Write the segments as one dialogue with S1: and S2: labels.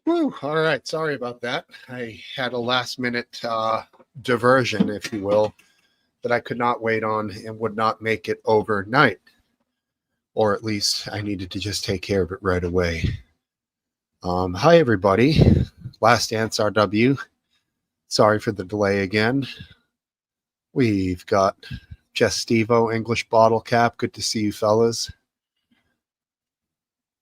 S1: Woo, all right. Sorry about that. I had a last minute diversion, if you will, that I could not wait on and would not make it overnight. Or at least I needed to just take care of it right away. Hi, everybody. Last Dance RW. Sorry for the delay again. We've got Jess Stevo, English Bottle Cap. Good to see you, fellas.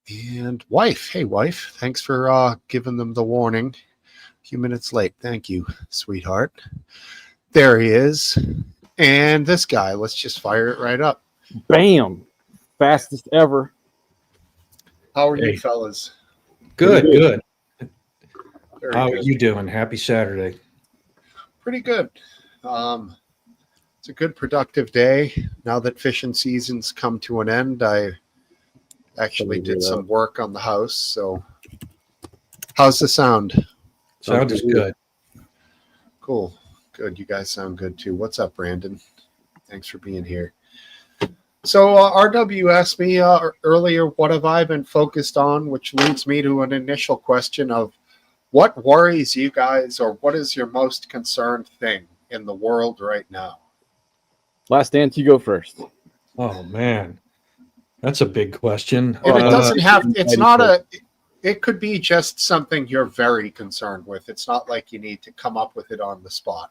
S1: And wife. Hey, wife. Thanks for giving them the warning. A few minutes late. Thank you, sweetheart. There he is. And this guy. Let's just fire it right up.
S2: Bam! Fastest ever.
S1: How are
S3: Hey.
S1: you, fellas?
S3: Good.
S1: Very
S3: How
S1: good.
S3: are you doing? Happy Saturday.
S1: Pretty good. It's a good, productive day. Now that fishing season's come to an end, I actually did some work on the house. So, how's the sound?
S3: Sounds good.
S1: Cool. Good. You guys sound good too. What's up, Brandon? Thanks for being here. So, RW asked me earlier, what have I been focused on? Which leads me to an initial question of what worries you guys, or what is your most concerned thing in the world right now?
S2: Last Dance, you go first.
S3: Oh man, that's a big question.
S1: And it doesn't have. It's not a. It could be just something you're very concerned with. It's not like you need to come up with it on the spot.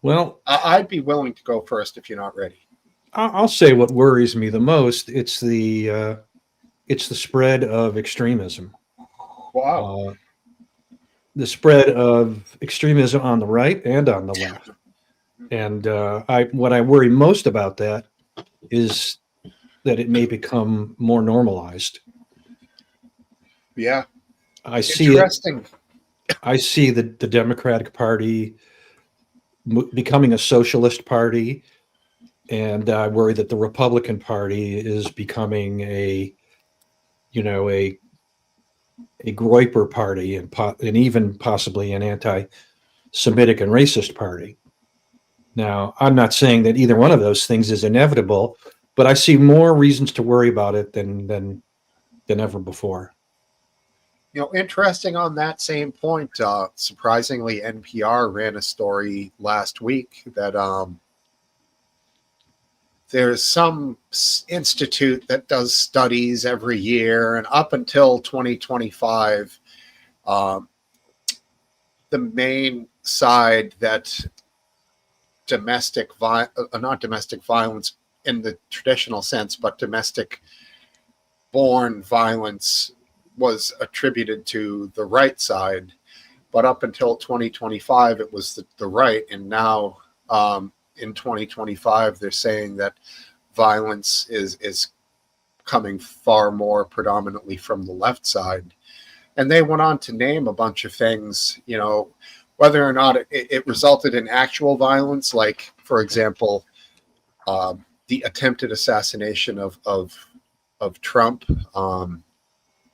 S3: Well,
S1: I'd be willing to go first if you're not ready.
S3: I'll say what worries me the most. It's the spread of extremism.
S1: Wow.
S3: The spread of extremism on the right and on the left. And what I worry most about that is that it may become more normalized.
S1: Yeah.
S3: I see
S1: Interesting.
S3: I see the Democratic Party becoming a socialist party, and I worry that the Republican Party is becoming a Groyper party and even possibly an anti-Semitic and racist party. Now, I'm not saying that either one of those things is inevitable, but I see more reasons to worry about it than ever before.
S1: Interesting on that same point. Surprisingly, NPR ran a story last week that there's some institute that does studies every year, and up until 2025, the main side that not domestic violence in the traditional sense, but domestic-born violence was attributed to the right side. But up until 2025, it was the right, and now in 2025, they're saying that violence is coming far more predominantly from the left side. And they went on to name a bunch of things, whether or not it resulted in actual violence, like, for example, the attempted assassination of Trump.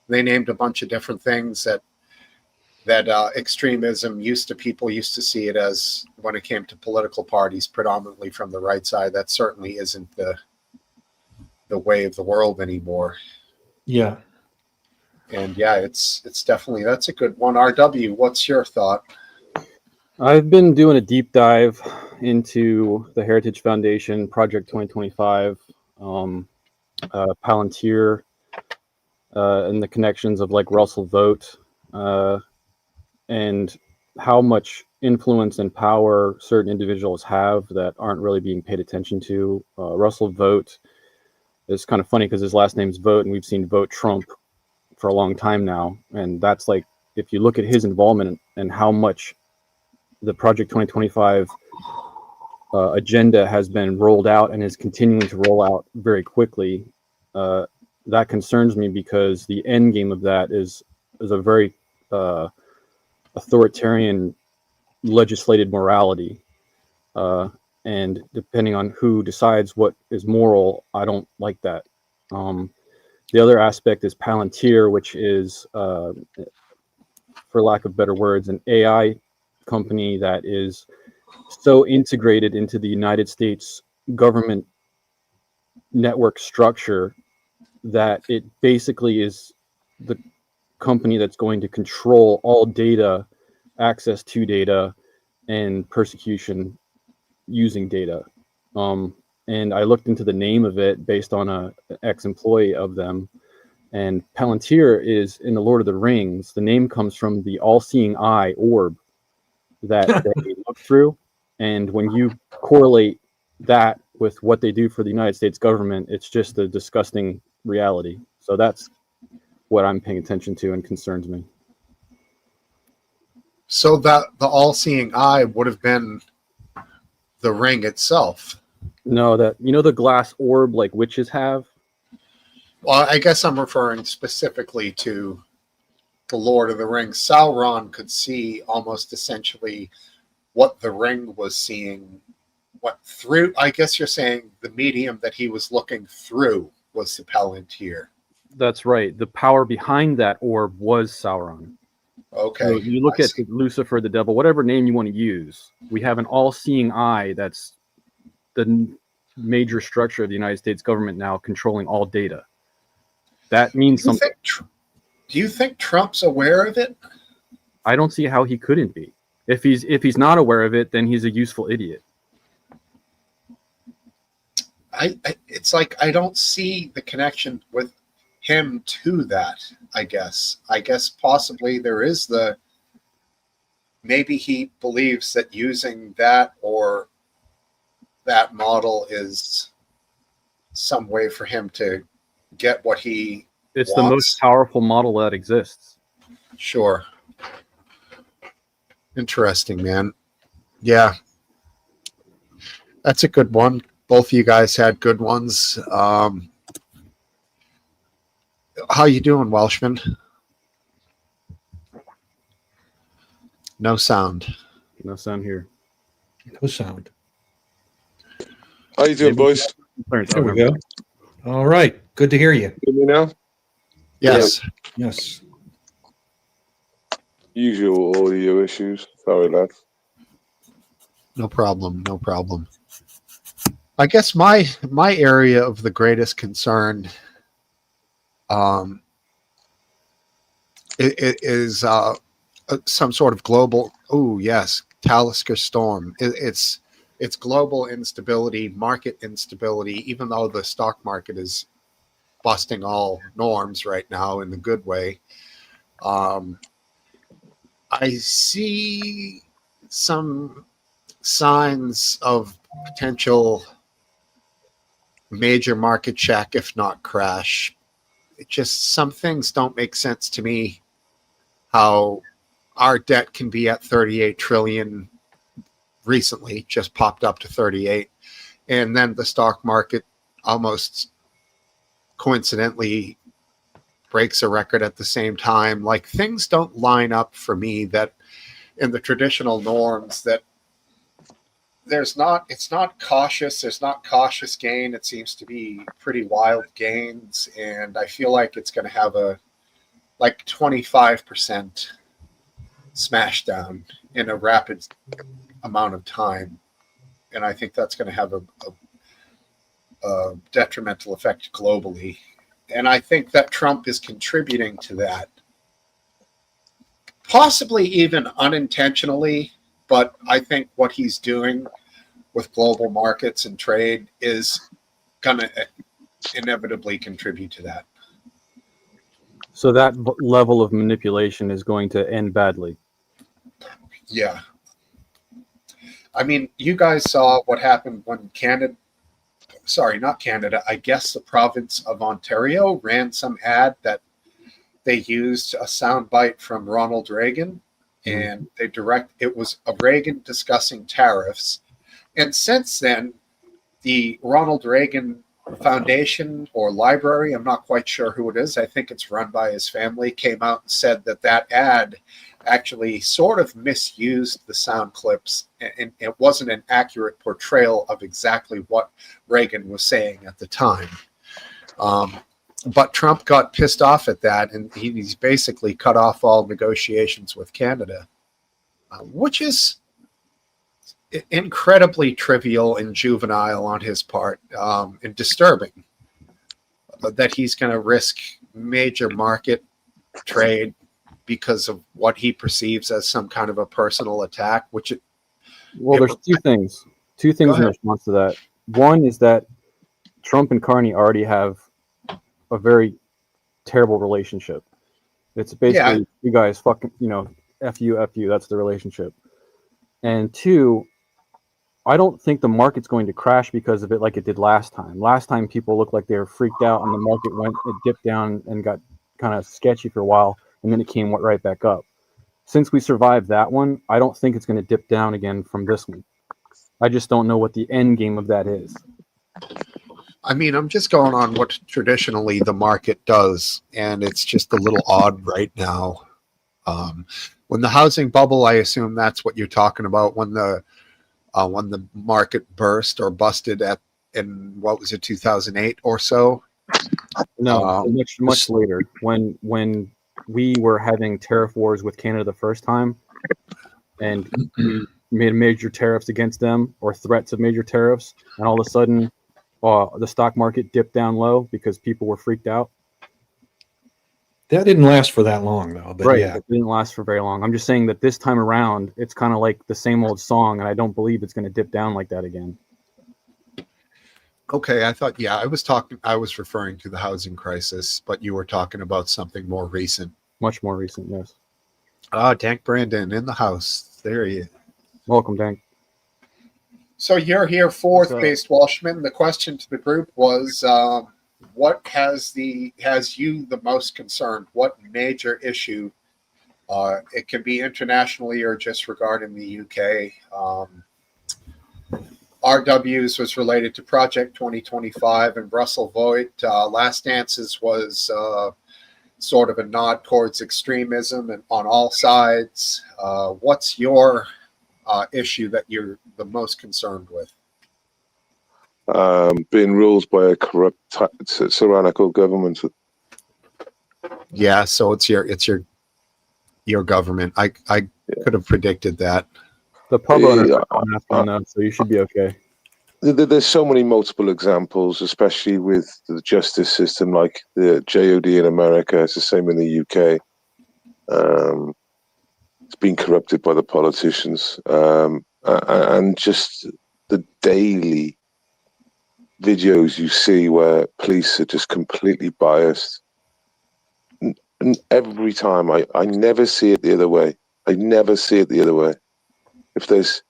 S1: They named a bunch of different things that extremism people used to see it as, when it came to political parties, predominantly from the right side. That certainly isn't the way of the world anymore.
S3: Yeah.
S1: And yeah, it's definitely, that's a good one. RW, what's your thought?
S2: I've been doing a deep dive into the Heritage Foundation Project 2025, Palantir, and the connections of like Russell Vogt, and how much influence and power certain individuals have that aren't really being paid attention to. Russell Vogt is kind of funny because his last name's Vogt, and we've seen Vote Trump for a long time now. And that's like, if you look at his involvement and how much the Project 2025 agenda has been rolled out and is continuing to roll out very quickly, that concerns me, because the end game of that is a very authoritarian legislated morality, and depending on who decides what is moral, I don't like that. The other aspect is Palantir, which is, for lack of better words, an AI company that is so integrated into the United States government network structure that it basically is company that's going to control all data, access to data, and persecution using data. And I looked into the name of it based on an ex-employee of them. And Palantir is in the Lord of the Rings. The name comes from the all-seeing eye orb that they look through. And when you correlate that with what they do for the United States government, it's just a disgusting reality. So that's what I'm paying attention to and concerns me.
S1: So that the all-seeing eye would have been the ring itself.
S2: No, that, you know, the glass orb like witches have?
S1: Well, I guess I'm referring specifically to the Lord of the Rings. Sauron could see almost essentially what the ring was seeing. What through? I guess you're saying the medium that he was looking through was the Palantir.
S2: That's right. The power behind that orb was Sauron.
S1: Okay.
S2: So you look
S1: I
S2: at
S1: see.
S2: Lucifer, the devil, whatever name you want to use. We have an all-seeing eye that's the major structure of the United States government now, controlling all data. That means something.
S1: Do you think Trump's aware of it?
S2: I don't see how he couldn't be. If he's not aware of it, then he's a useful idiot.
S1: It's like I don't see the connection with him to that. I guess possibly there is maybe he believes that using that or that model is some way for him to get what he
S2: It's
S1: wants.
S2: the most powerful model that exists.
S1: Sure. Interesting, man. Yeah. That's a good one. Both of you guys had good ones. How you doing, Welshman? No sound.
S2: No sound here.
S3: No sound.
S4: How you doing, boys?
S3: There we go. All right. Good to hear you.
S4: Hear me now?
S1: Yes.
S3: Yes.
S4: Usual audio issues. Sorry, lads.
S1: No problem. No problem. I guess my area of the greatest concern is some sort of global. Oh yes, Talisker storm. It's global instability, market instability. Even though the stock market is busting all norms right now in the good way, I see some signs of potential major market check, if not crash. It just, some things don't make sense to me. How our debt can be at 38 trillion recently, just popped up to 38, and then the stock market almost coincidentally breaks a record at the same time. Like, things don't line up for me that in the traditional norms that it's not cautious. There's not cautious gain. It seems to be pretty wild gains. And I feel like it's going to have a 25% smash down in a rapid amount of time. And I think that's going to have a detrimental effect globally. And I think that Trump is contributing to that, possibly even unintentionally. But I think what he's doing with global markets and trade is going to inevitably contribute to that.
S2: So that level of manipulation is going to end badly.
S1: Yeah. I mean, you guys saw what happened when I guess the province of Ontario ran some ad that they used a soundbite from Ronald Reagan. And it was a Reagan discussing tariffs. And since then, the Ronald Reagan Foundation or library, I'm not quite sure who it is, I think it's run by his family, came out and said that ad actually sort of misused the sound clips, and it wasn't an accurate portrayal of exactly what Reagan was saying at the time. But Trump got pissed off at that, and he's basically cut off all negotiations with Canada, which is incredibly trivial and juvenile on his part, and disturbing that he's going to risk major market trade because of what he perceives as some kind of a personal attack, which it,
S2: Well, there's two things. Two things in
S1: ahead.
S2: response to that. One is that Trump and Carney already have a very terrible relationship. It's basically you guys fucking, F you, F you. That's the relationship. And two, I don't think the market's going to crash because of it like it did last time. Last time people looked like they were freaked out and the market it dipped down and got kind of sketchy for a while, and then it came right back up. Since we survived that one, I don't think it's going to dip down again from this one. I just don't know what the end game of that is.
S1: I mean, I'm just going on what traditionally the market does, and it's just a little odd right now. When the housing bubble, I assume that's what you're talking about. When the market burst or busted in what was it, 2008 or so?
S2: No, much later. When we were having tariff wars with Canada the first time, and we made major tariffs against them or threats of major tariffs, and all of a sudden the stock market dipped down low because people were freaked out.
S3: That didn't last for that long, though. But
S2: Right,
S3: yeah,
S2: it didn't last for very long. I'm just saying that this time around, it's kind of like the same old song, and I don't believe it's going to dip down like that again.
S1: Okay, I thought, I was referring to the housing crisis, but you were talking about something more recent.
S2: Much more recent, yes.
S1: Dank Brandon in the house. There he is.
S2: Welcome, Dank.
S1: So you're here fourth,
S2: What's up?
S1: Based Walshman. The question to the group was, what has you the most concerned? What major issue? It can be internationally or just regarding the UK. RW's was related to Project 2025 and Russell Voigt. Last Dances was sort of a nod towards extremism and on all sides. What's your issue that you're the most concerned with?
S4: Being ruled by a corrupt, tyrannical government.
S1: Yeah, so it's your government. I could have predicted that.
S2: The pub owners
S4: Yeah,
S2: are asking enough, so you should be okay.
S4: There's so many multiple examples, especially with the justice system, like the JOD in America. It's the same in the UK. It's been corrupted by the politicians, and just the daily videos you see where police are just completely biased. And every time, I never see it the other way. I never see it the other way. If there's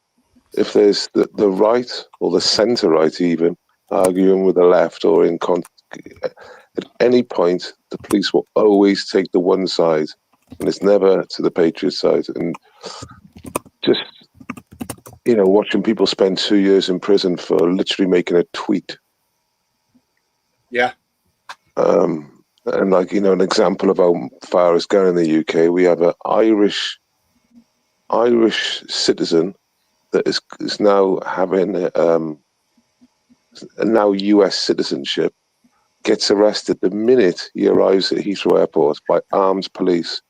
S4: the right or the centre right even arguing with the left or at any point, the police will always take the one side, and it's never to the Patriot side. And just, watching people spend 2 years in prison for literally making a tweet.
S1: Yeah.
S4: And an example of how far it's gone in the UK, we have an Irish citizen that is now having now US citizenship, gets arrested the minute he arrives at Heathrow Airport by armed police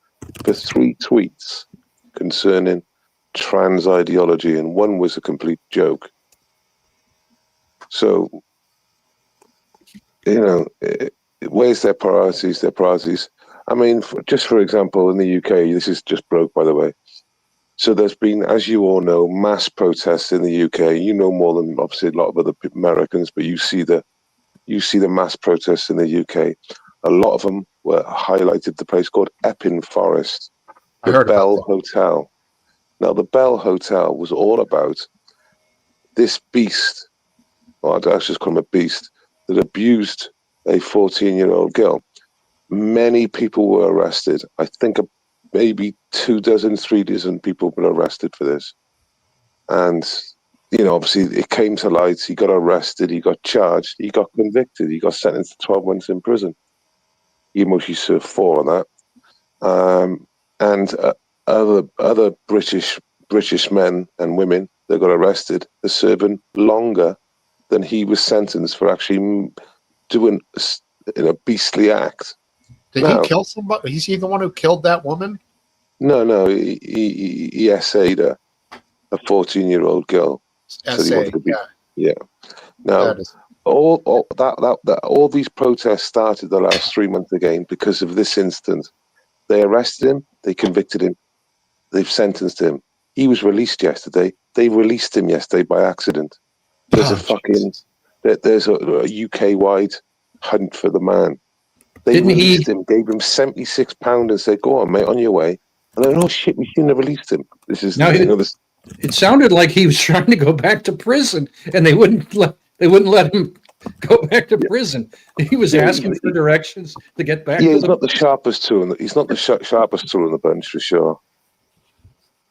S4: for 3 tweets concerning trans ideology, and one was a complete joke. So, where's their priorities? I mean, for example, in the UK, this is just broke, by the way. So there's been, as you all know, mass protests in the UK. You know more than obviously a lot of other Americans, but you see the mass protests in the UK. A lot of them were highlighted the place called Epping Forest, the Bell Hotel. Now, the Bell Hotel was all about this beast, or I'd just call him a beast, that abused a 14-year-old girl. Many people were arrested. I think maybe 3 dozen people were arrested for this. And, obviously it came to light. He got arrested. He got charged. He got convicted. He got sentenced to 12 months in prison. He mostly served 4 on that. And other British men and women that got arrested are serving longer than he was sentenced for actually doing a beastly act.
S1: Did he kill somebody? Is he the one who killed that woman?
S4: No, he essayed a 14-year-old girl. Yeah. Now, all these protests started the last 3 months again because of this incident. They arrested him. They convicted him. They've sentenced him. He was released yesterday. They released him yesterday by accident. There's there's a UK-wide hunt for the man. They
S3: Didn't
S4: released him, gave him £76 and said, "Go on, mate, on your way." And then, oh shit, we shouldn't have released him. This is
S3: It sounded like he was trying to go back to prison, and they wouldn't let him go back to prison. He was asking for directions to get back.
S4: Yeah, he's not the sharpest tool. He's not the sharpest tool in the bunch for sure.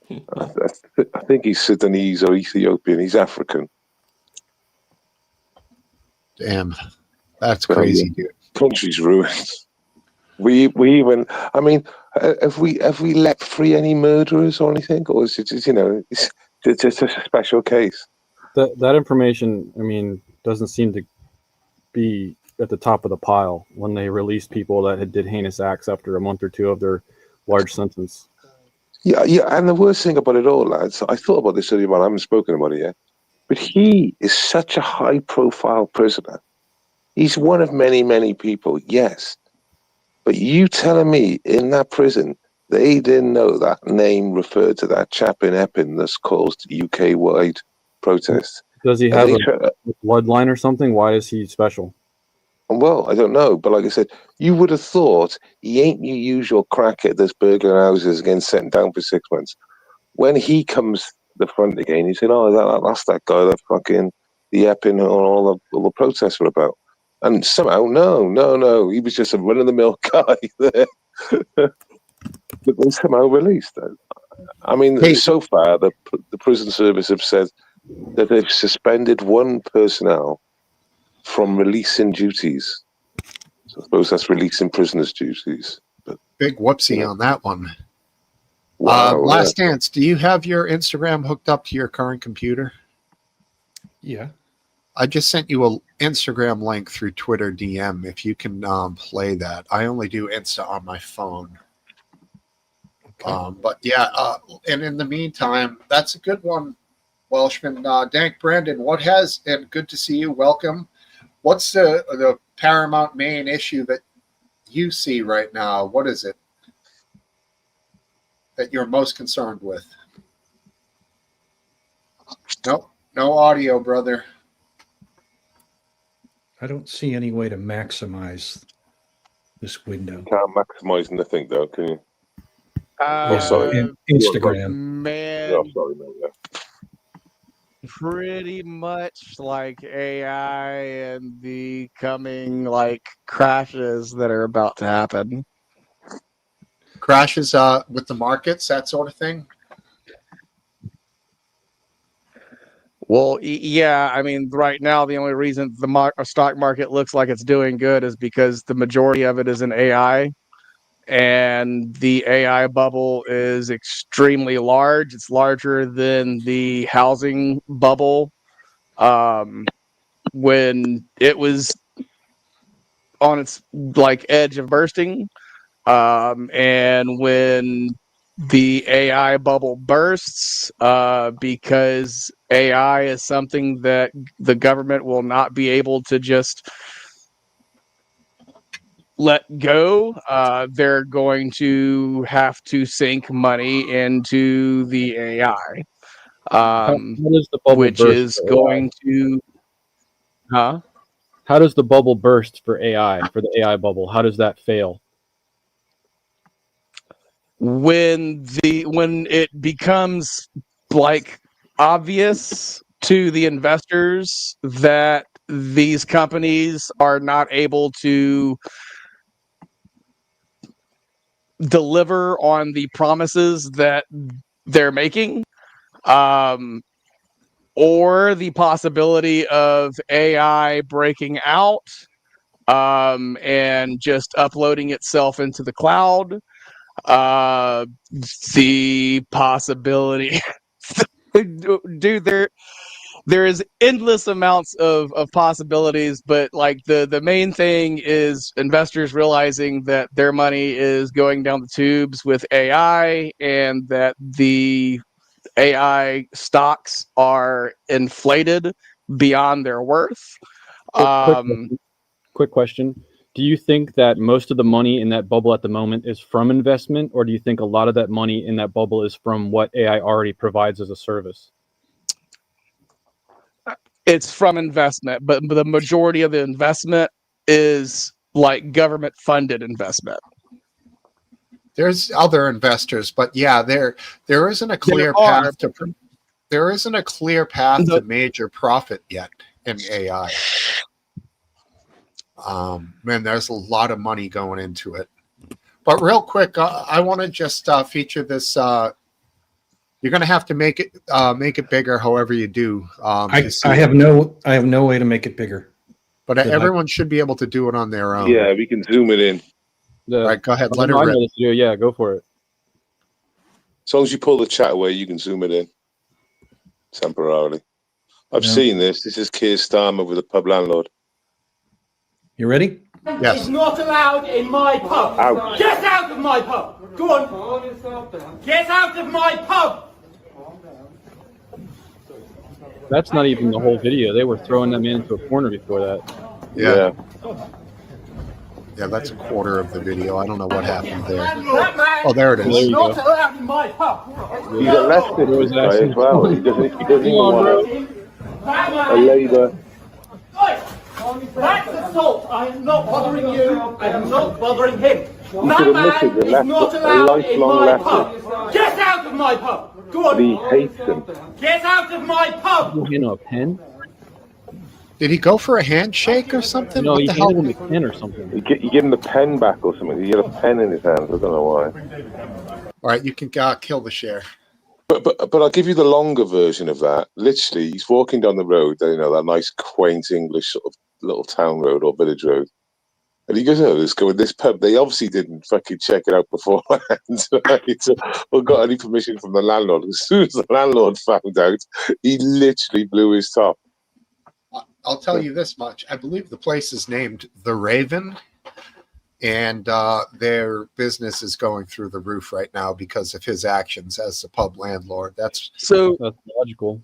S4: I think he's Sudanese or Ethiopian. He's African.
S1: Damn, that's crazy, dude.
S4: Country's ruined. We even. I mean, have we let free any murderers or anything, or is it just it's just a special case?
S2: That information, I mean, doesn't seem to be at the top of the pile when they released people that did heinous acts after a month or two of their large sentence.
S4: Yeah, and the worst thing about it all, lads, I thought about this earlier on. I haven't spoken about it yet, but he is such a high-profile prisoner. He's one of many, many people, yes. But you telling me in that prison they didn't know that name referred to that chap in Epping that's caused UK-wide protests?
S2: Does he have a bloodline or something? Why is he special?
S4: Well, I don't know, but like I said, you would have thought he ain't your usual crackhead that's burgling houses and getting sent down for 6 months. When he comes to the front again, he said, "Oh, that's that guy that fucking the Epping and all the protests were about." And somehow, no, he was just a run-of-the-mill guy there. But they somehow released. I mean, so far, the prison service have said that they've suspended one personnel from releasing duties. So I suppose that's releasing prisoners' duties. But,
S1: big whoopsie on that one.
S4: Wow,
S1: Last Dance, do you have your Instagram hooked up to your current computer?
S3: Yeah.
S1: I just sent you an Instagram link through Twitter DM. If you can play that. I only do Insta on my phone.
S3: Okay.
S1: But yeah, and in the meantime, that's a good one, Welshman. Dank Brandon, and good to see you. Welcome. What's the paramount main issue that you see right now? What is it that you're most concerned with? Nope, no audio, brother.
S3: I don't see any way to maximize this window.
S4: can't maximize nothing, though, can you?
S3: And Instagram.
S5: Man,
S4: No, sorry, no, yeah.
S5: pretty much like AI and the coming like crashes that are about to happen.
S1: Crashes with the markets, that sort of thing.
S5: Well, yeah, I mean, right now the only reason the stock market looks like it's doing good is because the majority of it is in AI, and the AI bubble is extremely large. It's larger than the housing bubble when it was on its like edge of bursting, and when the AI bubble bursts, because AI is something that the government will not be able to just let go. They're going to have to sink money into the AI,
S2: How does the bubble
S5: which
S2: burst
S5: is
S2: for
S5: going to, huh?
S2: How does the bubble burst for AI, for the AI bubble? How does that fail?
S5: When it becomes like obvious to the investors that these companies are not able to deliver on the promises that they're making, or the possibility of AI breaking out, and just uploading itself into the cloud, the possibility dude, there is endless amounts of possibilities, but like the main thing is investors realizing that their money is going down the tubes with AI, and that the AI stocks are inflated beyond their worth.
S2: Quick question. Do you think that most of the money in that bubble at the moment is from investment, or do you think a lot of that money in that bubble is from what AI already provides as a service?
S5: It's from investment, but the majority of the investment is like government funded investment.
S1: There's other investors, but yeah, there isn't a clear path to major profit yet in AI. Man, there's a lot of money going into it. But real quick, I want to just feature this. You're going to have to make it bigger, however you do.
S3: I have no way to make it bigger.
S1: But everyone should be able to do it on their own.
S4: Yeah, we can zoom it in.
S1: All right, go ahead. Let it
S2: I know
S1: rip.
S2: this video. Yeah, go for it.
S4: As long as you pull the chat away, you can zoom it in temporarily. I've seen this. This is Keir Starmer with a pub landlord.
S3: You ready?
S1: Yes.
S6: It's not allowed in my pub.
S4: Out.
S6: Get out of my pub. Go on. Get out of my pub.
S2: That's not even the whole video. They were throwing them into a corner before that.
S1: Yeah. Yeah, that's a quarter of the video. I don't know what happened there.
S6: That man
S1: Oh, there it
S2: There
S1: is.
S2: you
S6: is
S2: go.
S6: not allowed in my pub.
S4: He's a leftist guy as well. He doesn't even want
S6: That
S4: a
S6: man.
S4: Labour.
S6: Oi! That's assault. I am not bothering you. I am not bothering him. That man is not allowed in my pub. Get out of my pub. Go on.
S4: He hates him.
S6: Get out of my pub.
S2: You know, a pen?
S1: Did he go for a handshake or something?
S2: No,
S1: What
S2: you
S1: the
S2: handed
S1: hell?
S2: him a pen or something.
S4: You give him the pen back or something. He had a pen in his hands. I don't know why.
S1: All right, you can kill the share.
S4: But I'll give you the longer version of that. Literally, he's walking down the road, you know, that nice, quaint English sort of little town road or village road. And he goes, oh, let's go with this pub. They obviously didn't fucking check it out beforehand, right? Or got any permission from the landlord. As soon as the landlord found out, he literally blew his top.
S1: I'll tell you this much. I believe the place is named The Raven, and their business is going through the roof right now because of his actions as the pub landlord. That's
S5: So
S2: That's logical.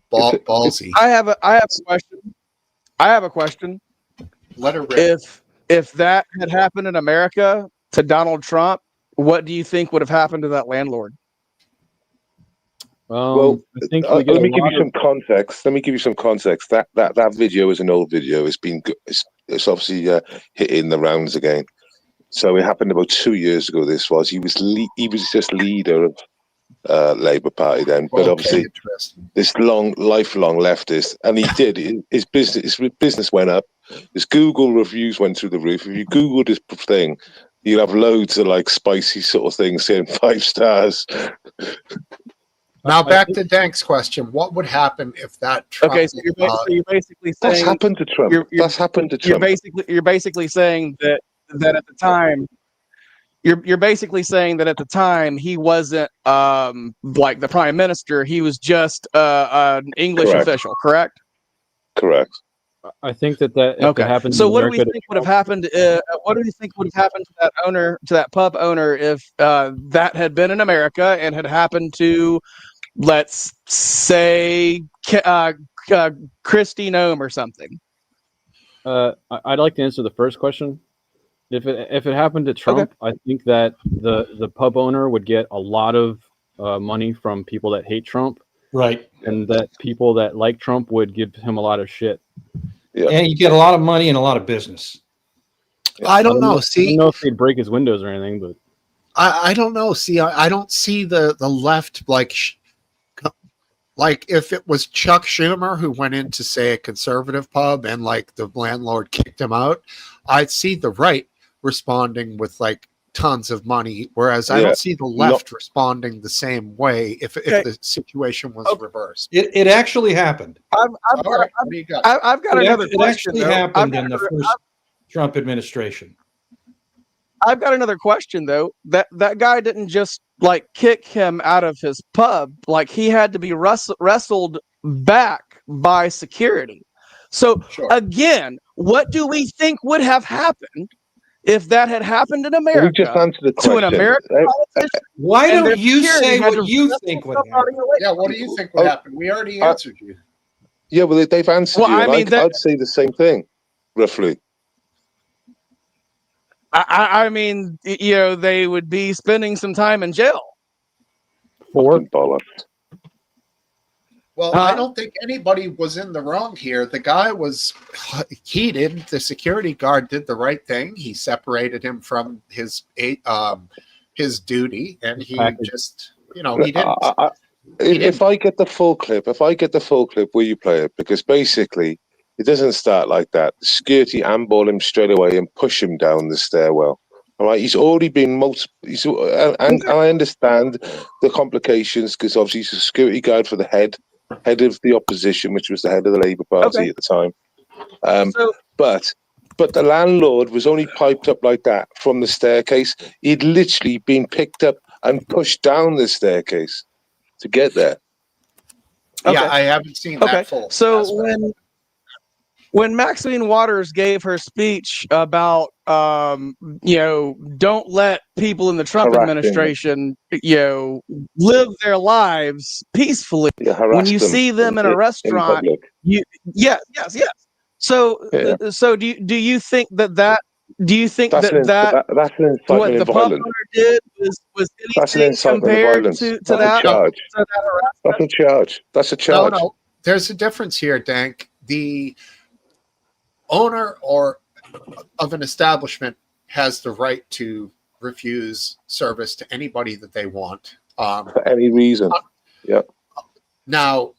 S1: ballsy.
S5: I have a question. I have a question.
S1: Let her rip.
S5: If that had happened in America to Donald Trump, what do you think would have happened to that landlord?
S4: Well,
S2: I think
S4: let me give
S2: lot
S4: you some context. Let me give you some context. That video is an old video. It's obviously hitting the rounds again. So it happened about 2 years ago. This was he was just leader of Labour Party then, but
S1: Okay,
S4: obviously
S1: interesting.
S4: this lifelong leftist, and he did his business went up. His Google reviews went through the roof. If you Googled this thing, you'd have loads of like spicy sort of things saying 5 stars.
S1: Now back to Dank's question: what would happen if that Trump?
S5: Okay, so you're basically
S4: That's
S5: saying
S4: happened to Trump. That's happened to
S5: you're
S4: Trump.
S5: basically saying that at the time you're basically saying that at the time he wasn't like the prime minister, he was just an English
S4: Correct.
S5: official, correct?
S4: Correct.
S2: I think that if
S5: Okay.
S2: it happened
S5: So
S2: in
S5: what do we
S2: America
S5: think would have happened? What do we think would have happened to that owner, to that pub owner, if that had been in America and had happened to, let's say, Kristi Noem or something?
S2: I'd like to answer the first question. If it happened to Trump, I think that the pub owner would get a lot of money from people that hate Trump,
S3: Right.
S2: and that people that like Trump would give him a lot of shit.
S4: Yeah.
S3: And you get a lot of money and a lot of business.
S1: I don't know.
S2: I
S1: See,
S2: don't know if they'd break his windows or anything, but
S1: I don't know. See, I don't see the left like if it was Chuck Schumer who went in to say a conservative pub and like the landlord kicked him out, I'd see the right responding with like tons of money, whereas I don't see the left responding the same way if the situation was reversed.
S3: It actually happened.
S5: I've
S1: All right, what do you got?
S5: got another
S3: It
S5: question.
S3: actually
S5: though.
S3: happened in the first Trump administration.
S5: I've got another question though. That guy didn't just like kick him out of his pub. Like he had to be wrestled back by security. So
S1: Sure.
S5: again, what do we think would have happened if that had happened in
S4: We
S5: America
S4: just answered the
S5: to
S4: question.
S5: an American politician?
S3: Why
S5: And their
S3: don't you
S5: security
S3: say
S5: had
S3: what
S5: to
S3: you
S5: wrestle
S3: think would
S5: somebody
S3: happen?
S5: away.
S1: Yeah, what do you think would happen? We already answered you.
S4: Yeah, well, they've answered
S5: Well,
S4: you.
S5: I
S4: And
S5: mean,
S4: I'd say the same thing, roughly.
S5: I mean, they would be spending some time in jail.
S2: For
S4: Bollocks.
S1: Well, I don't think anybody was in the wrong here. The guy was heated. The security guard did the right thing. He separated him from his duty, and he just, he didn't.
S4: If I get the full clip, will you play it? Because basically, it doesn't start like that. The security handball him straight away and push him down the stairwell. All right, he's already been and I understand the complications because obviously he's a security guard for the head of the opposition, which was the head of the Labour Party at the time. But the landlord was only piped up like that from the staircase. He'd literally been picked up and pushed down the staircase to get there.
S1: Yeah, I haven't seen that full.
S5: So when Maxine Waters gave her speech about don't let people in the Trump administration live their lives peacefully, when you see them in a restaurant, yes. So do you think that
S4: that's an incitement
S5: what the
S4: of
S5: pub
S4: violence?
S5: owner did was
S4: That's an
S5: anything
S4: incitement of
S5: compared
S4: violence.
S5: to
S4: That's
S5: that?
S4: a charge.
S5: To that harassment?
S4: That's a charge.
S1: No. There's a difference here, Dank. The owner of an establishment has the right to refuse service to anybody that they want.
S4: For any reason. Yeah.
S1: Now,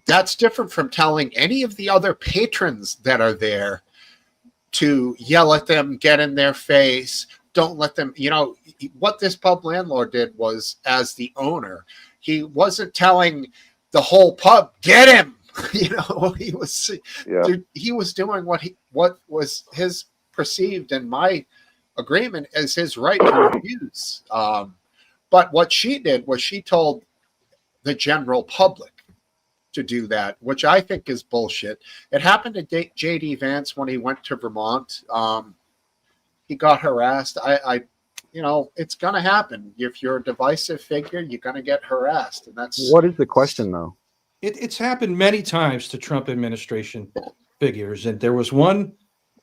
S1: that's different from telling any of the other patrons that are there to yell at them, get in their face, don't let them, what this pub landlord did was, as the owner, he wasn't telling the whole pub, get him. He was doing what was his perceived in my agreement as his right to refuse. But what she did was she told the general public to do that, which I think is bullshit. It happened to J.D. Vance when he went to Vermont. He got harassed. It's going to happen. If you're a divisive figure, you're going to get harassed. And that's
S2: what is the question, though?
S3: It's happened many times to Trump administration figures. And there was one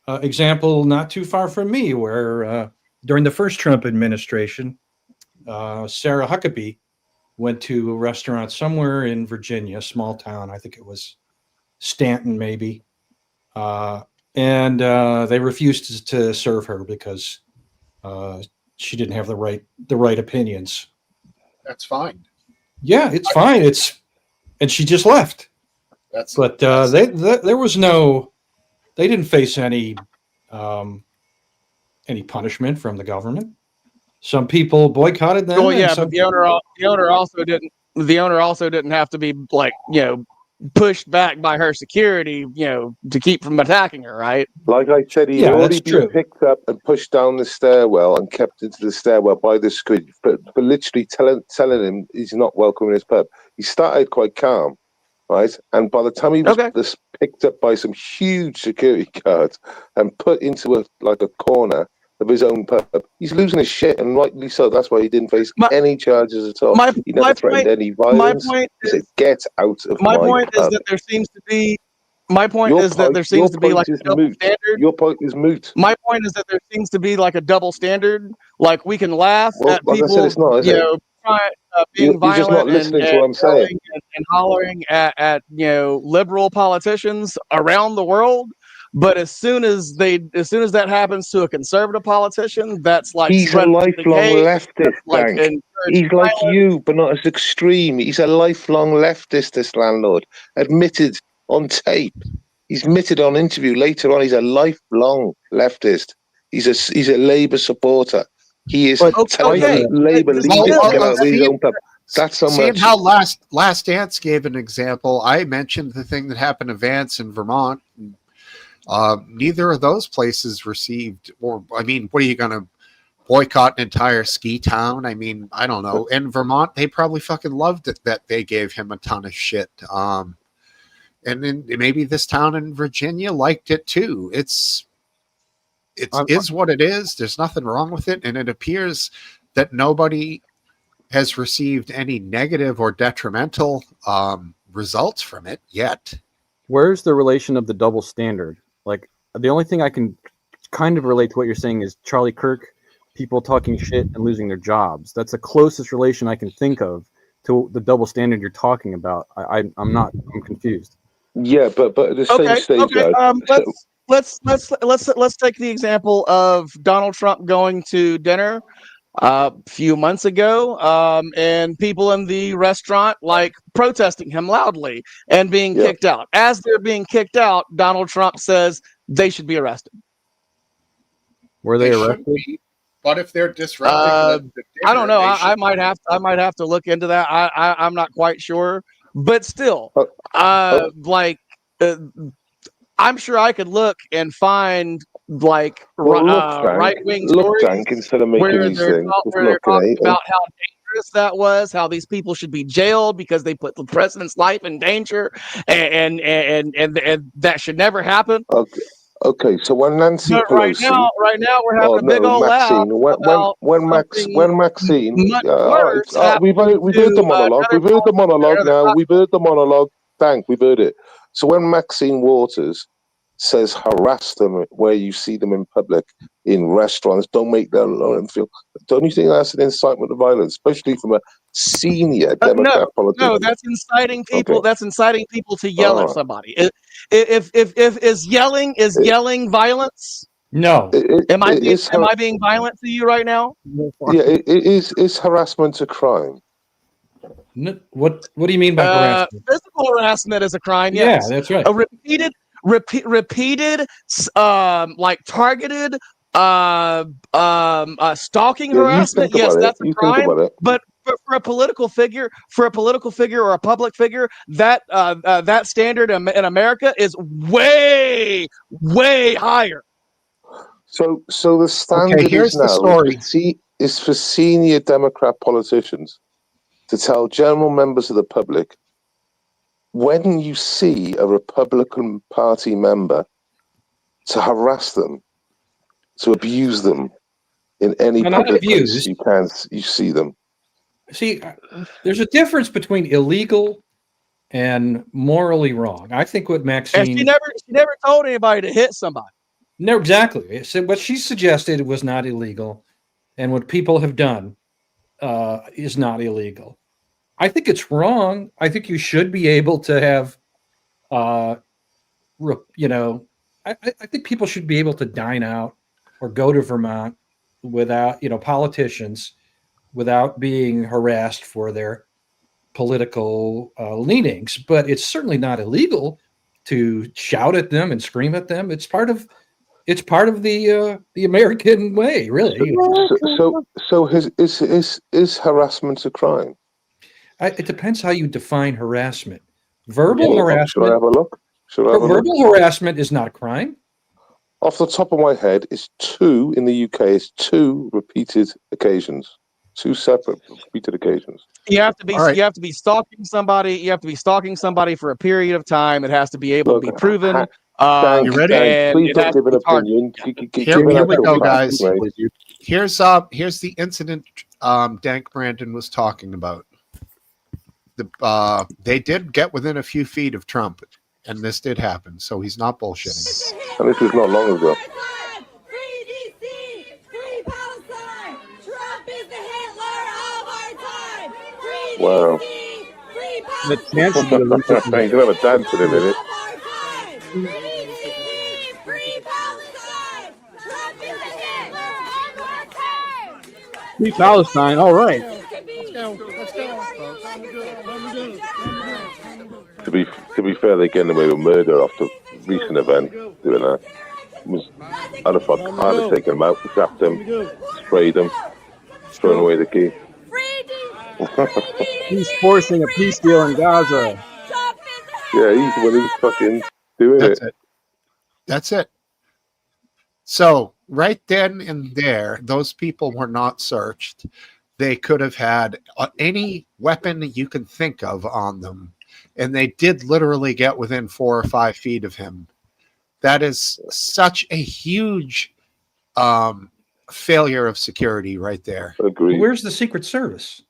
S3: example not too far from me where during the first Trump administration, Sarah Huckabee went to a restaurant somewhere in Virginia, a small town. I think it was Stanton, maybe. And they refused to serve her because she didn't have the right opinions.
S1: That's fine.
S3: Yeah, it's fine. And she just left. There was no. They didn't face any punishment from the government. Some people boycotted them.
S5: Well, yeah, but the owner also didn't. The owner also didn't have to be pushed back by her security, to keep from attacking her, right?
S4: Like I said, he'd already been picked up and pushed down the stairwell and kept into the stairwell by the security for literally telling him he's not welcome in his pub. He started quite calm, right? And by the time he was picked up by some huge security guards and put into a corner of his own pub, he's losing his shit, and rightly so. That's why he didn't face any charges at all. He never threatened any violence. He said, "Get out of my
S5: point
S4: pub."
S5: is that there seems to be. My point is that there seems to be like a double standard.
S4: Your point is moot.
S5: My point is that there seems to be like a double standard. Like we can laugh at
S4: like
S5: people,
S4: I said, it's not,
S5: being violent,
S4: just not listening to what I'm saying,
S5: and hollering at liberal politicians around the world. But as soon as that happens to a conservative politician, that's like
S4: he's a lifelong leftist. He's like you, but not as extreme. He's a lifelong leftist. This landlord admitted on tape. He's admitted on interview later on. He's a lifelong leftist. He's a Labour supporter. He is telling Labour leaders to get out of his own pub. That's so
S1: seeing
S4: much.
S1: How Last Dance gave an example. I mentioned the thing that happened to Vance in Vermont. Neither of those places received, what are you going to boycott an entire ski town? I don't know. In Vermont, they probably fucking loved it that they gave him a ton of shit. And then maybe this town in Virginia liked it too. It is what it is. There's nothing wrong with it. And it appears that nobody has received any negative or detrimental results from it yet.
S2: Where's the relation of the double standard? Like, the only thing I can kind of relate to what you're saying is Charlie Kirk, people talking shit and losing their jobs. That's the closest relation I can think of to the double standard you're talking about. I'm confused.
S4: Yeah, but at the same stage,
S5: Let's take the example of Donald Trump going to dinner a few months ago, and people in the restaurant like protesting him loudly and being kicked out. As they're being kicked out, Donald Trump says they should be arrested.
S2: Were they
S1: should
S2: arrested?
S1: be, but if they're disrupting the dinner,
S5: I don't know.
S1: they
S5: I
S1: should-
S5: might have to look into that. I'm not quite sure, but still, I'm sure I could look and find like right wing stories
S4: Dank, instead of making
S5: where
S4: these
S5: they're,
S4: things,
S5: where they're talking about how dangerous that was, how these people should be jailed because they put the president's life in danger, and that should never happen.
S4: Okay, so when Nancy
S5: But
S4: Pelosi,
S5: right now we're having a big old
S4: Maxine,
S5: laugh
S4: when Maxine,
S5: much worse
S4: we've heard the monologue. We've heard the monologue now. We've heard the monologue. Thank, we've heard it. So when Maxine Waters says harass them where you see them in public, in restaurants, don't make them feel. Don't you think that's an incitement of violence, especially from a senior Democrat politician?
S5: No, that's inciting people.
S4: Okay.
S5: That's inciting people to yell at somebody. If yelling violence?
S3: No.
S5: Am I being violent to you right now?
S4: Yeah, is harassment a crime?
S3: What do you mean by harassment?
S5: Physical harassment is a crime.
S3: Yeah,
S5: Yes.
S3: that's right.
S5: A repeated, like targeted, stalking harassment. Yes, that's a crime. But for a political figure, or a public figure, that that standard in America is way higher.
S4: So the standard
S1: here's
S4: is
S1: the
S4: now
S1: story.
S4: is for senior Democrat politicians to tell general members of the public, when you see a Republican Party member, to harass them, to abuse them in any public place you see them.
S3: See, there's a difference between illegal and morally wrong. I think what Maxine...
S5: And she never told anybody to hit somebody.
S3: No, exactly. So what she suggested was not illegal, and what people have done is not illegal. I think it's wrong. I think you should be able to have, I think people should be able to dine out or go to Vermont without, politicians, without being harassed for their political leanings. But it's certainly not illegal to shout at them and scream at them. It's part of the American way, really.
S4: So is harassment a crime?
S3: It depends how you define harassment. Verbal harassment.
S4: Should I have a look?
S3: Verbal harassment is not a crime.
S4: Off the top of my head, it's two in the UK. It's two repeated occasions, two separate repeated occasions.
S5: You have to be stalking somebody. You have to be stalking somebody for a period of time. It has to be able to be proven.
S1: You ready?
S4: Please don't give an opinion.
S1: Here we go, guys. Here's the incident Dank Brandon was talking about. They did get within a few feet of Trump, and this did happen. So he's not bullshitting.
S4: And this was not long ago.
S7: Free DC! Free Palestine! Trump is the Hitler of our time! Free
S4: Wow.
S7: DC! Free
S2: The
S7: Palestine!
S2: chance of the
S4: You're gonna have a dance in a minute.
S7: Free DC! Free Palestine! Trump is the Hitler of our time!
S2: Free Palestine. All right.
S4: To be fair, they're getting away with murder after recent event doing that. I'd have taken them out, zapped them, sprayed them, thrown away the key.
S2: He's forcing a peace deal in Gaza.
S4: Yeah, he's the one who's fucking doing it.
S1: That's it. So right then and there, those people were not searched. They could have had any weapon you can think of on them. And they did literally get within 4 or 5 feet of him. That is such a huge failure of security right there.
S4: Agreed.
S3: Where's the Secret Service?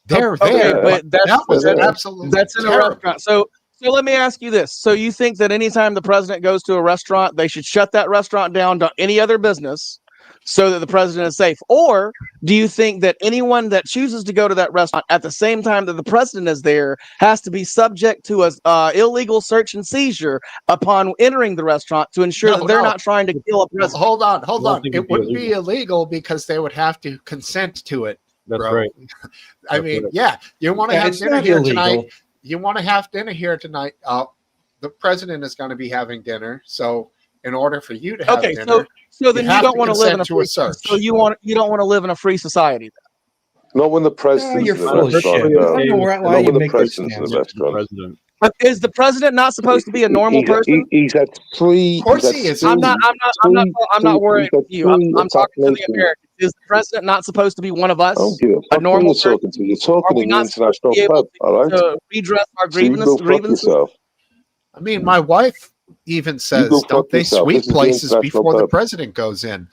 S1: They're
S5: Okay,
S1: there.
S5: but
S1: That was absolutely
S5: that's in a
S1: terrible.
S5: restaurant. So let me ask you this. So you think that anytime the president goes to a restaurant, they should shut that restaurant down to any other business so that the president is safe? Or do you think that anyone that chooses to go to that restaurant at the same time that the president is there has to be subject to a illegal search and seizure upon entering the restaurant to ensure that they're not trying to kill a president?
S1: Hold on.
S2: I don't think
S1: It
S2: it'd be
S1: wouldn't be illegal because they would have to consent to it.
S2: That's
S1: bro.
S2: right.
S1: I
S2: That's
S1: mean,
S2: right.
S1: yeah, you want to
S3: Yeah,
S1: have
S3: it's
S1: dinner
S3: not
S1: here
S3: illegal.
S1: tonight. You want to have dinner here tonight. The president is going to be having dinner, so in order for you to have
S5: Okay,
S1: dinner,
S5: so then you
S1: have
S5: don't
S1: to
S5: want to live in a
S1: consent to a
S5: free
S1: search.
S5: so you don't want to live in a free society.
S4: Not when the president's
S3: you're
S4: in the
S3: full of
S4: restaurant.
S3: shit.
S4: No.
S3: I don't know why
S4: Not
S3: you
S4: when the
S3: make this
S4: president's in the
S3: stance.
S4: restaurant.
S2: President.
S5: Is the president not supposed to be a normal person?
S4: He's had three.
S1: Of course
S4: he's had
S1: he is.
S4: three-
S5: I'm not
S4: three-
S5: worried
S4: he's had
S5: with you. I'm
S4: three
S5: talking to the
S4: assassinations.
S5: Americans. Is the president not supposed to be one of us?
S4: I don't give a fuck who
S5: normal
S4: you're talking to. You're
S5: Are
S4: talking
S5: we
S4: in the
S5: not supposed to
S4: international
S5: be able
S4: pub, all right?
S5: to redress our
S4: So you go fuck
S5: grievances?
S4: yourself.
S1: I mean, my wife even says,
S4: go fuck
S1: "Don't they
S4: yourself.
S1: sweep
S4: This is the
S1: places
S4: international
S1: before the
S4: pub."
S1: president goes in?"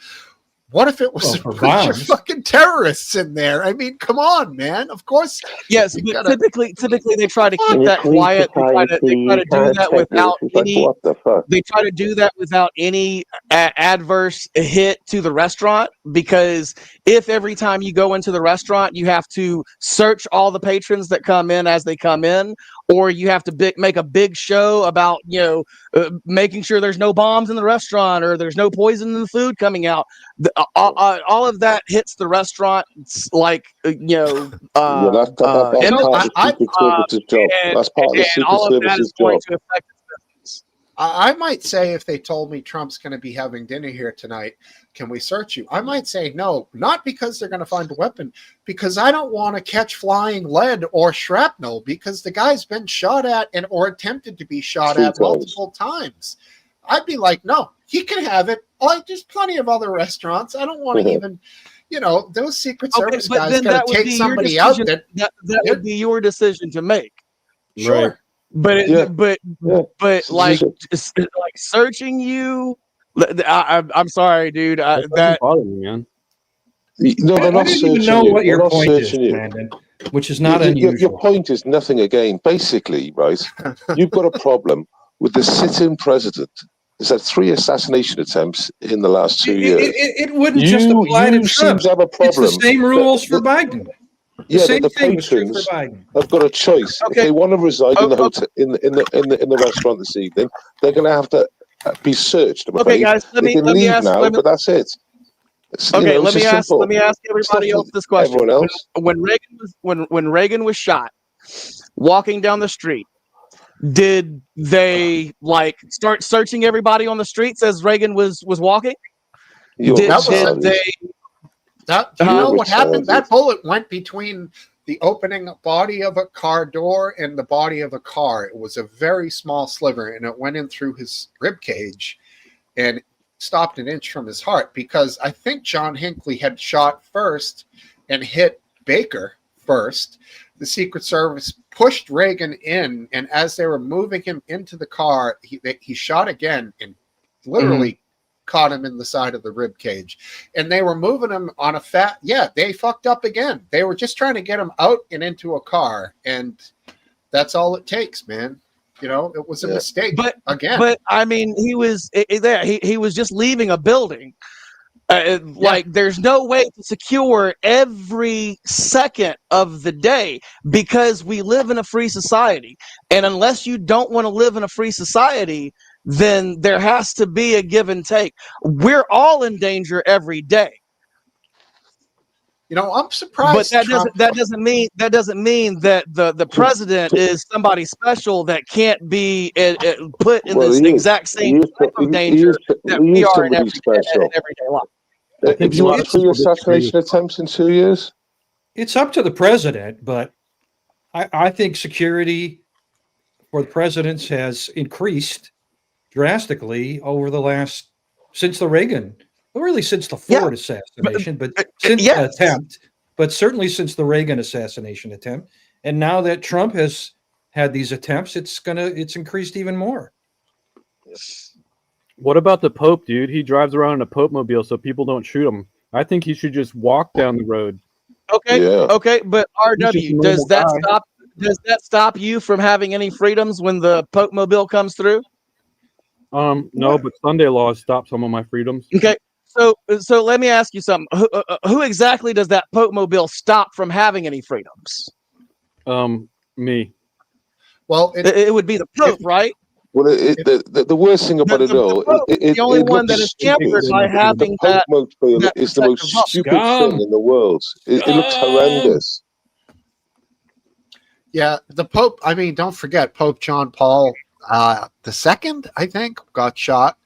S1: What if it was
S3: Well,
S1: a
S3: for
S1: bunch of
S3: violence.
S1: fucking terrorists in there? I mean, come on, man. Of course,
S5: Yes,
S1: You
S5: but
S1: gotta-
S5: typically they try to
S4: In
S5: keep
S4: a
S5: that
S4: free
S5: quiet. They try to
S4: society,
S5: do
S4: you
S5: that
S4: can't check
S5: without
S4: this. It's like,
S5: any.
S4: what the fuck?
S5: They try to do that without any adverse hit to the restaurant, because if every time you go into the restaurant you have to search all the patrons that come in as they come in, or you have to make a big show about making sure there's no bombs in the restaurant or there's no poison in the food coming out, all of that hits the restaurant like
S4: Yeah, that's part of the Secret Service's job. That's part of the
S5: and
S4: Secret
S5: all of that
S4: Service's
S5: is going
S4: job.
S5: to affect its business.
S1: I might say if they told me Trump's going to be having dinner here tonight, can we search you? I might say no, not because they're going to find a weapon, because I don't want to catch flying lead or shrapnel, because the guy's been shot at or attempted to be shot
S4: 3
S1: at
S4: times.
S1: multiple times. I'd be like, no, he can have it. Like, there's plenty of other restaurants. I don't want to even, those Secret Service
S5: but
S1: guys
S5: then
S1: got
S5: that
S1: to
S5: would
S1: take
S5: be your
S1: somebody out
S5: decision.
S1: that,
S5: That would be your decision to make.
S1: sure.
S2: Right.
S5: But
S4: Yeah.
S5: but
S4: It's
S5: like
S4: just-
S5: like searching you. I'm sorry, dude.
S2: That
S5: That
S2: bother me, man.
S4: No, they're
S3: I
S4: not
S3: didn't even
S4: searching
S3: know
S4: you.
S3: what
S4: They're
S3: your
S4: not
S3: point is,
S4: searching you.
S3: Brandon, which is not
S4: Your
S3: unusual.
S4: point is nothing again. Basically, right, you've got a problem with the sitting president. There's had 3 assassination attempts in the last 2 years.
S3: It wouldn't just apply to
S4: you seem
S3: Trump.
S4: to have a
S3: It's the
S4: problem.
S3: same rules for Biden. The
S4: Yeah,
S3: same
S4: but the
S3: thing was true for
S4: patrons
S3: Biden.
S4: have got a choice. If
S5: Okay.
S4: they want to reside in the
S5: Okay.
S4: hotel, in the restaurant this evening, they're going to have to be searched. I'm
S5: okay,
S4: afraid.
S5: guys. Let
S4: They
S5: me
S4: can
S5: let me
S4: leave
S5: ask.
S4: now,
S5: Let me,
S4: but that's it. It's,
S5: okay,
S4: it's
S5: let me
S4: just
S5: ask.
S4: simple.
S5: Let me ask everybody
S4: It's not
S5: else this question.
S4: Everyone else.
S5: When Reagan was shot, walking down the street, did they start searching everybody on the streets as Reagan was walking?
S4: You're
S5: Did
S4: retarded.
S5: they?
S1: That, you know what happened?
S4: retarded.
S1: That bullet went between the opening body of a car door and the body of a car. It was a very small sliver, and it went in through his rib cage and stopped an inch from his heart, because I think John Hinckley had shot first and hit Baker first. The Secret Service pushed Reagan in, and as they were moving him into the car, he shot again and literally caught him in the side of the rib cage. And they were moving him on a they fucked up again. They were just trying to get him out and into a car, and that's all it takes, man. It was a mistake.
S5: But
S1: again,
S5: But I mean, he was there. He was just leaving a building. There's no way to secure every second of the day, because we live in a free society. And unless you don't want to live in a free society, then there has to be a give and take. We're all in danger every day.
S1: I'm surprised.
S5: But
S1: Trump,
S5: that doesn't mean that the president is somebody special that can't be put in this exact same type of danger that we are in everyday life.
S4: Have you had 3 assassination attempts in 2 years?
S3: It's up to the president, but I think security for the presidents has increased drastically over since the Reagan, really since the Ford assassination, but since the attempt, but certainly since the Reagan assassination attempt. And now that Trump has had these attempts, it's increased even more.
S2: What about the Pope, dude? He drives around in a Pope mobile so people don't shoot him. I think he should just walk down the road.
S5: Okay,
S4: Yeah.
S5: okay, but
S2: He's just a
S5: RW, does
S2: normal
S5: that
S2: guy.
S5: does that stop you from having any freedoms when the Pope Mobile comes through?
S2: No, but Sunday laws stop some of my freedoms.
S5: Okay, so let me ask you something. Who exactly does that Pope Mobile stop from having any freedoms?
S2: Me.
S1: Well,
S5: It would be the Pope, right?
S4: Well, the worst thing about it all,
S5: Pope is the only one that is hampered by having
S4: the Pope
S5: that.
S4: Mobile
S5: that
S4: is the most
S5: protective law.
S4: stupid
S3: Scum.
S4: thing in the world. It looks horrendous.
S1: yeah, the Pope. I mean, don't forget Pope John Paul II, I think, got shot,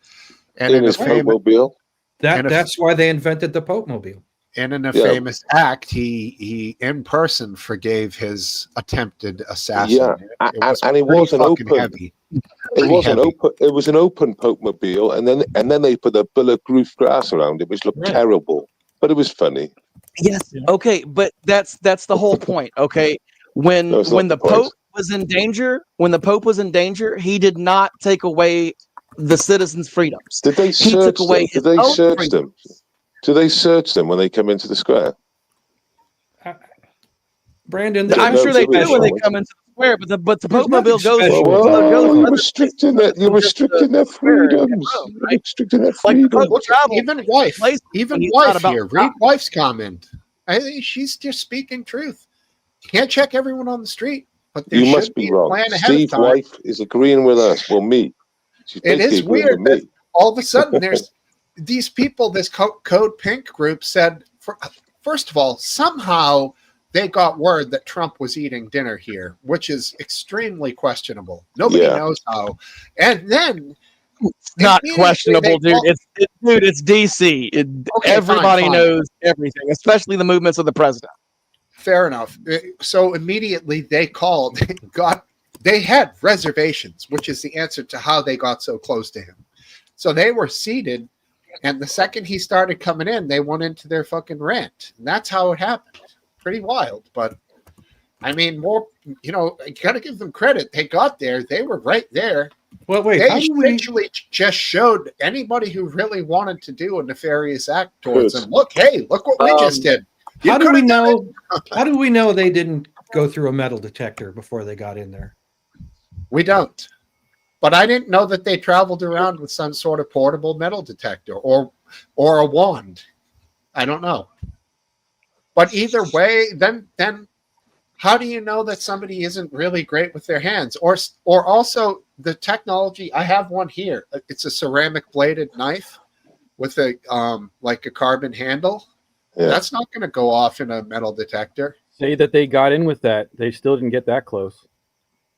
S1: and
S4: In his Pope Mobile.
S1: And if-
S3: That's why they invented the Pope Mobile.
S1: and in a
S4: Yeah.
S1: famous act, he in person forgave his attempted assassin.
S4: Yeah, and it
S1: pretty
S4: wasn't
S1: fucking
S4: open.
S1: heavy.
S4: It
S1: Pretty
S4: wasn't
S1: heavy.
S4: open. It was an open Pope Mobile, and then they put a bulletproof glass around it, which looked
S3: Right.
S4: terrible, but it was funny.
S5: Yes. Okay, but that's the whole point. Okay, when
S4: No, it's not
S5: the
S4: the point.
S5: Pope was in danger, he did not take away the citizens' freedoms.
S4: Did they
S5: He
S4: search
S5: took away
S4: them?
S5: his
S4: Did they
S5: own
S4: search
S5: freedom.
S4: them? Do they search them when they come into the square?
S3: Brandon,
S5: I'm
S4: no,
S5: sure they
S4: it's a
S5: do when they
S4: real
S5: come into the square, but the
S3: There's
S5: Pope Mobile goes.
S3: nothing special.
S5: goes
S4: you're
S5: other
S4: restricting
S5: places
S4: You're
S5: than just the
S4: restricting their
S5: square in
S4: freedoms.
S5: Rome,
S4: You're
S5: right?
S4: restricting their
S5: Like the
S4: freedoms.
S5: Pope travel.
S1: Even wife,
S5: places
S1: even
S5: when he's not
S1: wife
S5: about
S1: here.
S5: to
S1: Read
S5: stop.
S1: wife's comment. I think she's just speaking truth. You can't check everyone on the street, but there
S4: You
S1: should
S4: must be
S1: a
S4: wrong.
S1: plan ahead of
S4: Steve's
S1: time.
S4: wife is agreeing with us. Well, me. She's
S1: It
S4: basically
S1: is
S4: agreeing
S1: weird
S4: with me.
S1: all of a sudden there's these people. This Code Pink group said, first of all, somehow they got word that Trump was eating dinner here, which is extremely questionable. Nobody
S4: Yeah.
S1: knows how. And then
S5: It's not
S1: immediately
S5: questionable,
S1: they
S5: dude.
S1: call-
S5: It's DC.
S1: Okay,
S5: Everybody
S1: fine.
S5: knows everything, especially the movements of the president.
S1: Fair enough. So immediately they called, they had reservations, which is the answer to how they got so close to him. So they were seated, and the second he started coming in, they went into their fucking rant. And that's how it happened. Pretty wild, but I mean, you got to give them credit. They got there. They were right there.
S3: Well, wait,
S1: They
S3: how do we?
S1: essentially just showed anybody who really wanted to do a nefarious act towards
S4: Good.
S1: them. Look, hey, look what we just did. You
S3: How do we
S1: could've done
S3: know? How do we know they didn't go through a metal detector before they got in there?
S1: We don't. But I didn't know that they traveled around with some sort of portable metal detector or a wand. I don't know. But either way, then how do you know that somebody isn't really great with their hands? Or also the technology, I have one here. It's a ceramic bladed knife with a like a carbon handle.
S4: Yeah.
S1: That's not going to go off in a metal detector.
S2: Say that they got in with that. They still didn't get that close.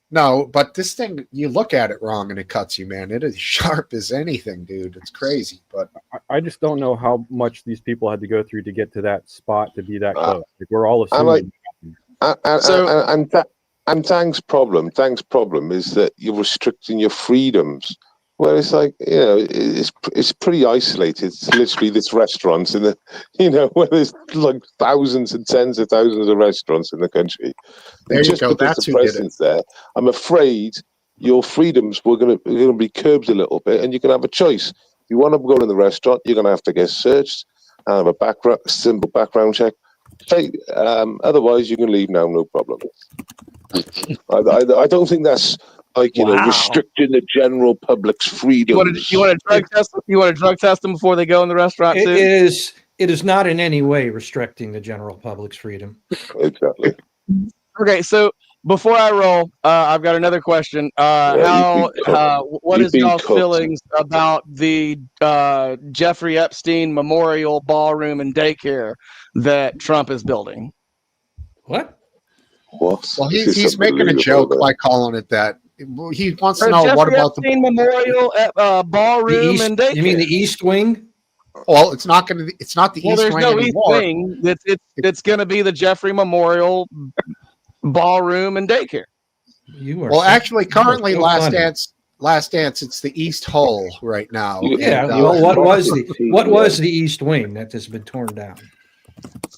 S1: No, but this thing, you look at it wrong and it cuts you, man. It is sharp as anything, dude. It's crazy. But
S2: I just don't know how much these people had to go through to get to that spot to be that
S4: Uh,
S2: close. Like we're all
S4: like-
S2: assuming.
S4: And Tang's problem is that you're restricting your freedoms. Where it's like, it's pretty isolated. It's literally this restaurants in the, where there's like thousands and tens of thousands of restaurants in the country.
S1: There
S4: And
S1: you
S4: just
S1: go.
S4: because
S1: That's
S4: the
S1: who did it.
S4: president's there, I'm afraid your freedoms were going to be curbed a little bit, and you can have a choice. If you want to go in the restaurant, you're going to have to get searched and have a simple background check. Otherwise, you can leave now, no problem. I don't think that's like
S5: Wow.
S4: restricting the general public's freedoms.
S5: You want to drug test them? You want to drug test them before they go in the restaurant
S3: It
S5: too?
S3: is not in any way restricting the general public's freedom.
S4: Exactly.
S5: Okay, so before I roll, I've got another question. What
S4: You've
S5: is
S4: been
S5: y'all's
S4: cooked.
S5: feelings about the Jeffrey Epstein Memorial Ballroom and Daycare that Trump is building?
S3: What?
S4: What?
S1: Well,
S4: This is
S1: he's making a
S4: unbelievable,
S1: joke
S4: man.
S1: by calling it that. He wants to know
S5: Jeffrey
S1: what about
S5: Epstein Memorial
S3: The
S5: Ballroom
S3: East,
S5: and Daycare?
S3: you mean the East Wing?
S1: Well, it's not going to. It's not the
S5: Well,
S1: East
S5: there's
S1: Wing
S5: no East
S1: anymore.
S5: Wing. It's going to be the Jeffrey Memorial Ballroom and Daycare.
S3: You are
S1: Well,
S3: so-
S1: actually,
S3: you are
S1: currently,
S3: so
S1: Last
S3: funny.
S1: Dance, it's the East Hole right now.
S3: Yeah.
S1: And,
S3: Well, what was
S4: Yeah.
S3: the East Wing that has been torn down?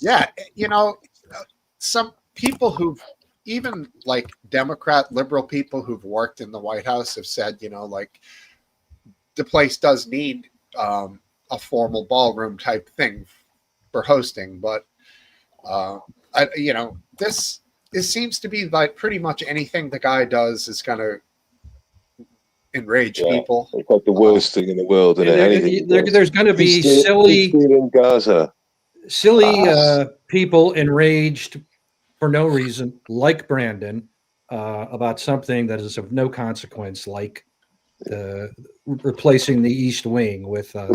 S1: yeah, some people who've even like Democrat liberal people who've worked in the White House have said, like the place does need a formal ballroom type thing for hosting, but this it seems to be like pretty much anything the guy does is going to enrage
S4: Yeah.
S1: people.
S4: It's like the worst thing in the world, and anything.
S3: There's going to be silly
S4: in Gaza.
S3: people enraged for no reason, like Brandon, about something that is of no consequence, like replacing the East Wing with a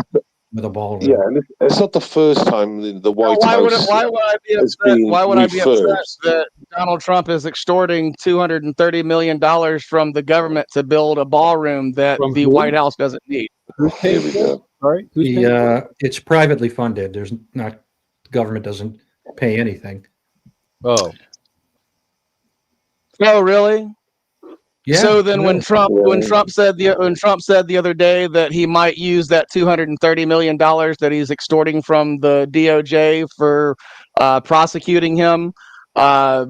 S3: ballroom.
S4: Yeah, and it's not the first time the White
S5: why would
S4: House.
S5: I be
S4: has
S5: upset?
S4: been
S5: Why would I be upset
S4: refurbished.
S5: that Donald Trump is extorting $230 million from the government to build a ballroom that
S2: From
S5: the
S2: who?
S5: White House doesn't need?
S2: Who's
S4: Here
S2: paying
S4: we
S2: for it?
S4: go.
S2: Sorry, who's paying for it?
S3: It's privately funded. There's not government doesn't pay anything.
S2: Oh,
S5: Oh, really?
S3: Yeah.
S5: So then, when Trump said the other day that he might use that $230 million that he's extorting from the DOJ for prosecuting him,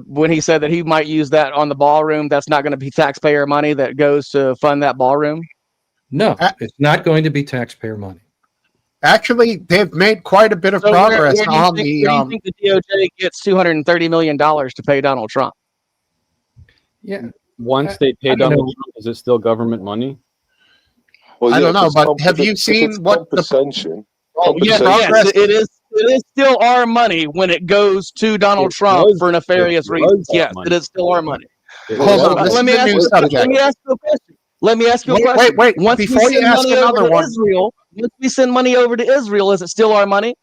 S5: when he said that he might use that on the ballroom, that's not going to be taxpayer money that goes to fund that ballroom.
S3: No, it's not going to be taxpayer money.
S1: Actually, they've made quite a bit of
S5: So
S1: progress
S5: where do you
S1: on
S5: think,
S1: the.
S5: where do you think the DOJ gets $230 million to pay Donald Trump?
S3: Yeah.
S2: once they pay
S3: I don't
S2: Donald
S3: know.
S2: Trump, is it still government money?
S4: Well,
S1: I don't know,
S4: if
S1: but
S4: it's
S1: have you
S4: if it's
S1: seen what the
S4: compensation?
S5: Oh, yes,
S4: Compensation.
S5: yes, it is still our money when it goes to Donald
S2: It
S5: Trump
S2: was-
S5: for nefarious
S2: it was
S5: reasons.
S2: our
S5: Yes,
S2: money.
S5: it is still our money.
S2: It
S1: Hold
S2: was-
S1: on, this
S5: Let
S1: is
S5: me
S1: a
S5: ask
S1: new
S5: you-
S1: subject.
S5: Let me ask you a question. Let me ask you a
S1: Wait,
S5: question.
S1: wait,
S5: Once we
S1: before you
S5: send
S1: ask
S5: money over
S1: another
S5: to
S1: one-
S5: Israel, once we send money over to Israel, is it still our money?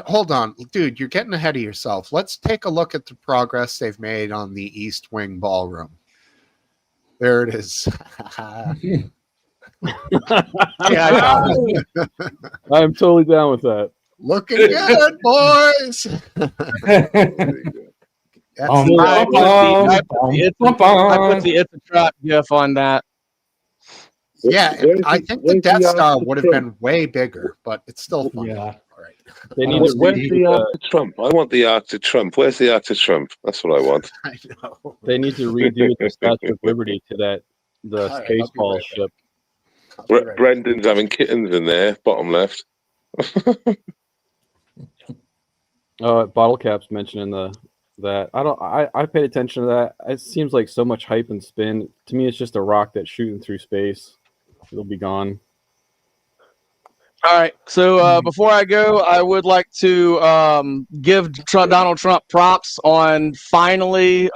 S1: Hold on, dude, you're getting ahead of yourself. Let's take a look at the progress they've made on the East Wing ballroom. There it is.
S5: Yeah,
S2: I'm totally down with that.
S1: Looking good, boys. That's
S5: I put the it's a trap gif on that.
S1: yeah,
S4: Where's
S1: I
S4: the-
S1: think the
S4: where's
S1: Death
S4: the
S1: Star
S4: Ark
S1: would have
S4: of
S1: been way bigger, but it's still fun.
S3: Yeah.
S1: All right.
S2: They need
S3: Where's
S2: to
S4: Where's
S2: redo
S4: the Ark to Trump? I want the Ark to Trump. Where's the Ark to Trump? That's what I want.
S1: I know.
S2: They need to redo the Statue of Liberty to the
S1: All right,
S2: Space
S1: I'll be
S2: Ball
S1: right
S2: ship.
S1: I'll be right.
S4: Brendan's having kittens in there, bottom left.
S2: Bottle Caps mentioning that I paid attention to that. It seems like so much hype and spin. To me, it's just a rock that's shooting through space. It'll be gone.
S5: All right. So before I go, I would like to give Donald Trump props on finally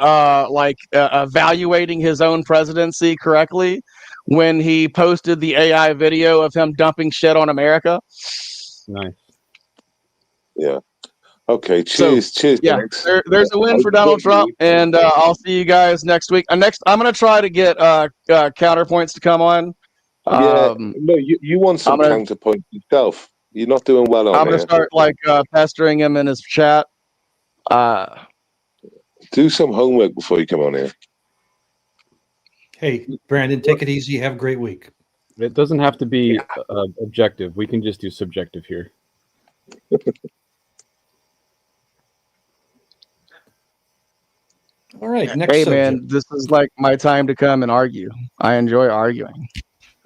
S5: evaluating his own presidency correctly when he posted the AI video of him dumping shit on America.
S2: Nice.
S4: Yeah. Okay. Cheers. Cheers.
S5: Yeah,
S4: Thanks.
S5: there's a win for Donald Trump, and I'll see you guys next week. I'm going to try to get Counterpoints to come on.
S4: Yeah. No, you want some
S5: I'm gonna-
S4: counterpoint yourself. You're not doing well
S5: I'm
S4: on
S5: going
S4: here.
S5: to start pestering him in his chat.
S4: Do some homework before you come on here.
S3: Hey, Brandon, take it easy. Have a great week.
S2: It doesn't have to be objective. We can just do subjective here.
S3: All right. Next
S5: Hey,
S3: subject.
S5: man, this is like my time to come and argue. I enjoy arguing.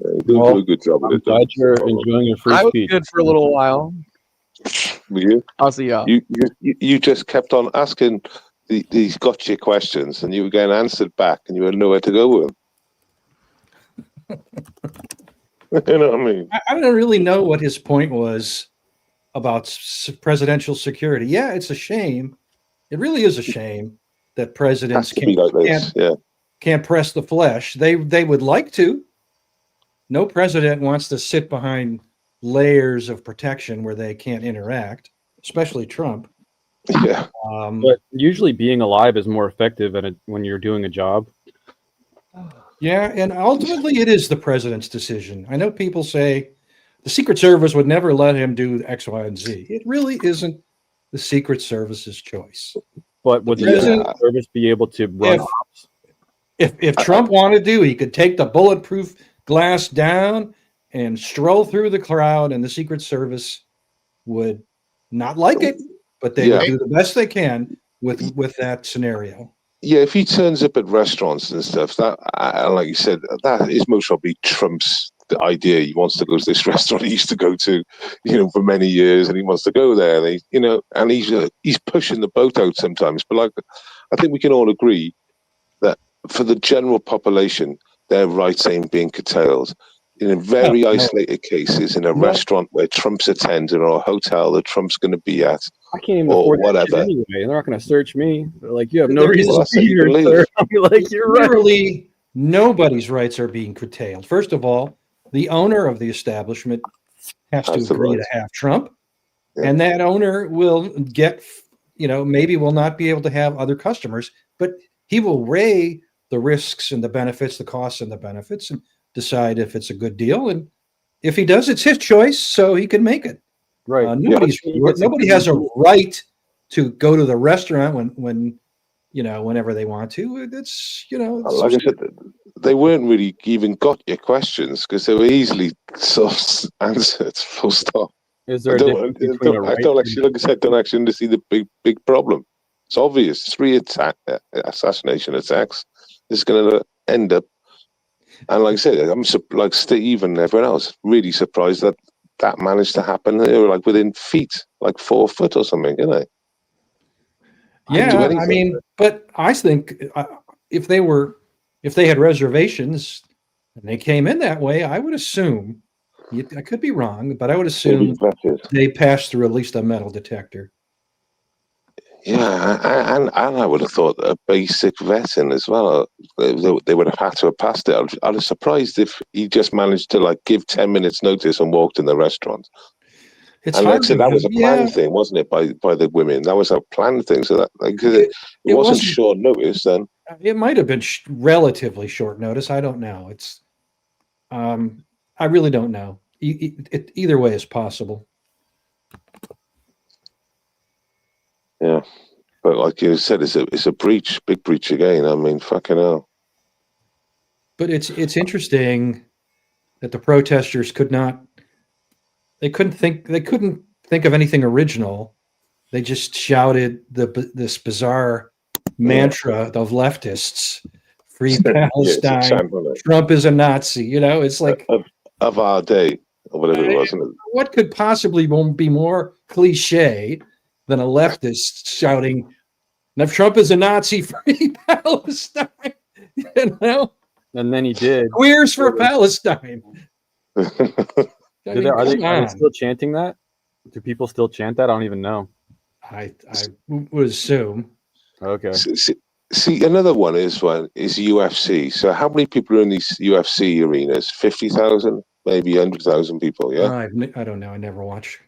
S4: You do
S2: Well,
S4: a good job with
S2: I'm
S4: it.
S2: glad you're enjoying your free
S5: I was
S2: speech.
S5: good for a little while.
S4: Were you?
S5: I'll see y'all.
S4: You just kept on asking these gotcha questions, and you were getting answered back, and you had nowhere to go with them. You know what I mean?
S3: I don't really know what his point was about presidential security. Yeah, it's a shame. It really is a shame that
S4: Has
S3: presidents
S4: to be like this. Yeah.
S3: can't press the flesh. They would like to. No president wants to sit behind layers of protection where they can't interact, especially Trump.
S4: Yeah.
S2: But usually being alive is more effective when you're doing a job.
S3: Yeah, and ultimately it is the president's decision. I know people say the Secret Service would never let him do X, Y, and Z. It really isn't the Secret Service's choice.
S2: But would the
S3: President-
S2: Secret Service be able to run ops?
S3: If Trump wanted to, he could take the bulletproof glass down and stroll through the crowd, and the Secret Service would not like it, but they would do the best they can with that scenario.
S4: Yeah, if he turns up at restaurants and stuff, that like you said, that is most probably Trump's the idea. He wants to go to this restaurant he used to go to, for many years, and he wants to go there. And he's pushing the boat out sometimes. But like, I think we can all agree that for the general population, their rights ain't being curtailed. In very isolated cases, in a restaurant where Trump's attending, or a hotel that Trump's going to be at,
S2: I can't even
S4: or
S2: afford that shit
S4: whatever.
S2: anyway. They're not going to search me. They're like, you have no
S3: Well,
S2: reason
S4: that's
S2: to
S4: how
S2: be
S4: you
S2: here,
S4: believe.
S2: sir. I'll be like, you're right.
S3: Literally, nobody's rights are being curtailed. First of all, the owner of the establishment has to
S4: Has the
S3: agree
S4: right.
S3: to have Trump,
S4: Yeah.
S3: and that owner will get, maybe will not be able to have other customers, but he will weigh the risks and the benefits, the costs and the benefits, and decide if it's a good deal. And if he does, it's his choice, so he can make it.
S2: Right.
S3: Nobody has a right to go to the restaurant when whenever they want to. It's
S4: Like I said, they weren't really even got your questions because they were easily sort of answered. Full stop.
S2: Is there a difference between a right
S4: I don't
S2: and-
S4: actually, like I said, don't actually see the big problem. It's obvious. 3 assassination attacks. It's going to end up. And like I said, I'm like Steve and everyone else, really surprised that managed to happen. They were like within feet, like 4 foot or something, they?
S3: Yeah,
S4: do
S3: I
S4: anything.
S3: mean, but I think if they had reservations and they came in that way, I would assume, I could be wrong, but I would assume they passed through at least a metal detector.
S4: Yeah, and I would have thought a basic vetting as well. They would have had to have passed it. I was surprised if he just managed to give 10 minutes notice and walked in the restaurant.
S3: It's
S4: And
S3: hard
S4: like I said, that was a planned thing, wasn't it, by the women? That was a planned thing. So that it wasn't short notice then.
S3: It might have been relatively short notice. I don't know. It's, I really don't know. Either way is possible.
S4: Yeah, but like you said, it's a breach, big breach again. I mean, fucking hell.
S3: But it's interesting that the protesters couldn't think of anything original. They just shouted this bizarre mantra of leftists: "Free Palestine, Trump is a Nazi." It's like
S4: of our day, or whatever it was. Isn't it?
S3: What could possibly be more cliche than a leftist shouting, "Now Trump is a Nazi, free Palestine"?
S2: And then he did.
S3: Queers for Palestine.
S2: Are they still chanting that? Do people still chant that? I don't even know.
S3: I would assume.
S2: Okay.
S4: See, another one is UFC. So how many people are in these UFC arenas? 50,000, maybe 100,000 people. Yeah.
S3: I don't know. I never watch.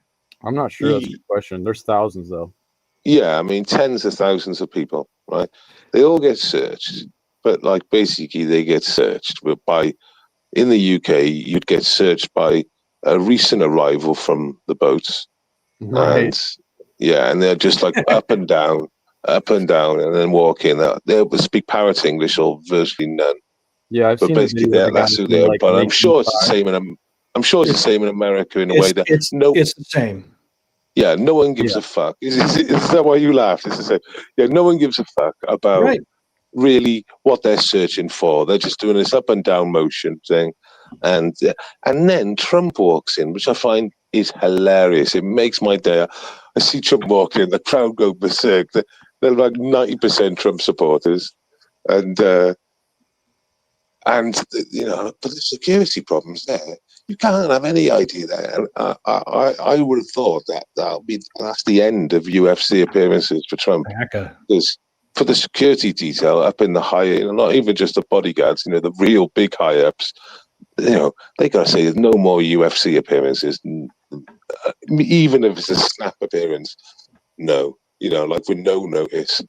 S2: I'm not sure. That's a good question. There's thousands though.
S4: Yeah, I mean tens of thousands of people, right? They all get searched, but basically they get searched. But in the UK, you'd get searched by a recent arrival from the boats,
S2: right?
S4: And they're just up and down, and then walk in. They'll speak parrot English or virtually none.
S2: Yeah, I've seen.
S4: Basically, that's who they are. But I'm sure it's the same the same in America in a way that
S3: it's the same.
S4: Yeah, no one gives a fuck. Is that why you laughed? It's the same. Yeah, no one gives a fuck about really what they're searching for. They're just doing this up and down motion thing, and then Trump walks in, which I find is hilarious. It makes my day. I see Trump walk in, the crowd go berserk. They're like 90% Trump supporters, and but the security problems there. You can't have any idea there. And I would have thought that's the end of UFC appearances for Trump. Because for the security detail up in the higher, not even just the bodyguards, the real big high ups, they gotta say there's no more UFC appearances, even if it's a snap appearance. No, with no notice.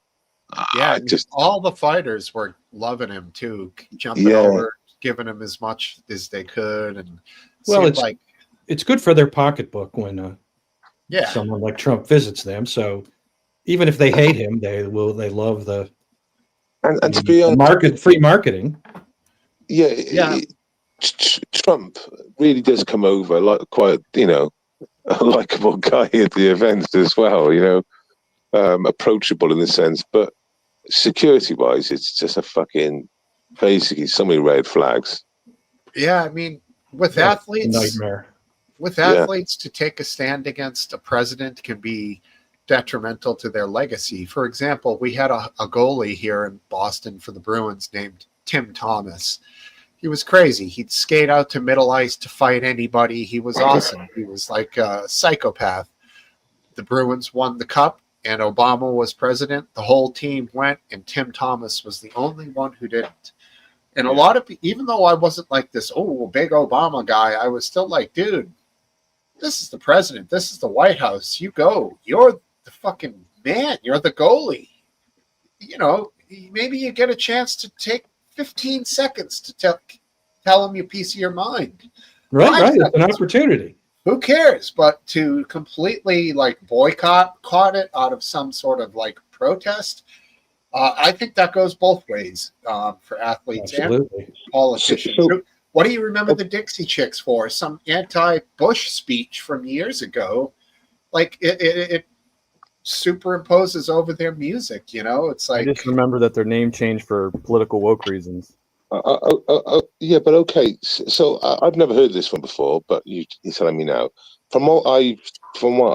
S1: Yeah, all the fighters were loving him too, jumping over, giving him as much as they could, and
S3: it's good for their pocketbook when someone like Trump visits them. So even if they hate him, they love the
S4: and to be honest,
S3: free marketing.
S4: Yeah. Trump really does come over like quite a likable guy at the events as well. Approachable in the sense, but security wise, it's just basically so many red flags.
S1: Yeah, I mean, with
S3: That's a
S1: athletes,
S3: nightmare.
S1: with
S4: Yeah.
S1: athletes to take a stand against a president can be detrimental to their legacy. For example, we had a goalie here in Boston for the Bruins named Tim Thomas. He was crazy. He'd skate out to middle ice to fight anybody. He was awesome. He was like a psychopath. The Bruins won the cup and Obama was president. The whole team went and Tim Thomas was the only one who didn't. And a lot of, even though I wasn't like this, big Obama guy, I was still like, dude, this is the president. This is the White House. You go. You're the fucking man. You're the goalie. You know, maybe you get a chance to take 15 seconds to tell him your piece of your mind.
S3: Right. It's an opportunity.
S1: Who cares? But to completely like boycott it out of some sort of like protest, I think that goes both ways for athletes
S3: Absolutely.
S1: and politicians.
S4: So-
S1: What do you remember the Dixie Chicks for? Some anti-Bush speech from years ago. Like it superimposes over their music, you know? It's
S2: I
S1: like,
S2: just remember that their name changed for political woke reasons.
S4: Yeah, but okay. So I've never heard this one before, but you're telling me now. From what I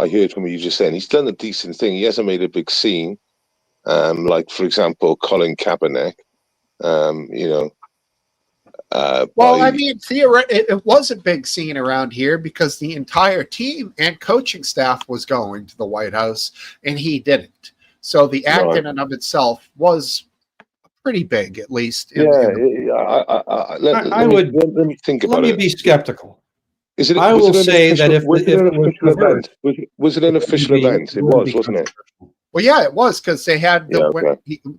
S4: heard from you just saying, he's done a decent thing. He hasn't made a big scene, like for example, Colin Kaepernick. You know.
S1: well, I mean, it was a big scene around here because the entire team and coaching staff was going to the White House, and he didn't. So the act
S4: Right.
S1: in and of itself was pretty big, at least.
S4: Let me think about
S3: Let me
S4: it.
S3: be skeptical.
S4: Is it?
S3: I
S4: was
S3: will
S4: it an
S3: say that
S4: official- was
S3: if
S4: it an
S3: it was
S4: official event?
S3: reversed,
S4: Was it an official event? It was, wasn't it?
S1: Well, yeah, it was because they had
S4: Yeah,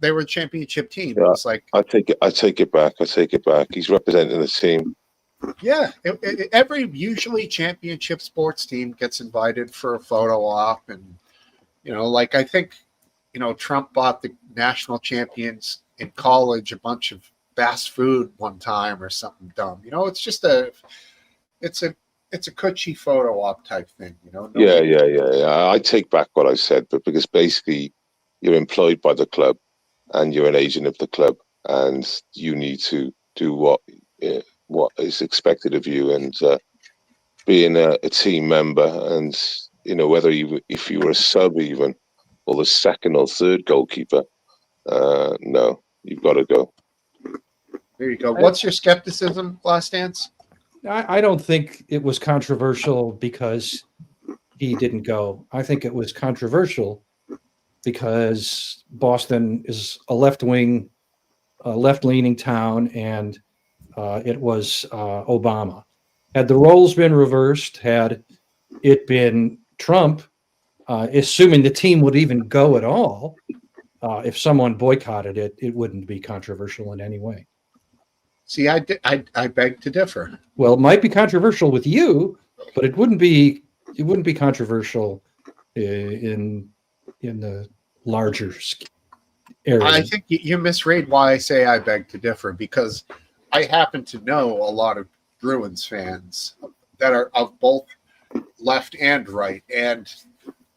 S1: they were a championship team.
S4: Yeah.
S1: It was like,
S4: I take it back. He's representing the team.
S1: yeah, every usually championship sports team gets invited for a photo op, and you know, like I think, you know, Trump bought the national champions in college a bunch of fast food one time or something dumb. You know, it's just it's a cushy photo op type thing. You know.
S4: Yeah. I take back what I said, but because basically you're employed by the club and you're an agent of the club, and you need to do what is expected of you, and being a team member, and you know whether if you were a sub even or the second or third goalkeeper, no, you've got to go.
S1: There you go. What's your skepticism, Last Dance?
S3: I don't think it was controversial because he didn't go. I think it was controversial because Boston is a left-leaning town, and it was Obama. Had the roles been reversed, had it been Trump, assuming the team would even go at all, if someone boycotted it, it wouldn't be controversial in any way.
S1: See, I beg to differ.
S3: Well, it might be controversial with you, but it wouldn't be controversial in the larger area.
S1: I think you misread why I say I beg to differ, because I happen to know a lot of Bruins fans that are of both left and right, and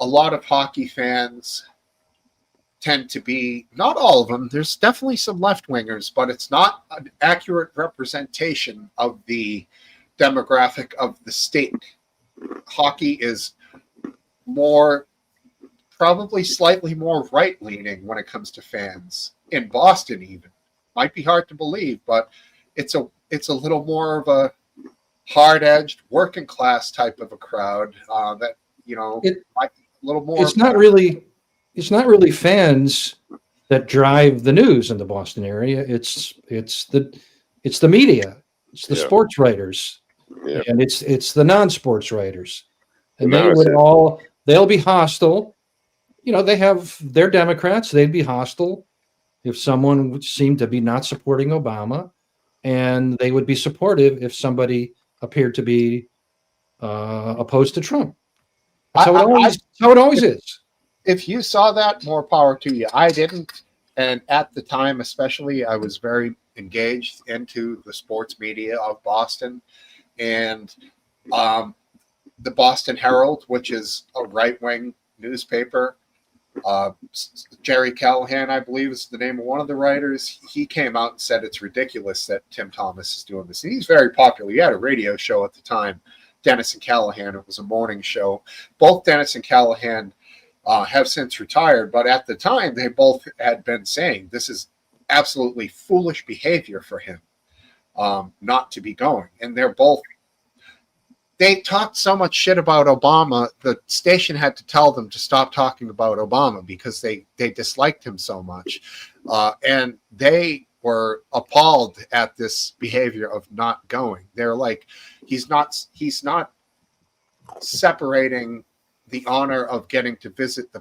S1: a lot of hockey fans tend to be, not all of them, there's definitely some left wingers, but it's not an accurate representation of the demographic of the state. Hockey is probably slightly more right leaning when it comes to fans in Boston. Even might be hard to believe, but it's a little more of a hard edged working class type of a crowd that, you know, might be a little more.
S3: It's not really fans that drive the news in the Boston area. It's the media. It's the sports writers, and it's the non-sports writers, and they'll be hostile. You know, they have their Democrats. They'd be hostile if someone would seem to be not supporting Obama, and they would be supportive if somebody appeared to be opposed to Trump. That's how it always is.
S1: If you saw that, more power to you. I didn't, and at the time, especially, I was very engaged into the sports media of Boston, and the Boston Herald, which is a right-wing newspaper, Jerry Callahan, I believe, is the name of one of the writers. He came out and said it's ridiculous that Tim Thomas is doing this. And he's very popular. He had a radio show at the time, Dennis and Callahan. It was a morning show. Both Dennis and Callahan have since retired, but at the time, they both had been saying this is absolutely foolish behavior for him not to be going. And they talked so much shit about Obama, the station had to tell them to stop talking about Obama because they disliked him so much. And they were appalled at this behavior of not going. They're like, he's not separating the honor of getting to visit the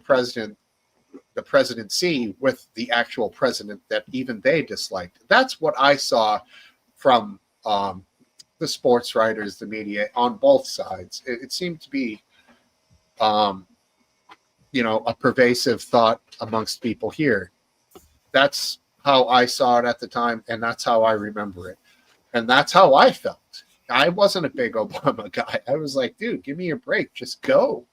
S1: presidency with the actual president that even they disliked. That's what I saw from the sports writers, the media on both sides. It seemed to be, a pervasive thought amongst people here. That's how I saw it at the time, and that's how I remember it. And that's how I felt. I wasn't a big Obama guy. I was like, dude, give me a break. Just go.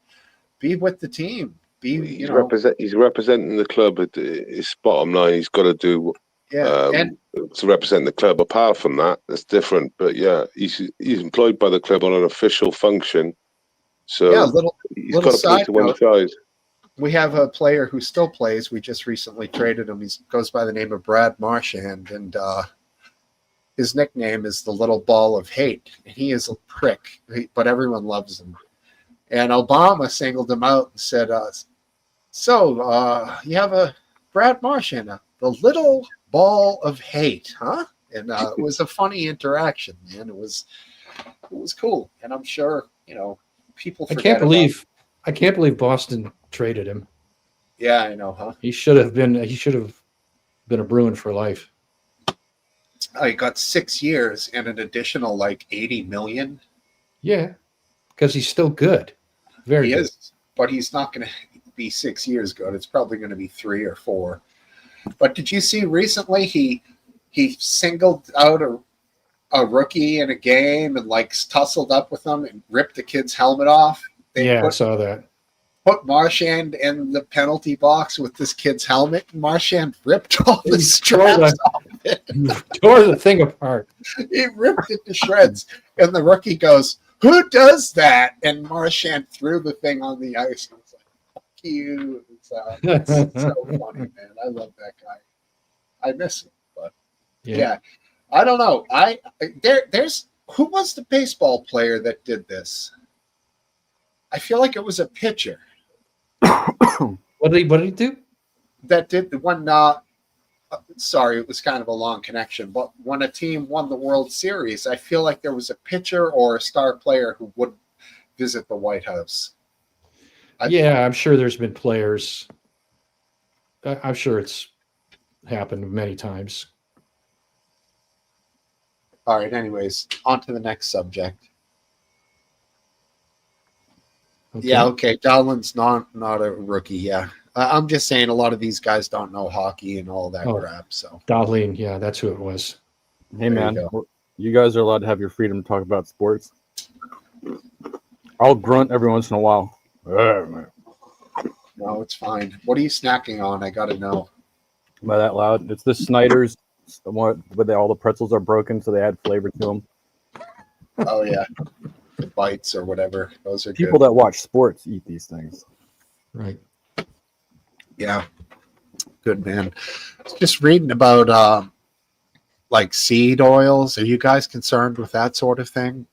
S1: Be with the team. He's
S4: representing the club at his bottom line. He's got to do to represent the club. Apart from that, that's different. But yeah, he's employed by the club on an official function. So he's got to play to win the prize.
S1: We have a player who still plays. We just recently traded him. He goes by the name of Brad Marchand, and his nickname is the Little Ball of Hate. And he is a prick, but everyone loves him. And Obama singled him out and said, you have a Brad Marchand, the Little Ball of Hate, huh? And it was a funny interaction, man. It was cool. And I'm sure, people forget
S3: I can't believe Boston traded him.
S1: Yeah, I know, huh?
S3: He should have been a Bruin for life.
S1: He got 6 years and an additional like $80 million.
S3: Yeah, because he's still good. Very good.
S1: Is, but he's not going to be 6 years good. It's probably going to be 3 or 4. But did you see recently he singled out a rookie in a game and like tussled up with him and ripped the kid's helmet off?
S3: I saw that.
S1: Put Marchand in the penalty box with this kid's helmet, and Marchand ripped all the straps off it.
S3: Tore the thing apart.
S1: He ripped it to shreds. And the rookie goes, "Who does that?" And Marchand threw the thing on the ice. And was like, "Fuck you." It's so funny, man. I love that guy. I miss him. But yeah. I don't know. There's who was the baseball player that did this? I feel like it was a pitcher.
S3: What did he do?
S1: That did the one. Sorry, it was kind of a long connection. But when a team won the World Series, I feel like there was a pitcher or a star player who would visit the White House.
S3: I'm sure there's been players. I'm sure it's happened many times.
S1: All right. Anyways, on to the next subject.
S3: Okay.
S1: Yeah, okay. Darlin's not a rookie. Yeah, I'm just saying a lot of these guys don't know hockey and all that crap. So
S3: Dahlin, yeah, that's who it was.
S2: Hey, man, you guys are allowed to have your freedom to talk about sports. I'll grunt every once in a while.
S1: No, it's fine. What are you snacking on? I got to know.
S2: Am I that loud? It's the Snyder's, where all the pretzels are broken, so they add flavor to them.
S1: Oh, yeah. The bites or whatever. Those are
S2: people
S1: good.
S2: that watch sports eat these things.
S3: Right.
S1: Yeah. Good, man. Just reading about like seed oils. Are you guys concerned with that sort of thing?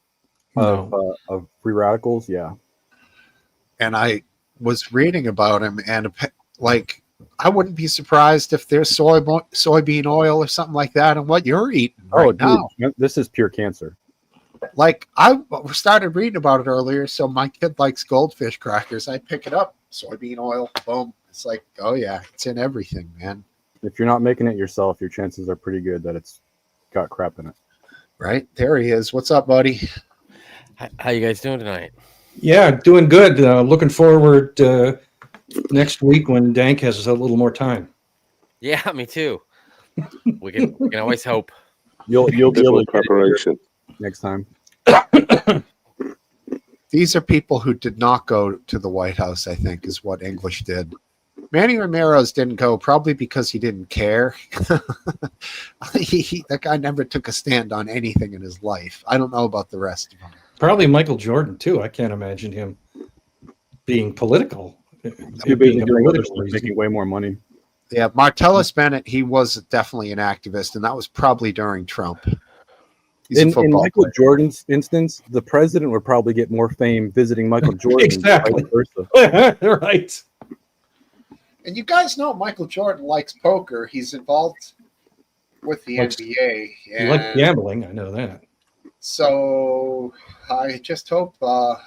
S2: Of free radicals? Yeah.
S1: And I was reading about them, and like I wouldn't be surprised if there's soybean oil or something like that in what you're eating right now.
S2: This is pure cancer.
S1: Like I started reading about it earlier, so my kid likes goldfish crackers. I pick it up, soybean oil, boom. It's like, oh yeah, it's in everything, man.
S2: If you're not making it yourself, your chances are pretty good that it's got crap in it.
S1: Right, there he is. What's up, buddy?
S8: How you guys doing tonight?
S3: Yeah, doing good. Looking forward next week when Dank has a little more time.
S8: Yeah, me too. We can always hope.
S2: You'll be able to
S4: preparation
S2: next time.
S1: These are people who did not go to the White House, I think, is what English did. Manny Ramirez didn't go probably because he didn't care. That guy never took a stand on anything in his life. I don't know about the rest of them.
S3: Probably Michael Jordan too. I can't imagine him being political.
S2: Too busy doing other stuff, making way more money.
S1: Yeah, Martellus Bennett, he was definitely an activist, and that was probably during Trump. He's a
S2: In
S1: football
S2: Michael
S1: player.
S2: Jordan's instance, the president would probably get more fame visiting Michael Jordan
S3: Exactly.
S2: than vice versa.
S3: Right.
S1: And you guys know Michael Jordan likes poker. He's involved with the
S3: Likes-
S1: NBA.
S3: You like
S1: And
S3: gambling, I know that.
S1: so I just hope the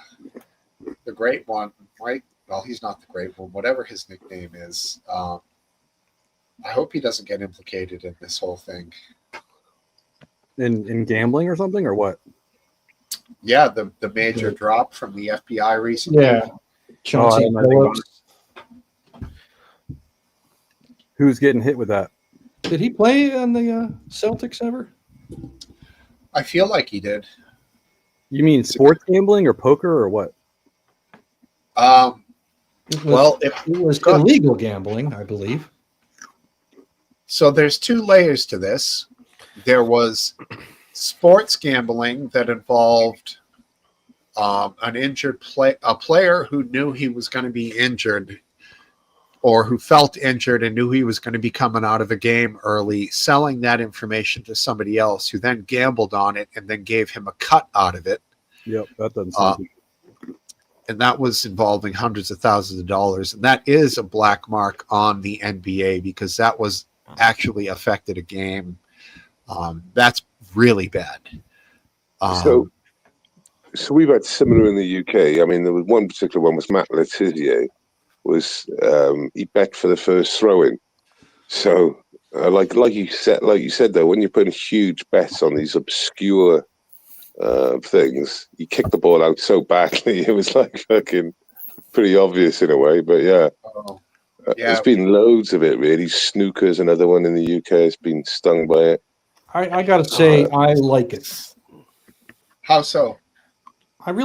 S1: great one, Mike, well, he's not the great one, whatever his nickname is, I hope he doesn't get implicated in this whole thing.
S2: In gambling or something, or what?
S1: Yeah, the major drop from the FBI recently.
S3: Yeah. Chauncey
S2: I think
S3: Billups.
S2: Who's getting hit with that?
S3: Did he play on the Celtics ever?
S1: I feel like he did.
S2: You mean sports gambling or poker or what?
S3: It was,
S1: Well, if
S3: it was illegal gambling, I believe.
S1: so, there's two layers to this. There was sports gambling that involved an injured a player who knew he was going to be injured, or who felt injured and knew he was going to be coming out of a game early, selling that information to somebody else who then gambled on it and then gave him a cut out of it.
S2: Yep, that doesn't sound good.
S1: And that was involving hundreds of thousands of dollars. And that is a black mark on the NBA because that was actually affected a game. That's really bad.
S4: So we've had similar in the UK. I mean, there was one particular one was Matt Letizia. He bet for the first throw-in. So, like you said though, when you're putting huge bets on these obscure things, you kick the ball out so badly, it was like fucking pretty obvious in a way. But yeah, there's been loads of it. Really, snooker's another one in the UK has been stung by it.
S3: I got to say, I like it.
S1: How so?
S3: I'm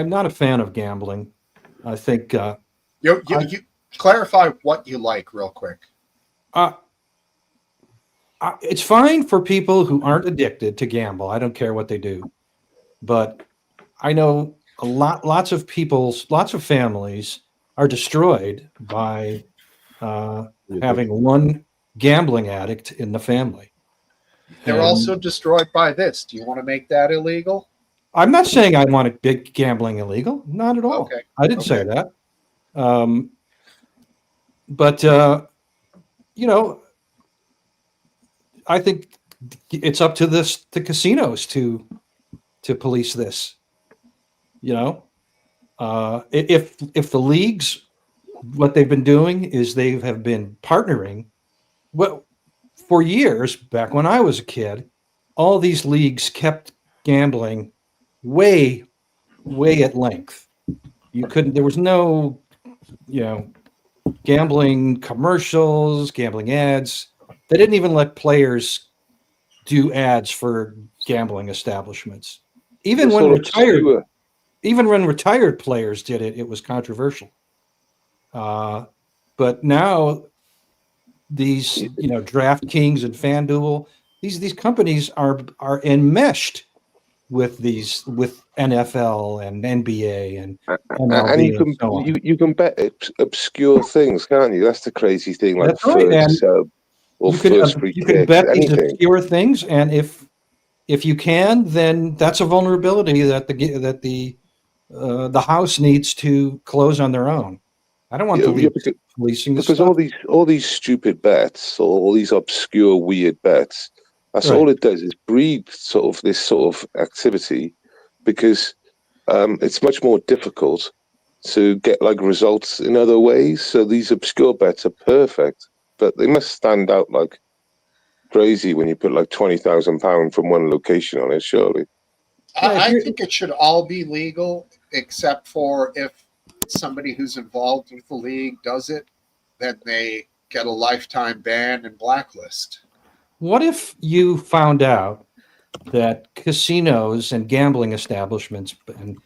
S3: not a fan of gambling. I think
S1: You clarify what you like real quick.
S3: it's fine for people who aren't addicted to gamble. I don't care what they do, but I know lots of families are destroyed by having one gambling addict in the family.
S1: They're also destroyed by this. Do you want to make that illegal?
S3: I'm not saying I want big gambling illegal. Not at all.
S1: Okay.
S3: I didn't say that. But I think it's up to the casinos to police this. If the leagues, what they've been doing is they have been partnering. Well, for years back when I was a kid, all these leagues kept gambling way at length. There was no, gambling commercials, gambling ads. They didn't even let players do ads for gambling establishments. Even when retired players did it, it was controversial. But now these, DraftKings and FanDuel, these companies are enmeshed with NFL and NBA and MLB
S4: and you can bet obscure things, can't you? That's the crazy thing, like
S3: That's right.
S4: first sub or first free
S3: you
S4: kick,
S3: can bet these
S4: anything.
S3: obscure things, and if you can, then that's a vulnerability that the house needs to close on their own. I don't want the league policing this
S4: because
S3: stuff.
S4: all these stupid bets or all these obscure weird bets, that's
S3: Right.
S4: all it does is breed this sort of activity, because it's much more difficult to get like results in other ways. So these obscure bets are perfect, but they must stand out like crazy when you put like £20,000 from one location on it. Surely,
S1: I think it should all be legal, except for if somebody who's involved with the league does it, then they get a lifetime ban and blacklist.
S3: What if you found out that casinos and gambling establishments and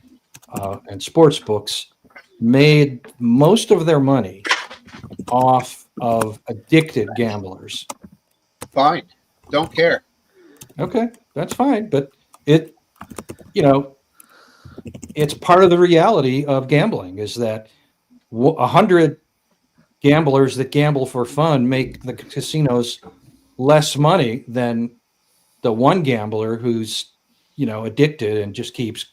S3: sports books made most of their money off of addicted gamblers.
S1: Fine. Don't care.
S3: Okay, that's fine, but it, you know, it's part of the reality of gambling is that 100 gamblers that gamble for fun make the casinos less money than the one gambler who's, you know, addicted and just keeps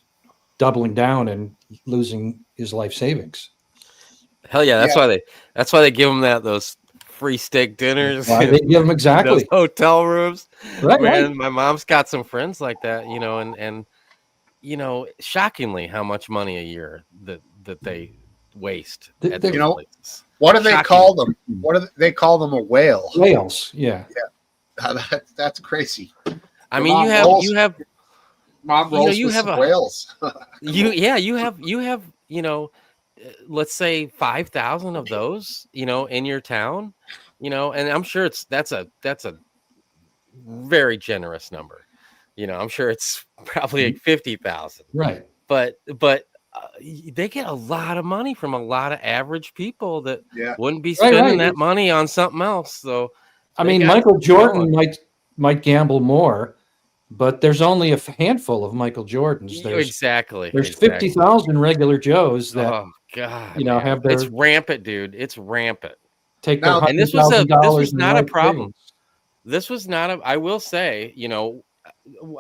S3: doubling down and losing his life savings.
S8: Hell yeah, that's why they give them those free steak dinners.
S3: Why they give them exactly
S8: those hotel rooms.
S3: right,
S8: Man,
S3: right.
S8: my mom's got some friends like that, you know, and you know, shockingly how much money a year that they waste at those
S1: You know,
S8: places.
S1: What do they
S8: Shocking.
S1: call them? What do they call them? A whale.
S3: Whales, yeah.
S1: That's crazy.
S8: I mean,
S1: Mom
S8: you have
S1: Mom
S8: you know,
S1: rolls
S8: you
S1: with
S8: have
S1: some
S8: a-
S1: whales.
S8: you have you know, let's say 5,000 of those, you know, in your town, you know, and I'm sure that's a very generous number. You know, I'm sure it's probably like 50,000.
S3: Right.
S8: But they get a lot of money from a lot of average people that
S1: Yeah.
S8: wouldn't be
S3: Right,
S8: spending
S3: right.
S8: that money on something else. So
S3: I
S8: they
S3: mean,
S8: got
S3: Michael
S8: it
S3: Jordan
S8: going.
S3: might gamble more, but there's only a handful of Michael Jordans. There's
S8: Exactly.
S3: 50,000 regular Joes that
S8: Oh God,
S3: you know,
S8: man.
S3: have their-
S8: it's rampant, dude. It's rampant.
S3: take
S1: Now-
S3: their
S8: And this was
S3: $100,000 in
S8: not a
S3: life
S8: problem.
S3: savings.
S8: This was not a, I will say, you know,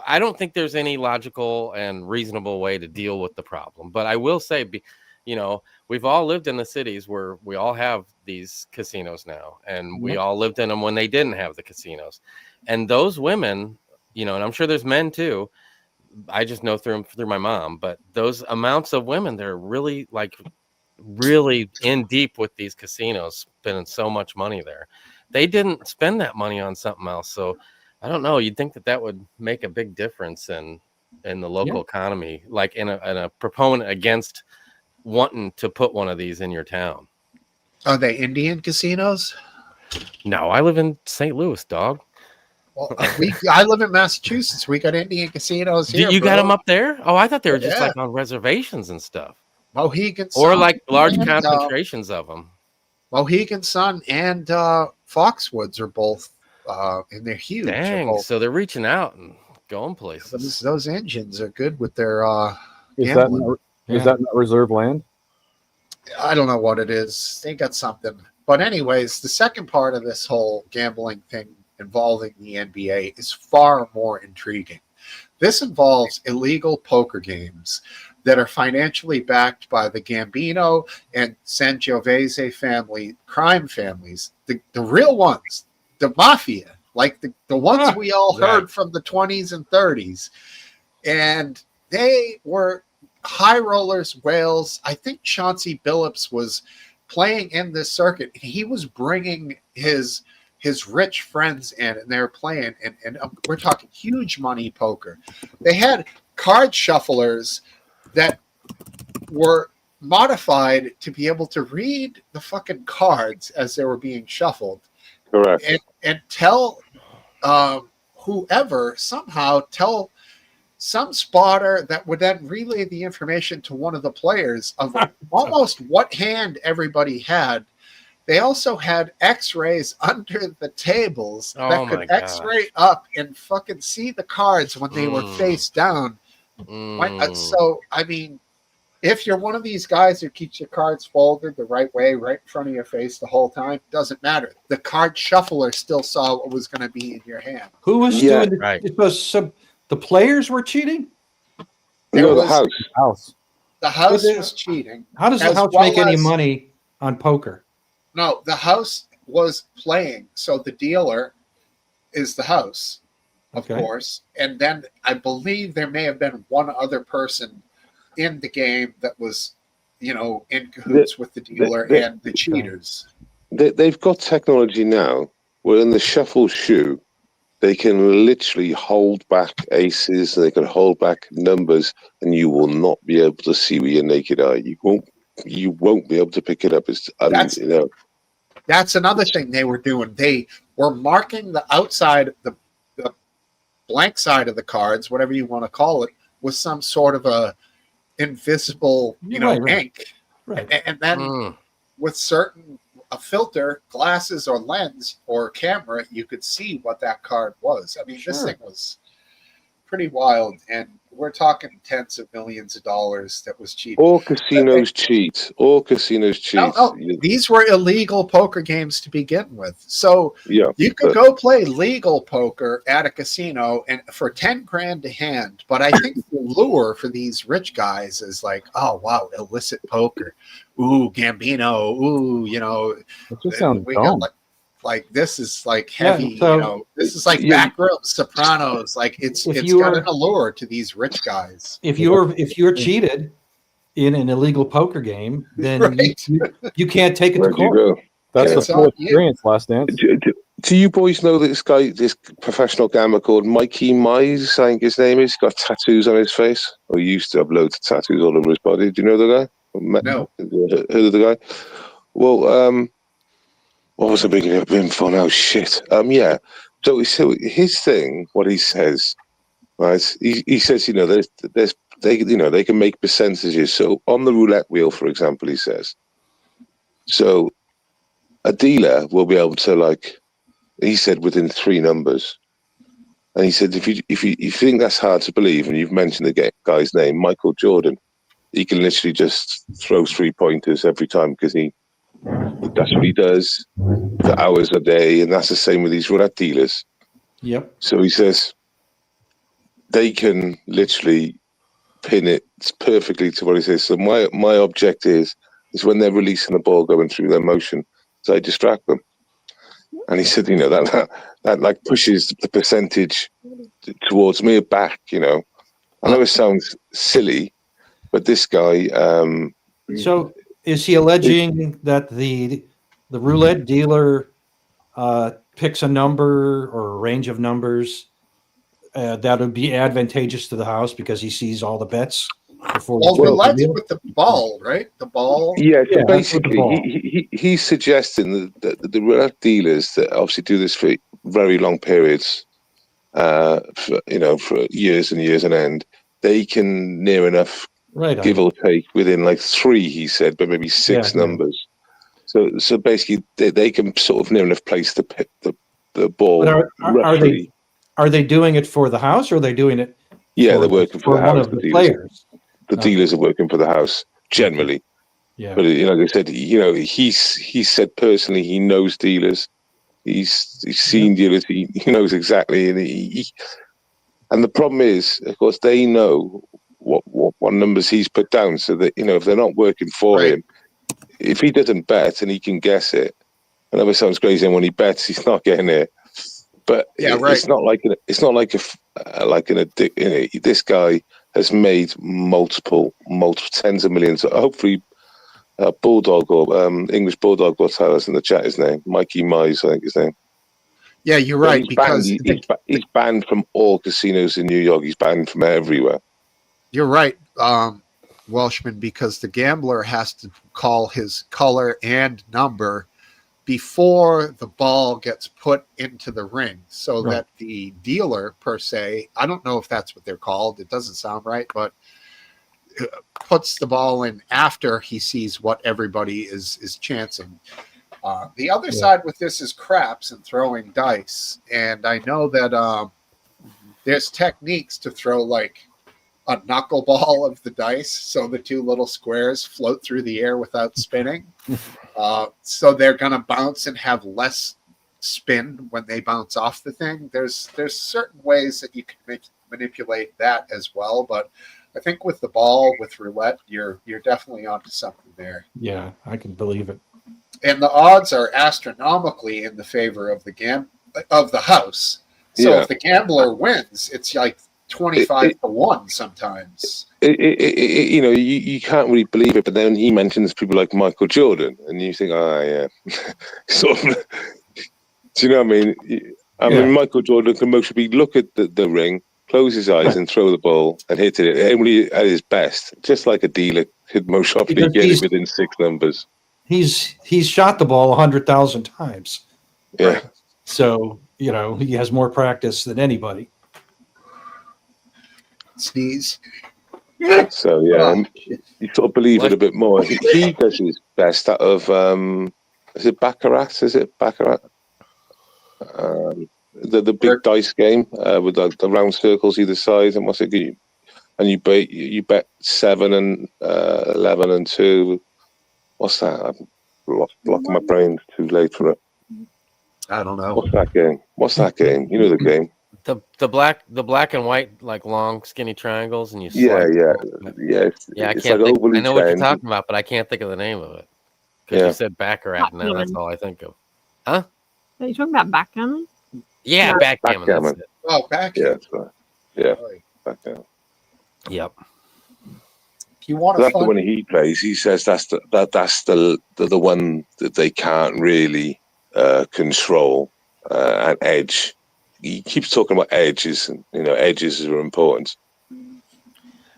S8: I don't think there's any logical and reasonable way to deal with the problem, but I will say, you know, we've all lived in the cities where we all have these casinos now, and we
S3: Yep.
S8: all lived in them when they didn't have the casinos. And those women, you know, and I'm sure there's men too. I just know through my mom, but those amounts of women, they're really really in deep with these casinos, spending so much money there. They didn't spend that money on something else. So I don't know. You'd think that would make a big difference in the local economy, like in a proponent against wanting to put one of these in your town.
S1: Are they Indian casinos?
S8: No, I live in St. Louis, dog.
S1: Well, I live in Massachusetts. We got Indian casinos here.
S8: You got
S1: bro.
S8: them up there? Oh, I thought they were just
S1: Yeah.
S8: like on reservations and stuff,
S1: Mohegan
S8: or
S1: Sun
S8: like large
S1: and,
S8: concentrations of them.
S1: Mohegan Sun and Foxwoods are both, and they're huge. They're
S8: Dang,
S1: both-
S8: so they're reaching out and going places.
S1: those engines are good with their.
S2: Is
S1: Gambling.
S2: that not reserve land?
S1: I don't know what it is. They got something. But anyways, the second part of this whole gambling thing involving the NBA is far more intriguing. This involves illegal poker games that are financially backed by the Gambino and Sangiovese family, crime families, the real ones, the mafia, like the ones we all heard
S8: Right.
S1: from the 20s and 30s. And they were high rollers, whales. I think Chauncey Billups was playing in this circuit. He was bringing his rich friends in, and they were playing, and we're talking huge money poker. They had card shufflers that were modified to be able to read the fucking cards as they were being shuffled
S4: Correct.
S1: and tell whoever somehow tell some spotter that would then relay the information to one of the players of almost what hand everybody had. They also had x-rays under the tables
S8: Oh
S1: that
S8: my
S1: could
S8: gosh.
S1: x-ray up and fucking see the cards when they were face down. So, I mean, if you're one of these guys who keeps your cards folded the right way, right in front of your face the whole time, doesn't matter. The card shuffler still saw what was going to be in your hand.
S3: Who was
S4: Yeah.
S3: doing
S8: Right.
S3: it? Was the players were cheating?
S1: There
S4: No, the
S1: was-
S4: house.
S2: House.
S1: The house
S3: But
S1: was cheating.
S3: How does the
S1: As
S3: house
S1: well
S3: make any
S1: as-
S3: money on poker?
S1: No, the house was playing. So the dealer is the house, of
S3: Okay.
S1: course. And then I believe there may have been one other person in the game that was, in cahoots with the dealer and the cheaters.
S4: They've got technology now where in the shuffle shoe, they can literally hold back aces and they can hold back numbers, and you will not be able to see with your naked eye. You won't be able to pick it up.
S1: That's another thing they were doing. They were marking the outside, the blank side of the cards, whatever you want to call it, with some sort of a invisible,
S3: Right.
S1: ink.
S3: Right.
S1: And then
S8: Mm.
S1: with a filter, glasses or lens or camera, you could see what that card was. I mean, this
S3: Sure.
S1: thing was pretty wild, and we're talking tens of millions of dollars that was cheated.
S4: All casinos cheat. All casinos cheat.
S1: No, these were illegal poker games to begin with. So
S4: Yeah.
S1: you could
S4: but-
S1: go play legal poker at a casino and for 10 grand a hand. But I think the lure for these rich guys is like, oh wow, illicit poker. Ooh, Gambino. Ooh, you know,
S2: It just sounds
S1: we
S2: dumb.
S1: got like this is like
S3: Yeah,
S1: heavy,
S3: so-
S1: you know, this is like
S4: Yeah.
S1: backroom Sopranos. Like it's
S3: If
S1: got
S3: you're-
S1: an allure to these rich guys.
S3: If you're cheated in an illegal poker game, then
S1: Right.
S3: you can't take it to
S4: Where'd you
S3: court.
S4: go?
S2: That's
S1: Yeah,
S2: the
S1: it's
S2: full
S1: on you.
S2: experience. Last Dance.
S4: Do you boys know this guy, this professional gambler called Mikey Mize? I think his name is. He's got tattoos on his face, or he used to have loads of tattoos all over his body. Do you know the guy?
S1: No.
S4: Heard of the guy? Well, what was I bringing up him for now? Shit. Yeah. So his thing, what he says, right? He says, you know, they can make percentages. So on the roulette wheel, for example, he says, so a dealer will be able to, like, he said, within 3 numbers. And he said, if you think that's hard to believe, and you've mentioned the guy's name, Michael Jordan, he can literally just throw 3-pointers every time because that's what he does for hours a day, and that's the same with these roulette dealers.
S3: Yep.
S4: So he says they can literally pin it perfectly to what he says. So my object is when they're releasing the ball going through their motion, so I distract them. And he said, you know, that like pushes the percentage towards me back, you know. I know it sounds silly, but this guy,
S3: So is he alleging that the roulette dealer picks a number or a range of numbers that would be advantageous to the house because he sees all the bets before?
S1: Well,
S3: he throws the
S1: roulette's
S3: deal?
S1: with the ball, right? The ball.
S4: yeah, so
S3: Yeah, that's what the
S4: basically,
S3: ball.
S4: he's suggesting that the roulette dealers that obviously do this for very long periods, for years and years on end, they can near enough
S3: Right.
S4: give or take within like 3, he said, but maybe 6
S3: Yeah, yeah.
S4: numbers. So basically, they can sort of near enough place the ball.
S3: But are
S4: roughly.
S3: they doing it for the house or are they doing it?
S4: Yeah, they're working for the
S3: one
S4: house.
S3: of the
S4: dealers.
S3: players.
S4: The dealers are working for the house generally.
S3: Yeah.
S4: But you know, like I said, you know, he said personally he knows dealers. He's seen dealers. He knows exactly, and the problem is, of course, they know what numbers he's put down, so that, you know, if they're not working for
S1: Right.
S4: him, if he doesn't bet and he can guess it, I know it sounds crazy, and when he bets, he's not getting it. But
S1: Yeah, right.
S4: it's not like this guy has made multiple tens of millions. Hopefully, Bulldog or English Bulldog will tell us in the chat his name. Mikey Mize, I think his name.
S1: Yeah, you're right.
S4: He's
S1: Because
S4: banned, he's banned from all casinos in New York. He's banned from everywhere.
S1: you're right, Welshman, because the gambler has to call his color and number before the ball gets put into the ring, so
S3: Right.
S1: that the dealer, per se, I don't know if that's what they're called. It doesn't sound right, but puts the ball in after he sees what everybody is chancing. The other side with this is craps and throwing dice, and I know that there's techniques to throw like a knuckleball of the dice, so the 2 little squares float through the air without spinning. So they're going to bounce and have less spin when they bounce off the thing. There's certain ways that you can manipulate that as well, but I think with the ball, with roulette, you're definitely onto something there.
S3: Yeah, I can believe it.
S1: And the odds are astronomically in the favor of the house. So
S4: Yeah.
S1: if the gambler wins, it's like 25 to 1 sometimes.
S4: You know, you can't really believe it, but then he mentions people like Michael Jordan, and you think, oh yeah, sort of. Do you know what I mean? I
S3: Yeah.
S4: mean, Michael Jordan can mostly look at the ring, close his eyes, and throw the ball and hit it only at his best, just like a dealer could most often
S3: Because
S4: get
S3: he's-
S4: it within 6 numbers.
S3: He's shot the ball 100,000 times.
S4: Yeah.
S3: So, you know, he has more practice than anybody.
S1: Sneeze.
S4: So yeah, you sort of believe it a bit more. He does his best out of is it Baccarat? Is it Baccarat? The big dice game with the round circles either side, and what's it? And you bet 7 and 11 and 2. What's that? I'm blocking my brain. Too late for it.
S1: I don't know.
S4: What's that game? You know the game.
S8: The black and white, like long skinny triangles, and you
S4: Yeah.
S8: I
S4: It's
S8: can't
S4: like
S8: think.
S4: overly
S8: I know what you're
S4: trend.
S8: talking about, but I can't think of the name of it because
S4: Yeah.
S8: you said Baccarat, and that's all I think of. Huh?
S9: Are you talking about backgammon?
S8: Yeah, backgammon. That's
S4: Backgammon.
S8: it.
S1: Oh, back.
S4: Yeah, that's right. Yeah, backgammon.
S8: Yep.
S1: If you want
S4: That's
S1: to
S4: the one he plays. He says that's the one that they can't really control and edge. He keeps talking about edges, and edges are important.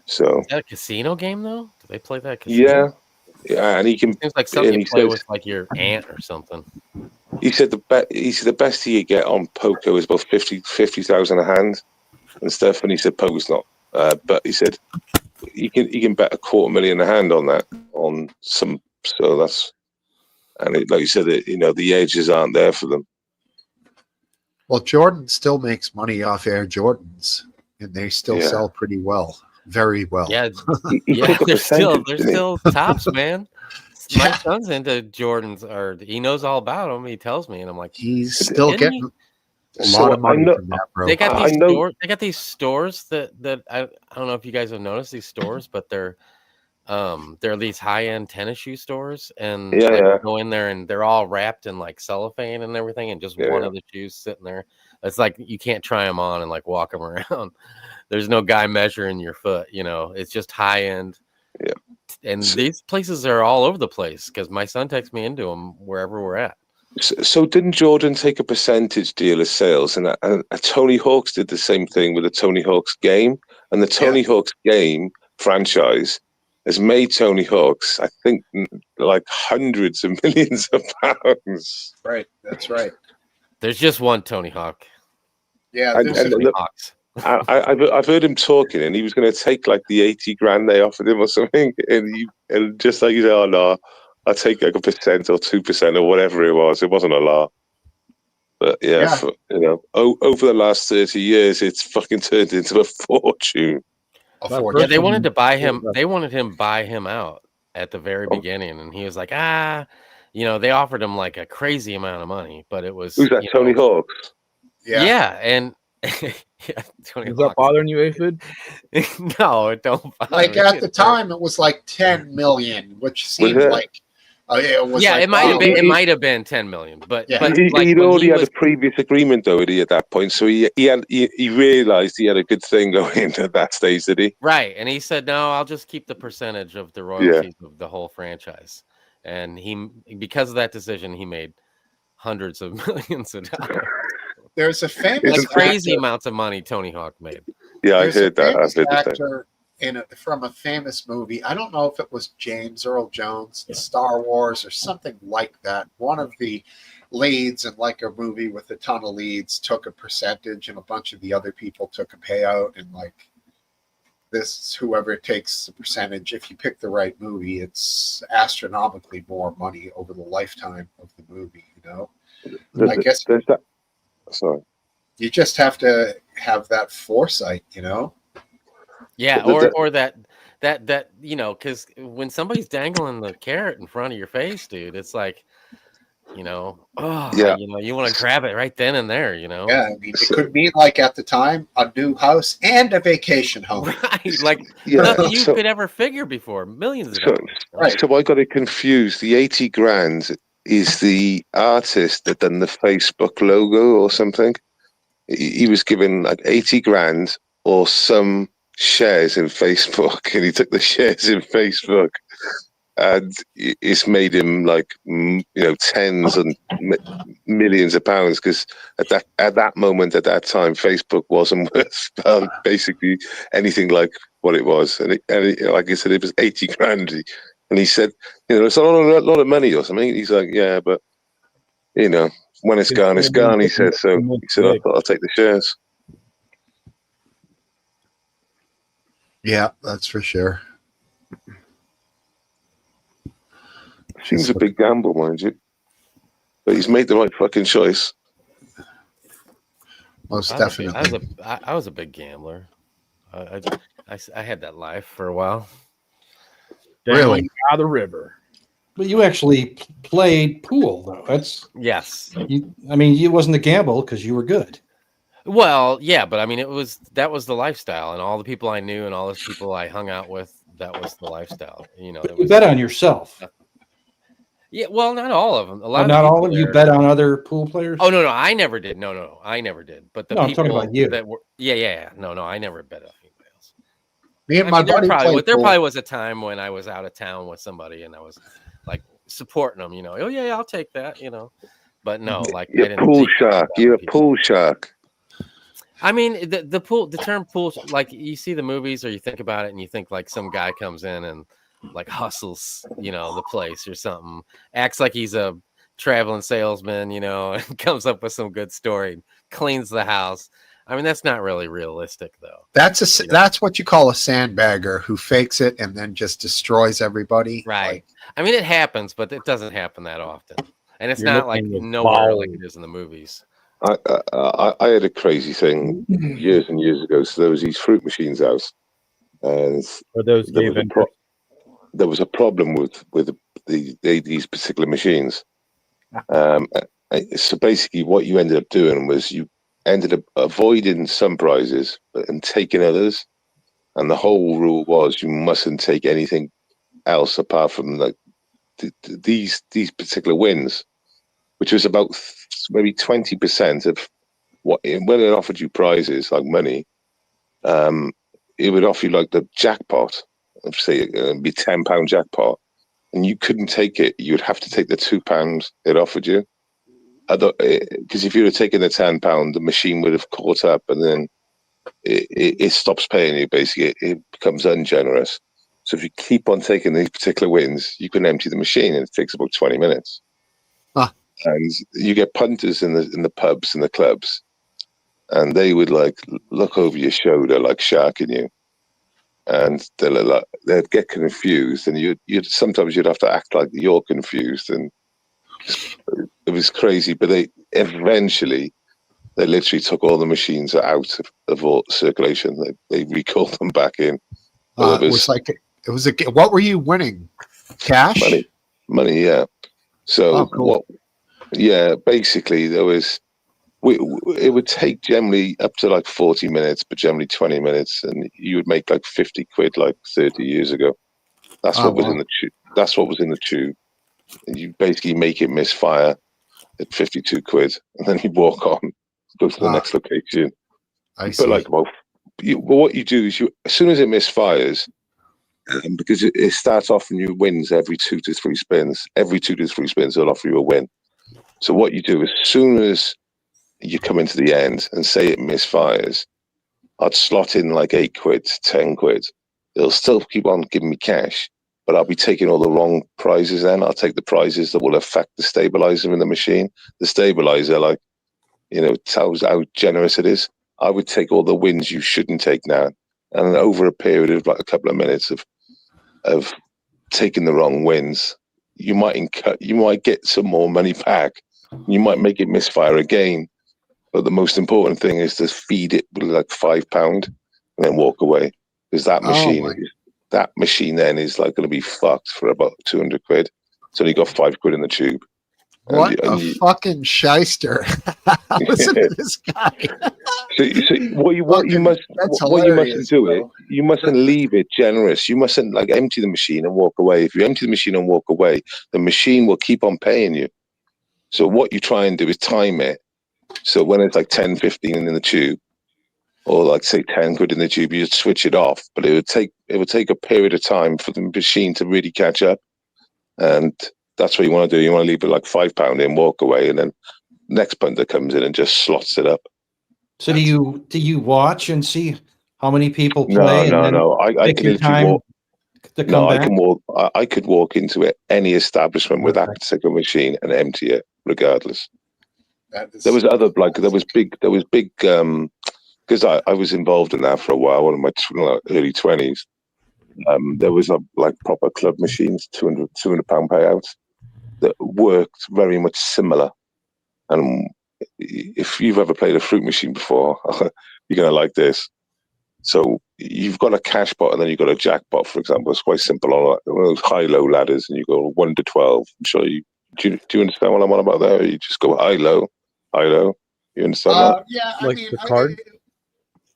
S4: So
S8: is that a casino game though? Do they play that casino?
S4: Yeah, and he can.
S8: Seems like something you play with like your aunt or something.
S4: He said the best he could get on poker was about 50,000 a hand and stuff. And he said poker's not, but he said he can bet $250,000 a hand on that on some. So that's, and like you said, the edges aren't there for them.
S1: Well, Jordan still makes money off Air Jordans, and they still sell pretty well, very well.
S8: Yeah,
S4: He took a
S8: they're still
S4: percentage,
S8: tops, man. My son's into Jordans, or he knows all about them. He tells me, and I'm like,
S1: he's still getting a lot of money from that, bro.
S8: They got these stores. They got these stores that I don't know if you guys have noticed these stores, but they're these high-end tennis shoe stores, and you go in there and they're all wrapped in like cellophane and everything, and just one of the shoes sitting there. It's like you can't try them on and like walk them around. There's no guy measuring your foot. It's just high-end.
S4: Yeah.
S8: And these places are all over the place because my son takes me into them wherever we're at.
S4: So didn't Jordan take a percentage deal of sales? And Tony Hawk's did the same thing with the Tony Hawk's game. And the Tony Hawk's game franchise has made Tony Hawk's, I think, like hundreds of millions of pounds.
S1: Right, that's right.
S8: There's just one Tony Hawk.
S1: Yeah,
S8: Tony Hawks.
S4: I've heard him talking, and he was going to take like the 80 grand they offered him or something, and just like he said, "Oh no, I'll take like 1% or 2% or whatever it was." It wasn't a lot, but over the last 30 years, it's fucking turned into a fortune.
S8: Yeah, they wanted to buy him. They wanted him to buy him out at the very beginning, and he was like, they offered him like a crazy amount of money, but it was
S4: who's that? Tony Hawk's.
S8: Yeah, and. Tony
S2: Is that bothering you, Aphid?
S8: No, it don't bother
S1: like
S8: me.
S1: at the time it was like 10 million, which seemed like it was.
S8: Yeah,
S1: like,
S8: it might have been. It might have been 10 million, but
S4: he'd already had a previous agreement though, at that point. So he realized he had a good thing going at that stage, did he?
S8: Right, and he said, "No, I'll just keep the percentage of the royalties of the whole franchise." And because of that decision, he made hundreds of millions of dollars.
S1: There's a famous
S8: crazy amounts of money Tony Hawk made.
S4: Yeah, I heard that.
S1: There's a actor from a famous movie. I don't know if it was James Earl Jones, Star Wars, or something like that. One of the leads in like a movie with a ton of leads took a percentage, and a bunch of the other people took a payout. And like this, whoever takes the percentage, if you pick the right movie, it's astronomically more money over the lifetime of the movie. I guess.
S4: Sorry.
S1: You just have to have that foresight,
S8: Yeah, or that because when somebody's dangling the carrot in front of your face, dude, it's like, you want to grab it right then and there,
S1: Yeah, I mean, it could mean like at the time a new house and a vacation home,
S8: right? Like nothing you could ever figure before, millions of dollars.
S4: Right. So I got it confused. The 80 grand is the artist that done the Facebook logo or something. He was given like 80 grand or some shares in Facebook, and he took the shares in Facebook, and it's made him like tens and millions of pounds, because at that moment, at that time, Facebook wasn't worth basically anything like what it was, and like I said, it was 80 grand. And he said, it's a lot of money or something. He's like, yeah, but, when it's gone, it's gone. He said, so he said, I thought I'll take the shares.
S1: Yeah, that's for sure.
S4: Seems a big gamble, mind you. But he's made the right fucking choice.
S1: Most
S8: I
S1: definitely.
S8: was a big gambler. I had that life for a while.
S1: Really?
S2: Down by the river.
S3: But you actually played pool, though. That's
S8: Yes.
S3: I mean, it wasn't a gamble because you were good.
S8: Well, yeah, but I mean, that was the lifestyle, and all the people I knew and all those people I hung out with, that was the lifestyle. You know,
S3: But you bet on yourself.
S8: Yeah, well, not all of them. A lot
S3: Oh,
S8: of
S3: not
S8: the
S3: all
S8: people
S3: of you
S8: there-
S3: bet on other pool players.
S8: Oh no, I never did. No, I never did. But the
S3: No, I'm
S8: people
S3: talking about you.
S8: that were, yeah. No, I never bet on females.
S1: Me and
S8: I
S1: my
S8: mean, there
S1: buddy
S8: probably,
S1: played
S8: there
S1: pool.
S8: probably was a time when I was out of town with somebody and I was like supporting them. You know, oh yeah, I'll take that. You know, but no, like I
S4: You're a
S8: didn't
S4: pool
S8: take
S4: shark.
S8: that
S4: You're a
S8: people.
S4: pool shark.
S8: I mean, the term pool, like you see the movies or you think about it and you think like some guy comes in and like hustles, you know, the place or something, acts like he's a traveling salesman, you know, and comes up with some good story, cleans the house. I mean, that's not really realistic though.
S1: That's what you call a sandbagger who fakes it and then just destroys everybody.
S8: Right.
S1: Like,
S8: I mean, it happens, but it doesn't happen that often. And it's
S2: You're
S8: not like
S2: looking at
S8: nowhere like
S2: balls.
S8: it is in the movies.
S4: I had a crazy thing years and years ago. So there was these fruit machines out, and
S2: For those
S4: there
S2: gay
S4: was, a
S2: vendors.
S4: there was a problem with these particular machines. So basically, what you ended up doing was you ended up avoiding some prizes and taking others. And the whole rule was you mustn't take anything else apart from like these particular wins, which was about maybe 20% of what when it offered you prizes like money. It would offer you like the jackpot, say it'd be £10 jackpot, and you couldn't take it. You'd have to take the £2 it offered you. Because if you were taking the £10, the machine would have caught up, and then it stops paying you. Basically, it becomes ungenerous. So if you keep on taking these particular wins, you can empty the machine, and it takes about 20 minutes.
S1: Huh.
S4: And you get punters in the pubs and the clubs, and they would like look over your shoulder like sharking you, and they'd get confused, and you'd sometimes you'd have to act like you're confused, and it was crazy. But they literally took all the machines out of all circulation. They recalled them back in.
S1: it was what were you winning? Cash?
S4: Money, yeah. So
S1: cool.
S4: basically there was. It would take generally up to like 40 minutes, but generally 20 minutes, and you would make like 50 quid like 30 years ago. That's what was in the tube. That's what was in the tube. And you basically make it misfire at 52 quid, and then you walk on, go to the next location.
S1: I see.
S4: But like, what you do is as soon as it misfires, because it starts off and you wins every 2 to 3 spins. Every 2 to 3 spins, they'll offer you a win. So what you do as soon as you come into the end and say it misfires, I'd slot in like 8 quid, 10 quid. It'll still keep on giving me cash, but I'll be taking all the wrong prizes then. I'll take the prizes that will affect the stabilizer in the machine. The stabilizer, like, you know, tells how generous it is. I would take all the wins you shouldn't take now. And over a period of like a couple of minutes of taking the wrong wins, you might get some more money back. You might make it misfire again. But the most important thing is to feed it with like £5 and then walk away. Because that machine then is like going to be fucked for about 200 quid. It's only got 5 quid in the tube.
S1: What a fucking shyster. Listen to this guy.
S4: So what you mustn't do it. You mustn't leave it generous. You mustn't like empty the machine and walk away. If you empty the machine and walk away, the machine will keep on paying you. So what you try and do is time it. So when it's like 10, 15 in the tube, or like say 10 quid in the tube, you just switch it off. But it would take a period of time for the machine to really catch up. And that's what you want to do. You want to leave it like £5 in, walk away, and then next punter comes in and just slots it up.
S3: So do you watch and see how many people play?
S4: No. I
S3: take your time to come back?
S4: I could walk into any establishment with that particular machine and empty it regardless. There was big because I was involved in that for a while, one of my early 20s. There was like proper club machines, 200 £200 payouts that worked very much similar. And if you've ever played a fruit machine before, you're going to like this. So you've got a cash pot and then you've got a jackpot, for example. It's quite simple on one of those high-low ladders, and you go 1 to 12. I'm sure do you understand what I'm on about there? You just go high-low. You understand that?
S1: Yeah,
S2: Like the card?
S1: it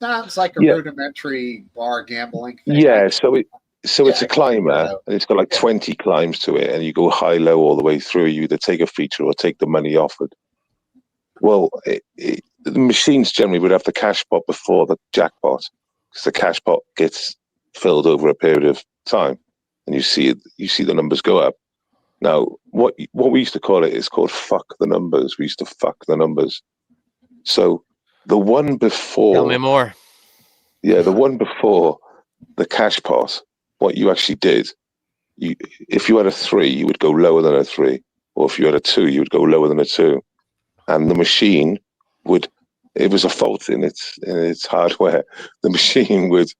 S1: sounds like a rudimentary bar gambling thing.
S4: Yeah, so it's a climber, and it's got like 20 climbs to it, and you go high-low all the way through. You either take a feature or take the money offered. Well, the machines generally would have the cash pot before the jackpot, because the cash pot gets filled over a period of time, and you see the numbers go up. Now, what we used to call it is called fuck the numbers. We used to fuck the numbers. So the one before,
S8: Tell me more.
S4: Yeah, the one before the cash pot, what you actually did, if you had a 3, you would go lower than a 3, or if you had a 2, you would go lower than a 2, and the machine would. It was a fault in its hardware. The machine would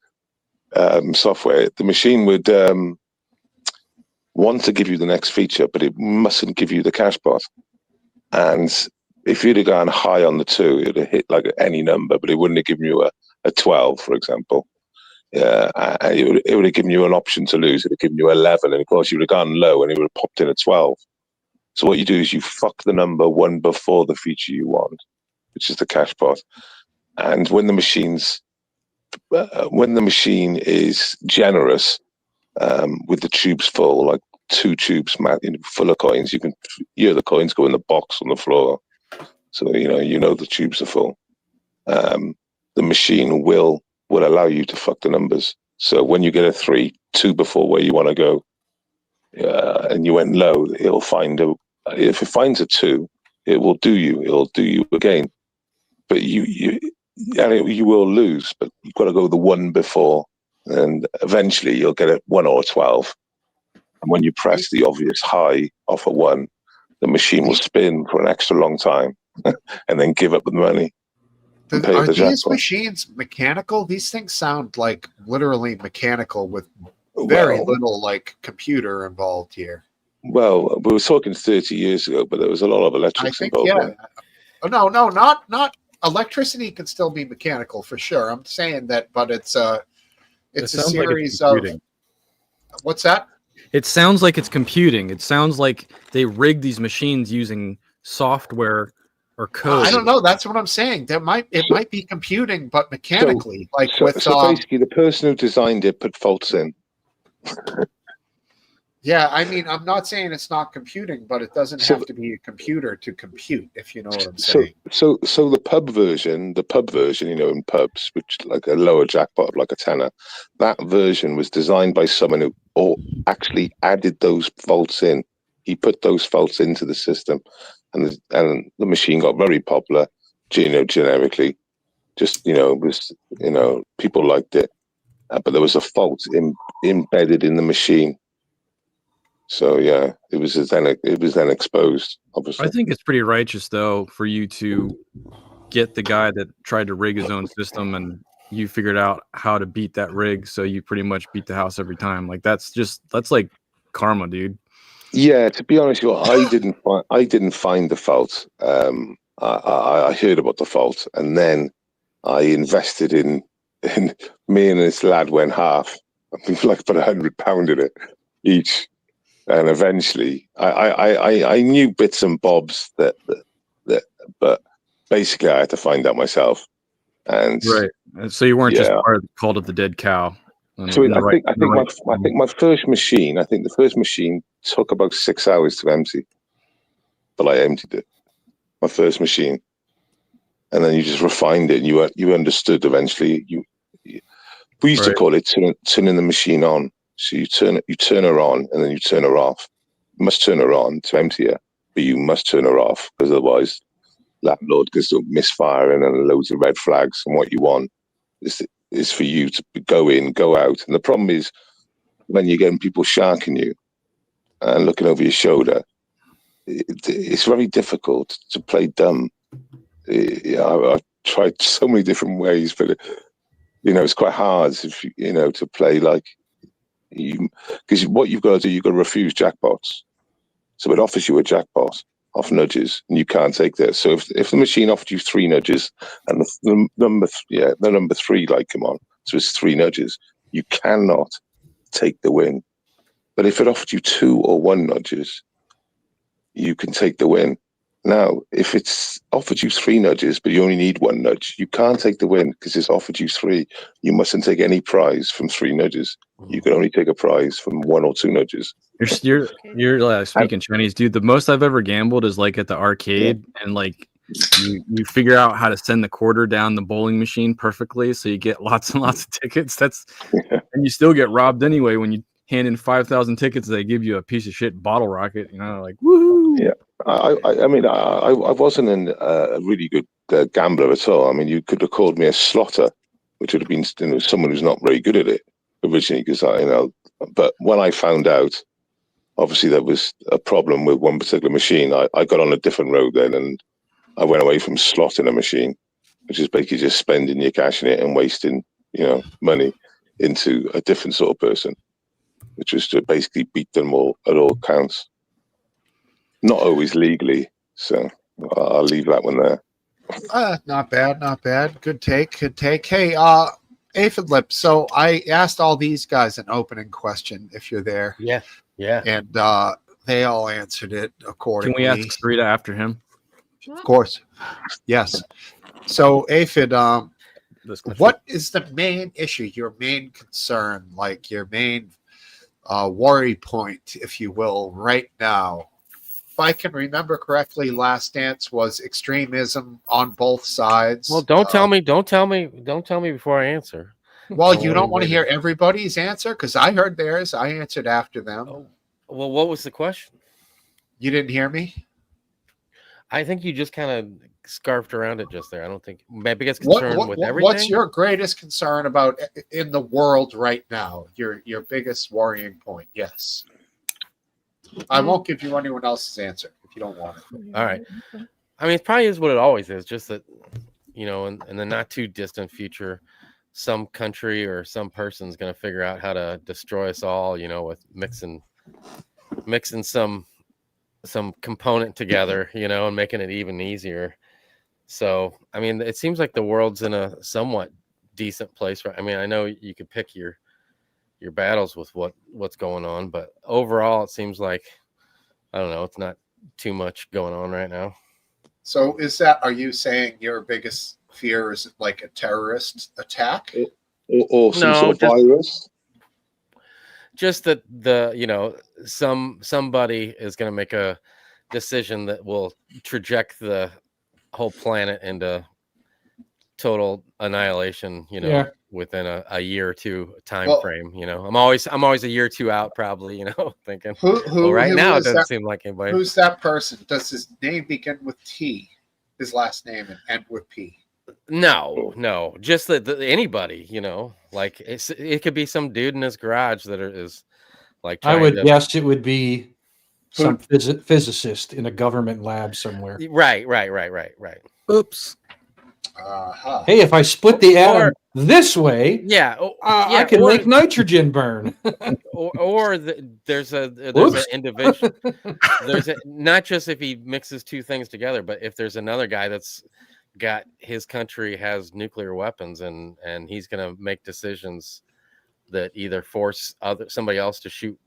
S4: software. The machine would want to give you the next feature, but it mustn't give you the cash pot. And if you'd have gone high on the 2, it would have hit like any number, but it wouldn't have given you a 12, for example. It would have given you an option to lose. It would have given you 11, and of course you would have gone low, and it would have popped in a 12. So what you do is you fuck the number one before the feature you want, which is the cash pot. And when the machine is generous, with the tubes full, like 2 tubes full of coins, you can hear the coins go in the box on the floor. So you know the tubes are full. The machine will allow you to fuck the numbers. So when you get a 3, 2 before where you want to go, and you went low, it'll find if it finds a 2, it will do you. It'll do you again. But you will lose. But you've got to go the one before, and eventually you'll get a 1 or 12. And when you press the obvious high off a 1, the machine will spin for an extra long time, and then give up the money.
S1: Are these machines mechanical? These things sound like literally mechanical with very little like computer involved here.
S4: Well, we were talking 30 years ago, but there was a lot of electrics involved.
S1: Yeah. No, not electricity can still be mechanical for sure. I'm saying that, but it's a series of. What's that?
S2: It sounds like it's computing. It sounds like they rig these machines using software or code.
S1: I don't know. That's what I'm saying. It might be computing, but mechanically,
S4: so basically, the person who designed it put faults in.
S1: Yeah, I mean, I'm not saying it's not computing, but it doesn't have to be a computer to compute, if you know what I'm saying.
S4: So the pub version, in pubs, which like a lower jackpot, like a tenner, that version was designed by someone who actually added those faults in. He put those faults into the system, and the machine got very popular, generically. Just people liked it, but there was a fault embedded in the machine. So yeah, it was then exposed. Obviously,
S2: I think it's pretty righteous though for you to get the guy that tried to rig his own system, and you figured out how to beat that rig, so you pretty much beat the house every time. Like that's like karma, dude.
S4: Yeah, to be honest, I didn't find the fault. I heard about the fault, and then I invested in me and this lad went half. I like put £100 in it each. And eventually, I knew bits and bobs that, but basically, I had to find out myself. And
S2: right, so you weren't just part of the cult of the dead cow.
S4: So I think my first machine. I think the first machine took about 6 hours to empty, but I emptied it. My first machine, and then you just refined it. And you understood eventually. We used to call it turning the machine on. So you turn her on, and then you turn her off. You must turn her on to empty her, but you must turn her off, because otherwise, landlord gets misfiring and loads of red flags. And what you want is for you to go in, go out. And the problem is when you're getting people sharking you and looking over your shoulder, it's very difficult to play dumb. tried so many different ways, but it's quite hard if to play like because what you've got to do, you've got to refuse jackpots. So it offers you a jackpot off nudges, and you can't take that. So if the machine offered you 3 nudges and the number 3 come on, so it's 3 nudges, you cannot take the win. But if it offered you 2 or 1 nudges, you can take the win. Now, if it's offered you 3 nudges, but you only need 1 nudge, you can't take the win because it's offered you 3. You mustn't take any prize from 3 nudges. You can only take a prize from 1 or 2 nudges.
S2: You're speaking Chinese, dude. The most I've ever gambled is like at the arcade, and like you figure out how to send the quarter down the bowling machine perfectly, so you get lots and lots of tickets. And you still get robbed anyway when you hand in 5,000 tickets. They give you a piece of shit bottle rocket, like woohoo.
S4: Yeah, I mean, I wasn't a really good gambler at all. I mean, you could have called me a slotter, which would have been someone who's not very good at it originally, because but when I found out, obviously there was a problem with one particular machine, I got on a different road then, and I went away from slotting a machine, which is basically just spending your cash in it and wasting money, into a different sort of person, which was to basically beat them all at all counts. Not always legally, so I'll leave that one there.
S1: Not bad. Good take. Hey, Aphid Lip. So I asked all these guys an opening question, if you're there.
S8: Yeah.
S1: And they all answered it accordingly.
S2: Can we ask Sarita after him?
S1: Of course. Yes. So Aphid, what is the main issue, your main concern, like your main worry point, if you will, right now? If I can remember correctly, Last Dance was extremism on both sides.
S8: Well, don't tell me before I answer.
S1: Well, you don't want to hear everybody's answer, because I heard theirs. I answered after them.
S8: Oh, well, what was the question?
S1: You didn't hear me?
S8: I think you just kind of scarfed around it just there. I don't think maybe it's concerned with everything.
S1: What's your greatest concern about in the world right now? Your biggest worrying point? Yes. I won't give you anyone else's answer if you don't want it.
S8: All right. I mean, it probably is what it always is. Just that, in the not too distant future, some country or some person's going to figure out how to destroy us all. With mixing some component together, and making it even easier. So, I mean, it seems like the world's in a somewhat decent place. Right? I mean, I know you could pick your battles with what's going on, but overall, it seems like, I don't know, it's not too much going on right now.
S1: So, are you saying your biggest fear is like a terrorist attack,
S4: or some sort of virus?
S8: Just that somebody is going to make a decision that will traject the whole planet into total annihilation, within a year or two time frame. I'm always a year or two out, probably, thinking who now it doesn't seem like anybody.
S1: Who's that person? Does his name begin with T, his last name, and end with P?
S8: No, just that anybody, like it could be some dude in his garage that is like,
S3: I would guess it would be some physicist in a government lab somewhere.
S8: Right.
S2: Oops.
S3: Hey, if I split the atom this way, I can make nitrogen burn.
S8: There's an individual. Not just if he mixes two things together, but if there's another guy that's got his country has nuclear weapons and he's going to make decisions that either force somebody else to shoot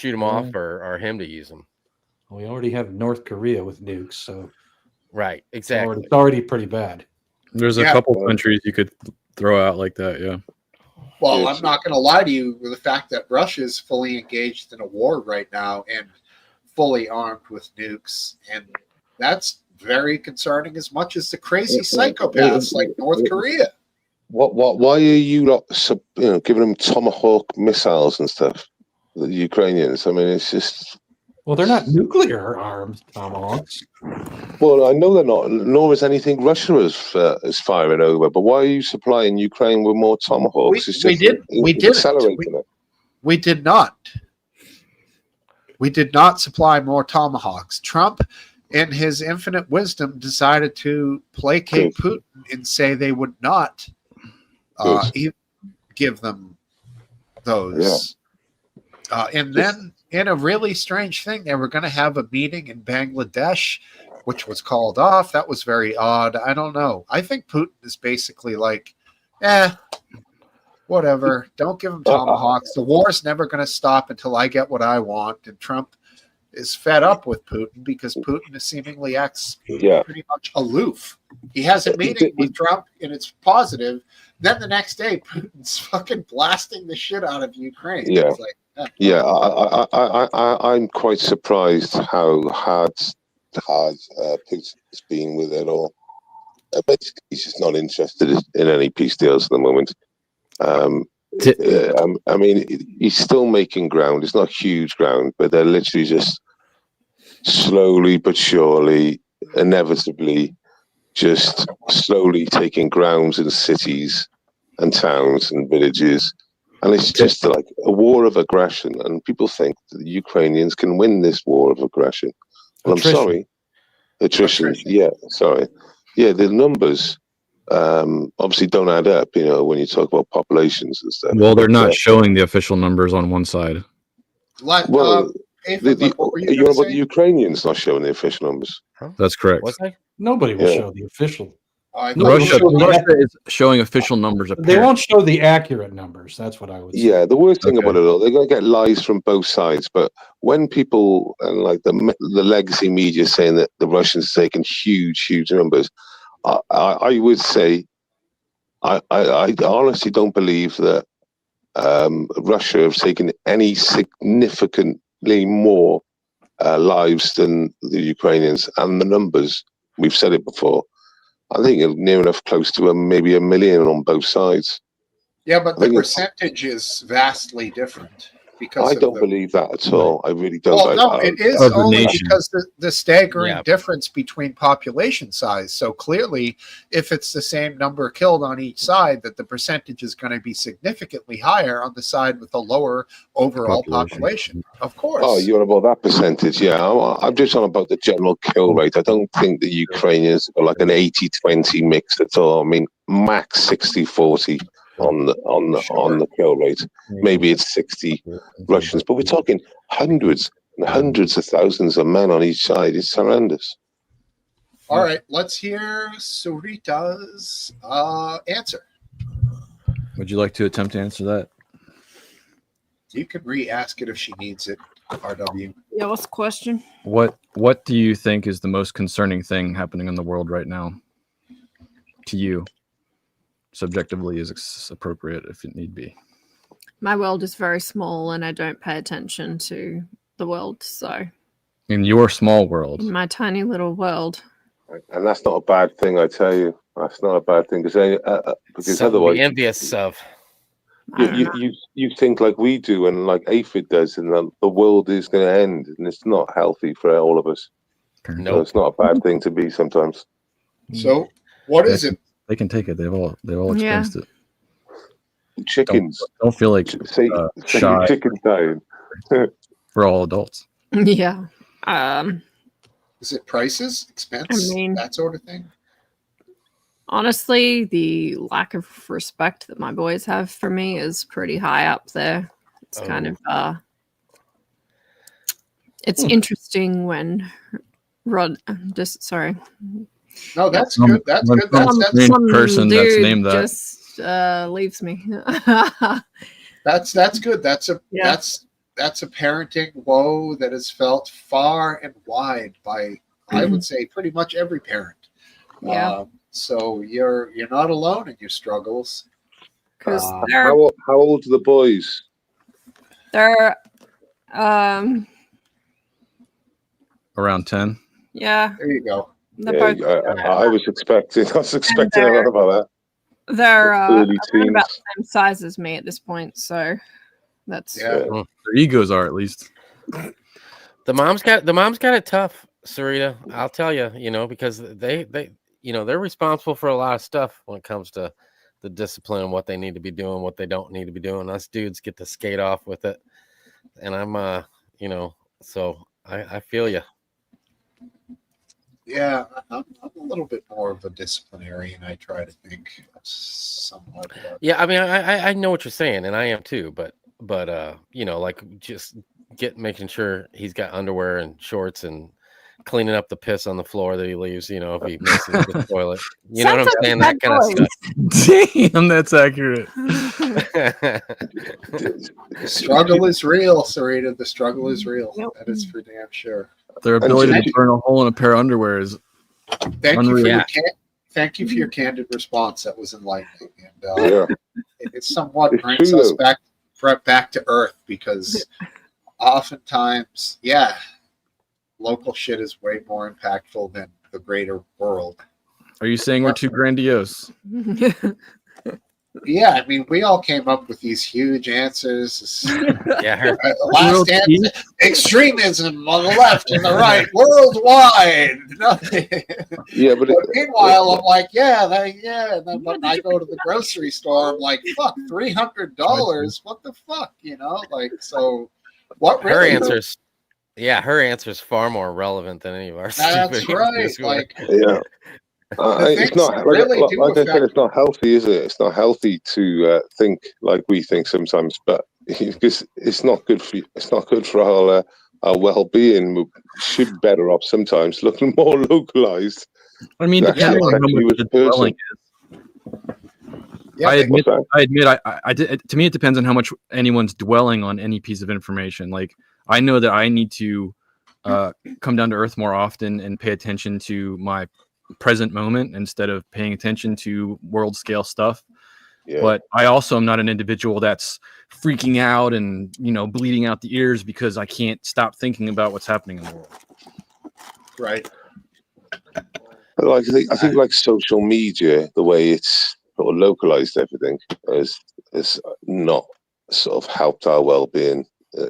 S8: him off or him to use them.
S3: We already have North Korea with nukes, so
S8: right, exactly.
S3: It's already pretty bad.
S2: There's a couple countries you could throw out like that, yeah.
S1: Well, I'm not going to lie to you with the fact that Russia is fully engaged in a war right now and fully armed with nukes, and that's very concerning as much as the crazy psychopaths like North Korea.
S4: Why are you not, giving them Tomahawk missiles and stuff? The Ukrainians. I mean, it's just.
S3: Well, they're not nuclear armed Tomahawks.
S4: Well, I know they're not. Nor is anything Russia is firing over. But why are you supplying Ukraine with more Tomahawks?
S1: We did not. We did not supply more Tomahawks. Trump in his infinite wisdom, decided to placate Putin and say they would not give them those. And then, in a really strange thing, they were going to have a meeting in Bangladesh, which was called off. That was very odd. I don't know. I think Putin is basically like, whatever. Don't give them tomahawks. The war's never going to stop until I get what I want. And Trump is fed up with Putin because Putin is seemingly acts pretty much aloof. He has a meeting with Trump and it's positive. Then the next day, Putin's fucking blasting the shit out of Ukraine.
S4: Yeah.
S1: It's like,
S4: I'm quite surprised how hard Putin's been with it all. Basically, he's just not interested in any peace deals at the moment. I mean, he's still making ground. It's not huge ground, but they're literally just slowly but surely, inevitably, just slowly taking grounds in cities and towns and villages. And it's just like a war of aggression. And people think that the Ukrainians can win this war of aggression. Well, I'm sorry. Attrition. Yeah, sorry. Yeah, the numbers obviously don't add up, you know, when you talk about populations and stuff.
S2: Well, they're not showing the official numbers on one side.
S1: Like,
S4: Well,
S1: what were you
S4: you know
S1: gonna
S4: about
S1: say?
S4: the Ukrainians not showing the official numbers?
S2: That's correct.
S8: What's that?
S3: Nobody will
S4: Yeah.
S3: show the official.
S1: I
S3: No,
S1: thought-
S2: Russia is showing official numbers.
S3: They won't show the accurate numbers. That's what I would say.
S4: Yeah, the worst thing
S2: Okay.
S4: about it all, they're going to get lies from both sides. But when people and like the legacy media saying that the Russians are taking huge numbers, I would say I honestly don't believe that Russia have taken any significantly more lives than the Ukrainians, and the numbers, we've said it before, I think it's near enough close to maybe 1 million on both sides.
S1: Yeah, but
S4: I
S1: the
S4: think
S1: percentage is vastly different because
S4: I
S1: of
S4: don't
S1: the,
S4: believe that at all. I really don't.
S1: Well, no, it is
S2: Of the
S1: only
S2: nation.
S1: because the staggering
S8: Yeah.
S1: difference between population size. So clearly, if it's the same number killed on each side, that the percentage is going to be significantly higher on the side with a lower overall population. Of course.
S4: Oh, you're about that percentage, yeah. I'm just on about the general kill rate. I don't think the Ukrainians are like an 80-20 mix at all. I mean, max 60-40 on the kill rate. Maybe it's 60 Russians, but we're talking hundreds and hundreds of thousands of men on each side. It's horrendous.
S1: All right, let's hear Sarita's answer.
S2: Would you like to attempt to answer that?
S1: You can re-ask it if she needs it, RW.
S9: Yeah, what's the question?
S2: What do you think is the most concerning thing happening in the world right now? To you, subjectively, is appropriate if it need be.
S9: My world is very small and I don't pay attention to the world. So,
S2: In your small world,
S9: in my tiny little world,
S4: And that's not a bad thing, I tell you. That's not a bad thing because
S8: Something to
S4: otherwise
S8: be envious of.
S9: I don't know.
S4: you think like we do and like Aphid does, and the world is going to end, and it's not healthy for all of us. So
S8: Nope.
S4: it's not a bad thing to be sometimes.
S1: So, what is it?
S2: they can take it. They've all
S9: Yeah.
S2: experienced it.
S4: Chickens.
S2: Don't feel like
S4: Say
S2: shy.
S4: chickens dying.
S2: we're all adults.
S9: Yeah.
S1: Is it prices, expense,
S9: I mean-
S1: that sort of thing?
S9: Honestly, the lack of respect that my boys have for me is pretty high up there. It's kind of it's interesting when sorry.
S1: No, that's good. That's
S2: When
S1: good. That's
S2: some person that's named that.
S9: just leaves me.
S1: that's good. That's a
S9: Yeah.
S1: that's a parenting woe that is felt far and wide by, I would say, pretty much every parent.
S9: Yeah.
S1: So you're not alone in your struggles.
S9: Because
S4: How old are the boys?
S9: they're
S2: Around 10.
S9: yeah,
S1: There you go.
S9: they're
S4: Yeah,
S9: both
S4: I was expecting a lot about
S9: they're
S4: Early
S9: around about
S4: teens.
S9: the same size as me at this point, so that's
S1: Yeah.
S2: Their egos are, at least.
S8: The mom's got it tough, Sarita. I'll tell you, because they they're responsible for a lot of stuff when it comes to the discipline and what they need to be doing, what they don't need to be doing. Us dudes get to skate off with it, and I'm so I feel you.
S1: Yeah, I'm a little bit more of a disciplinarian. I try to think somewhat. But
S8: Yeah, I mean, I know what you're saying, and I am too. But you know, like just making sure he's got underwear and shorts and cleaning up the piss on the floor that he leaves. You know, if he misses the toilet. You know what I'm
S9: Sounds like
S8: saying?
S9: a
S8: That
S9: bad
S8: kind of
S9: boy.
S8: stuff.
S5: Damn, that's accurate.
S1: the struggle is real, Sarita. The struggle is real.
S9: Yep.
S1: That is for damn sure.
S5: Their ability to burn a hole in a pair of underwear is
S1: Thank you for
S5: Unreal.
S1: thank you for your candid response. That was enlightening, and
S4: Yeah.
S1: it somewhat
S4: It's
S1: brings
S4: true,
S1: us
S4: though.
S1: back to earth, because oftentimes, yeah, local shit is way more impactful than the greater world.
S5: Are you saying we're too grandiose?
S1: Yeah, I mean, we all came up with these huge answers.
S8: Yeah, her,
S1: Last
S5: World
S1: answer, extremism on the left and the right, worldwide.
S4: Yeah, but
S1: But meanwhile, I'm like, but I go to the grocery store, I'm like, fuck, $300. What the fuck, you know? Like, so what?
S8: her
S1: Really?
S8: answers. Yeah, her answer is far more relevant than any of our
S1: That's
S8: stupid
S1: right.
S8: answers were.
S1: Like,
S4: yeah.
S1: The
S4: It's
S1: things
S4: not
S1: that
S4: like,
S1: really do
S4: like I said,
S1: affect-
S4: it's not healthy, is it? It's not healthy to think like we think sometimes, but because it's not good for you. It's not good for our well-being. We should be better off sometimes looking more localized.
S5: I mean,
S4: That's
S5: depending on how
S4: actually
S5: much
S4: with
S5: the
S4: the person.
S5: dwelling is.
S1: yeah,
S5: I
S1: they-
S5: admit,
S4: What's that?
S5: I did. To me, it depends on how much anyone's dwelling on any piece of information. Like, I know that I need to come down to earth more often and pay attention to my present moment instead of paying attention to world scale stuff.
S4: Yeah.
S5: But I also am not an individual that's freaking out and, you know, bleeding out the ears because I can't stop thinking about what's happening in the world.
S1: right.
S4: But like I think like social media, the way it's sort of localized everything has not sort of helped our well-being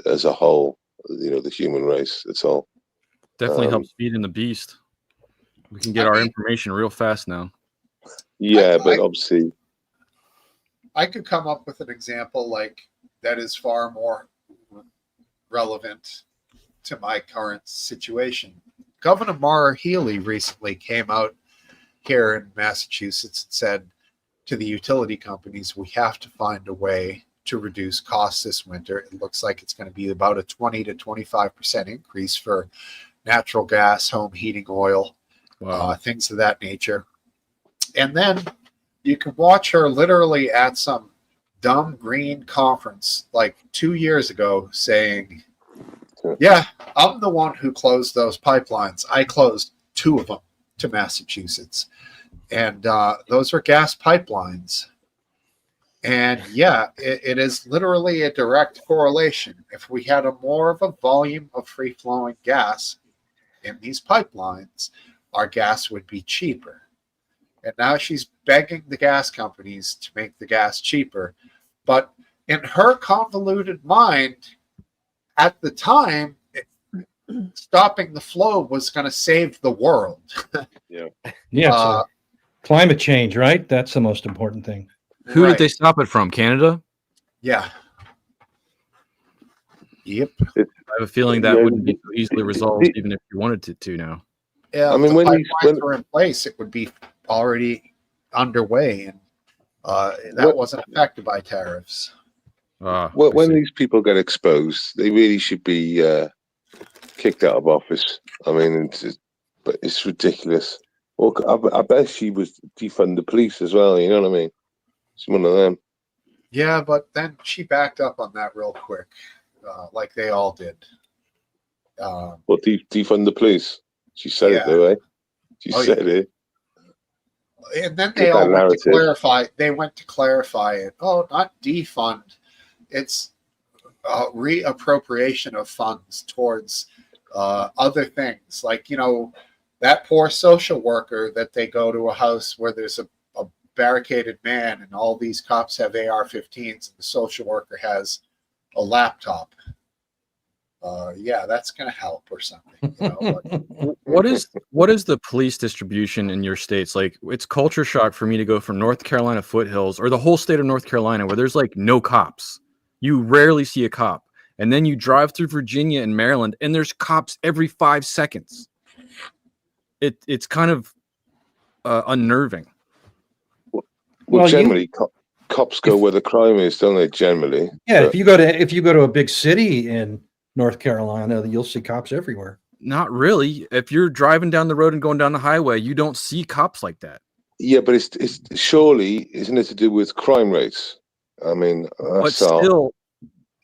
S4: as a whole. You know, the human race. It's all.
S5: Definitely
S4: Um,
S5: helps feed in the beast. We can get
S1: I
S5: our
S1: mean-
S5: information real fast now.
S4: Yeah,
S1: I-
S4: but obviously,
S1: I could come up with an example like that is far more relevant to my current situation. Governor Maura Healey recently came out here in Massachusetts and said to the utility companies, we have to find a way to reduce costs this winter. It looks like it's going to be about a 20 to 25% increase for natural gas, home heating oil,
S5: Wow.
S1: things of that nature. And then you can watch her literally at some dumb green conference like 2 years ago saying, yeah, I'm the one who closed those pipelines. I closed 2 of them to Massachusetts. And those are gas pipelines. And yeah, it is literally a direct correlation. If we had a more of a volume of free-flowing gas in these pipelines, our gas would be cheaper. And now she's begging the gas companies to make the gas cheaper. But in her convoluted mind, at the time, stopping the flow was going to save the world.
S3: Yeah.
S1: Uh,
S3: So climate change, right? That's the most important thing.
S5: Who
S1: right.
S5: did they stop it from? Canada?
S1: Yeah. Yep.
S5: I have a feeling that
S4: Yeah,
S5: wouldn't be so easily resolved even if you wanted it to now.
S1: Yeah,
S4: I mean,
S1: if the
S4: when
S1: pipelines
S4: these-
S1: were in place, it would be already underway, and that
S4: What-
S1: wasn't affected by tariffs.
S4: when
S5: I see.
S4: these people get exposed, they really should be kicked out of office. I mean, but it's ridiculous. Well, I bet she was defund the police as well. You know what I mean? It's one of them.
S1: Yeah, but then she backed up on that real quick, like they all did.
S4: Well, defund the police. She said
S1: Yeah.
S4: it though, eh? She
S1: Oh,
S4: said it.
S1: And then
S4: Get
S1: they
S4: that
S1: all went to
S4: narrative.
S1: clarify. They went to clarify it. Oh, not defund. It's reappropriation of funds towards other things, like that poor social worker that they go to a house where there's a barricaded man and all these cops have AR-15s and the social worker has a laptop. Yeah, that's going to help or something. But
S5: What is the police distribution in your states? Like, it's culture shock for me to go from North Carolina foothills or the whole state of North Carolina where there's like no cops. You rarely see a cop. And then you drive through Virginia and Maryland and there's cops every 5 seconds.
S2: it's kind of unnerving.
S3: Well,
S4: generally, cops go where the crime is, don't they? Generally,
S3: Yeah,
S4: but
S3: if you go to a big city in North Carolina, you'll see cops everywhere.
S2: Not really. If you're driving down the road and going down the highway, you don't see cops like that.
S4: yeah, but it's surely, isn't it to do with crime rates? I mean,
S2: But
S4: that's all.
S2: still,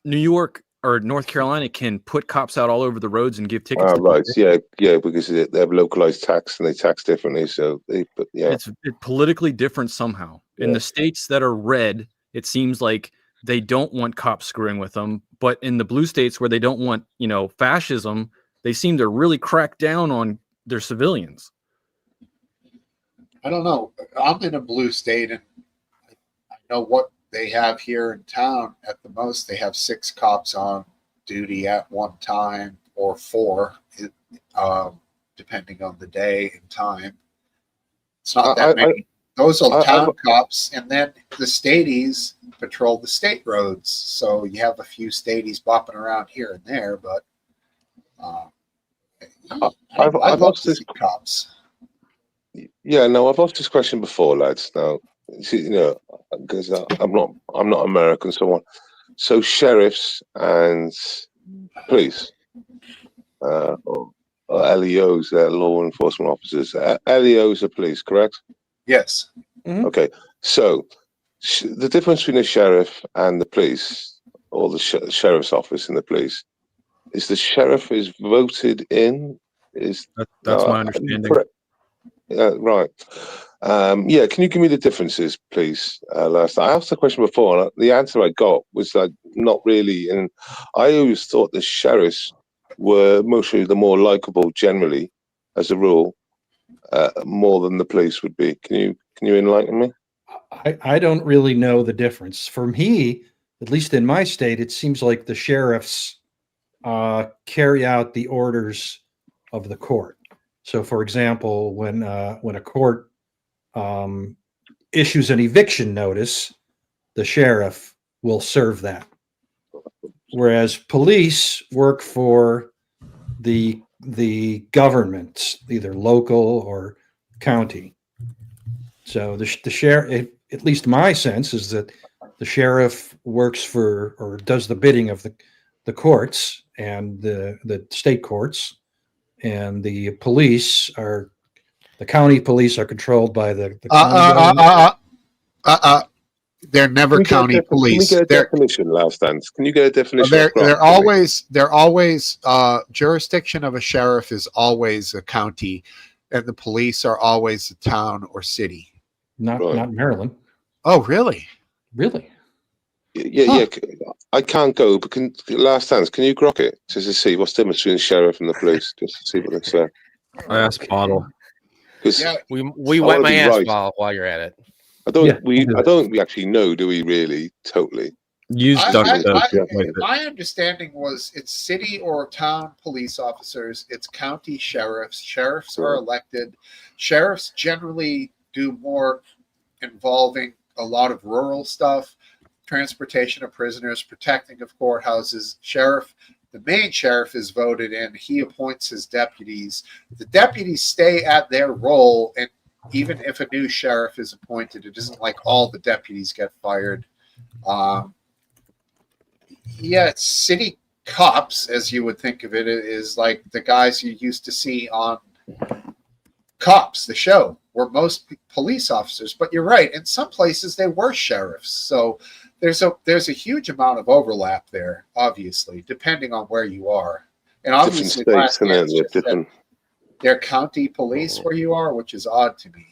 S2: New York or North Carolina can put cops out all over the roads and give tickets. to
S4: Right,
S2: people.
S4: yeah, because they have localized tax and they tax differently. So but yeah,
S2: It's politically different somehow. In
S4: Yeah.
S2: the states that are red, it seems like they don't want cops screwing with them. But in the blue states where they don't want, fascism, they seem to really crack down on their civilians.
S1: I don't know. I'm in a blue state, and I know what they have here in town. At the most, they have 6 cops on duty at one time, or 4, depending on the day and time. It's not that many. Those are town cops, and then the stadies patrol the state roads. So you have a few stadies bopping around here and there, but I've
S4: asked
S1: to see cops.
S4: Yeah, no, I've asked this question before, lads. Now, see, because I'm not American, so on. So sheriffs and police, or LEOs, they're law enforcement officers. LEOs are police, correct?
S1: Yes.
S4: Okay, so the difference between a sheriff and the police, or the sheriff's office and the police, is the sheriff is voted in.
S2: That's my understanding.
S4: Correct. Right. Yeah, can you give me the differences, please? Last I asked the question before, and the answer I got was like not really. And I always thought the sheriffs were mostly the more likable, generally, as a rule, more than the police would be. Can you enlighten me?
S3: I don't really know the difference. For me, at least in my state, it seems like the sheriffs carry out the orders of the court. So, for example, when a court issues an eviction notice, the sheriff will serve that. Whereas police work for the government, either local or county. So the sheriff, at least my sense is that the sheriff works for or does the bidding of the courts and the state courts. And the police the county police are controlled by the
S1: They're never county police.
S4: Can we get a definition, Last Dance? Can you get a definition?
S1: They're always jurisdiction of a sheriff is always a county, and the police are always a town or city.
S3: Not Maryland.
S1: Oh, really?
S3: Really?
S4: Yeah. I can't go, but Last Dance, can you grok it just to see what's the difference between the sheriff and the police, just to see what they say?
S2: I asked Bottle.
S4: Because
S8: we wet my ass while you're at it.
S4: I don't think we actually know, do we really? Totally.
S1: My understanding was it's city or town police officers, it's county sheriffs. Sheriffs are elected. Sheriffs generally do more involving a lot of rural stuff, transportation of prisoners, protecting of courthouses. The main sheriff is voted in. He appoints his deputies. The deputies stay at their role, and even if a new sheriff is appointed, it isn't like all the deputies get fired. It's city cops, as you would think of it, is like the guys you used to see on Cops, the show, were most police officers. But you're right, in some places they were sheriffs. So there's a huge amount of overlap there, obviously, depending on where you are. And obviously, they're county police where you are, which is odd to me.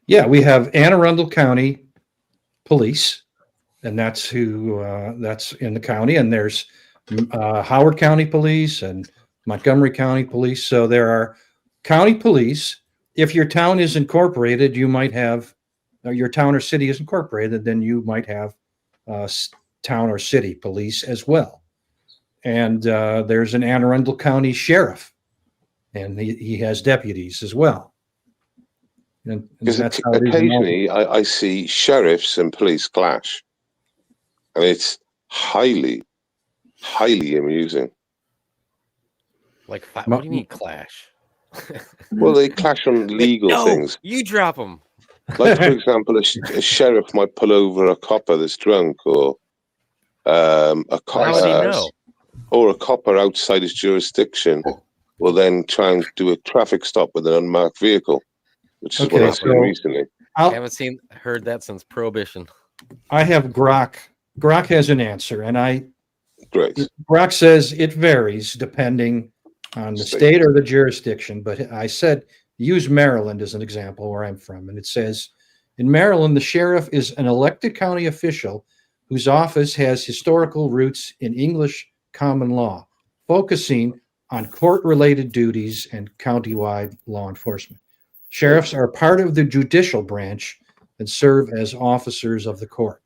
S3: Yeah, we have Anne Arundel County Police, and that's that's in the county. And there's Howard County Police and Montgomery County Police. So there are county police. If your town is incorporated, you might have your town or city is incorporated, then you might have town or city police as well. And there's an Anne Arundel County Sheriff, and he has deputies as well. And that's how
S4: occasionally I see sheriffs and police clash, and it's highly amusing.
S8: Like, what do you mean clash?
S4: Well, they clash on legal
S8: No,
S4: things.
S8: you drop them.
S4: Like, for example, a sheriff might pull over a copper that's drunk, or
S8: How would he know?
S4: or a copper outside his jurisdiction will then try and do a traffic stop with an unmarked vehicle, which is what
S3: Okay,
S4: I've seen
S3: so
S4: recently.
S8: I haven't heard that since Prohibition.
S3: I have Grok. Grok has an answer, and
S4: Great.
S3: Grok says it varies depending on the state or the jurisdiction. But I said use Maryland as an example where I'm from, and it says in Maryland the sheriff is an elected county official whose office has historical roots in English common law, focusing on court-related duties and countywide law enforcement. Sheriffs are part of the judicial branch and serve as officers of the court.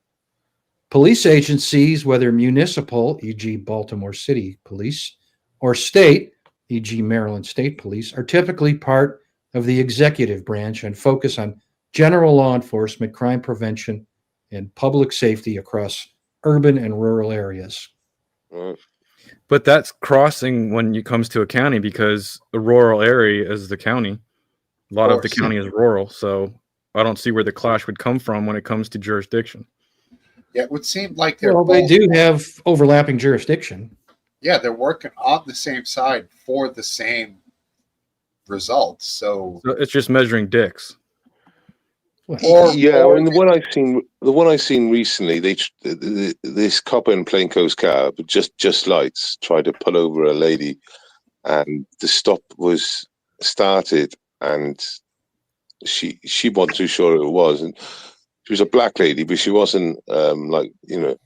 S3: Police agencies, whether municipal, e.g. Baltimore City Police, or state, e.g. Maryland State Police, are typically part of the executive branch and focus on general law enforcement, crime prevention, and public safety across urban and rural areas.
S4: Right.
S2: But that's crossing when it comes to a county, because the rural area is the county. A lot of the county is rural, so I don't see where the clash would come from when it comes to jurisdiction.
S1: Yeah, it would seem like they're
S3: Well, they
S1: both-
S3: do have overlapping jurisdiction.
S1: Yeah, they're working on the same side for the same results. So
S2: So it's just measuring dicks.
S4: Yeah, I mean, the one I've seen recently, this copper in plainclothes car, but just lights, tried to pull over a lady, and the stop was started, and she wasn't too sure who it was, and she was a black lady, but she wasn't like, you know,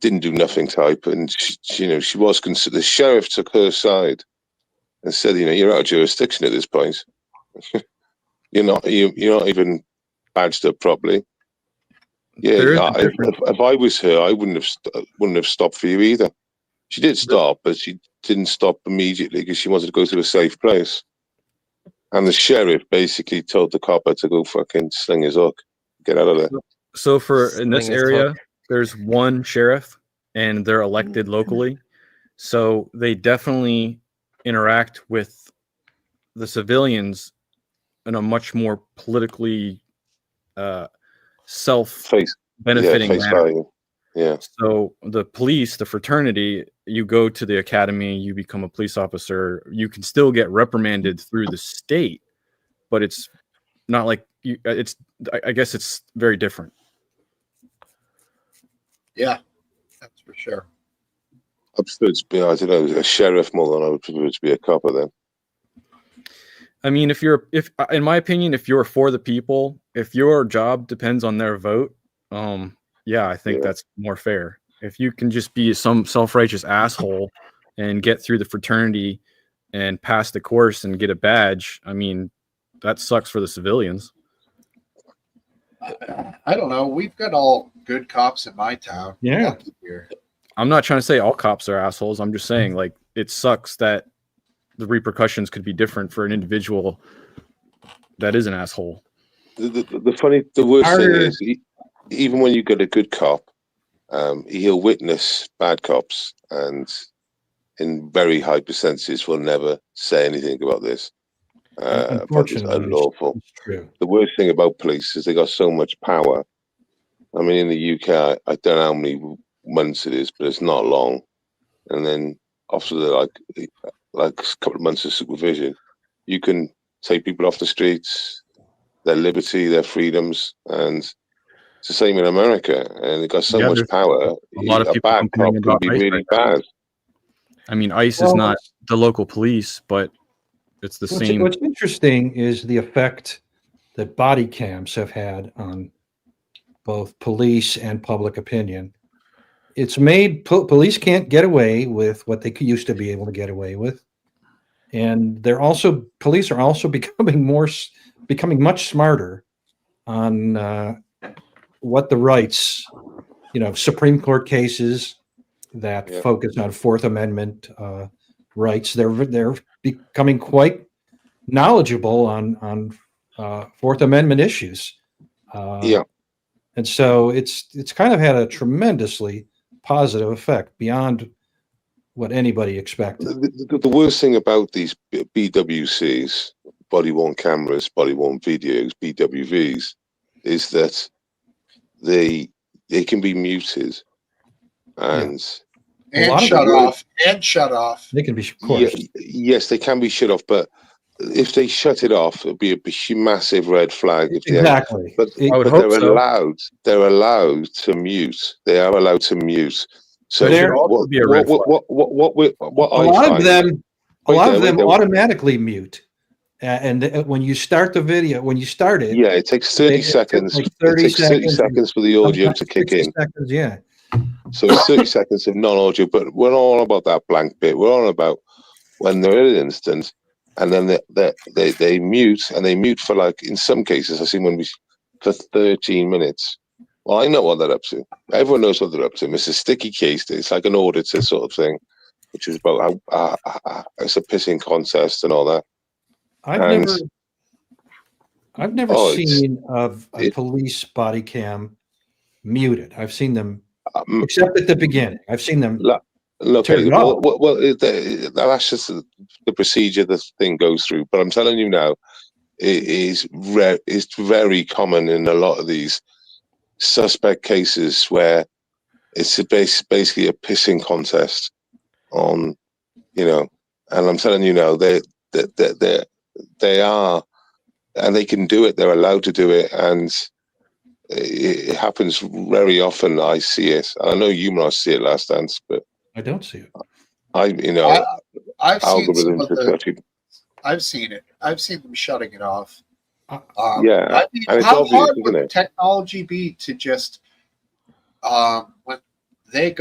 S4: didn't do nothing type, and she was considered. The sheriff took her side and said, you know, you're out of jurisdiction at this point. you're not even badged up properly. Yeah, if I was her, I wouldn't have stopped for you either. She did stop, but she didn't stop immediately because she wanted to go to a safe place. And the sheriff basically told the copper to go fucking sling his hook, get out of there.
S2: So in this
S8: Sling his
S2: area,
S8: hook.
S2: there's one sheriff and they're elected locally. So they definitely interact with the civilians in a much more politically self-benefiting
S4: face
S2: manner.
S4: value. Yeah.
S2: So the police, the fraternity, you go to the academy, you become a police officer, you can still get reprimanded through the state, but it's not like you. I guess it's very different.
S1: yeah, that's for sure.
S4: I prefer to be, I don't know, a sheriff more than I would prefer to be a copper then.
S2: I mean, if in my opinion, if you're for the people, if your job depends on their vote, yeah, I think that's more fair. If you can just be some self-righteous asshole and get through the fraternity and pass the course and get a badge, I mean, that sucks for the civilians.
S1: I don't know. We've got all good cops in my town.
S3: Yeah.
S1: Lucky here.
S2: I'm not trying to say all cops are assholes. I'm just saying, like, it sucks that the repercussions could be different for an individual that is an asshole.
S4: The worst thing is, even when you get a good cop, he'll witness bad cops, and in very high percentages will never say anything about this. About this unlawful.
S3: It's true.
S4: The worst thing about police is they got so much power. I mean, in the UK, I don't know how many months it is, but it's not long. And then after like a couple of months of supervision, you can take people off the streets, their liberty, their freedoms, and it's the same in America. And they got so much power.
S2: A lot of
S4: a
S2: people
S4: bad cop
S2: complaining
S4: can
S2: about
S4: be
S2: ICE
S4: really
S2: right now.
S4: bad.
S2: I mean, ICE is not the local police, but it's the same.
S3: What's interesting is the effect that body cams have had on both police and public opinion. It's made police can't get away with what they used to be able to get away with, and police are also becoming much smarter on what the rights, Supreme Court cases that focus on Fourth Amendment rights. They're becoming quite knowledgeable on Fourth Amendment issues. And so it's kind of had a tremendously positive effect beyond what anybody expected.
S4: The worst thing about these BWCs, body worn cameras, body worn videos, BWVs, is that they can be muted, and
S3: A lot of
S1: shut
S3: them-
S1: off. And shut off.
S3: They can be, of course.
S4: yes, they can be shut off, but if they shut it off, it'll be a massive red flag. If they
S3: Exactly.
S4: but
S2: I would
S4: but
S2: hope
S4: they're
S2: so.
S4: allowed. They're allowed to mute. They are allowed to mute. So
S3: There
S2: would be a red flag.
S4: what
S3: A
S4: I
S3: lot
S4: find,
S3: of them,
S4: Wait there.
S3: automatically mute. And when you start the video, when you start it,
S4: yeah, it takes 30
S3: it takes
S4: seconds.
S3: like
S4: It
S3: 30
S4: takes 30
S3: seconds.
S4: seconds for the audio
S3: sometimes
S4: to kick
S3: 60
S4: in.
S3: Seconds, yeah.
S4: So it's 30 seconds of non-audio, but we're not on about that blank bit. We're on about when they're in an instance, and then they mute, and they mute for, like, in some cases, I've seen one for 13 minutes. Well, I know what they're up to. Everyone knows what they're up to. It's a sticky case. It's like an auditor sort of thing, which is about how it's a pissing contest and all that.
S3: I've never
S4: Oh, it's-
S3: seen a
S4: it-
S3: police body cam muted. I've seen them,
S4: Um,
S3: except at the beginning. I've seen them.
S4: Okay,
S3: Turn it
S4: well,
S3: off.
S4: that's just the procedure the thing goes through. But I'm telling you now, it is it's very common in a lot of these suspect cases where it's basically a pissing contest on, and I'm telling you now, they are, and they can do it. They're allowed to do it, and it happens very often. I see it. I know you must see it, Last Dance, but
S3: I don't see it.
S1: I've seen some of
S4: algorithms, especially.
S1: I've seen it. I've seen them shutting it off.
S4: Yeah,
S1: I mean,
S4: and it's
S1: how
S4: obvious,
S1: hard
S4: isn't
S1: would
S4: it?
S1: technology be to just when they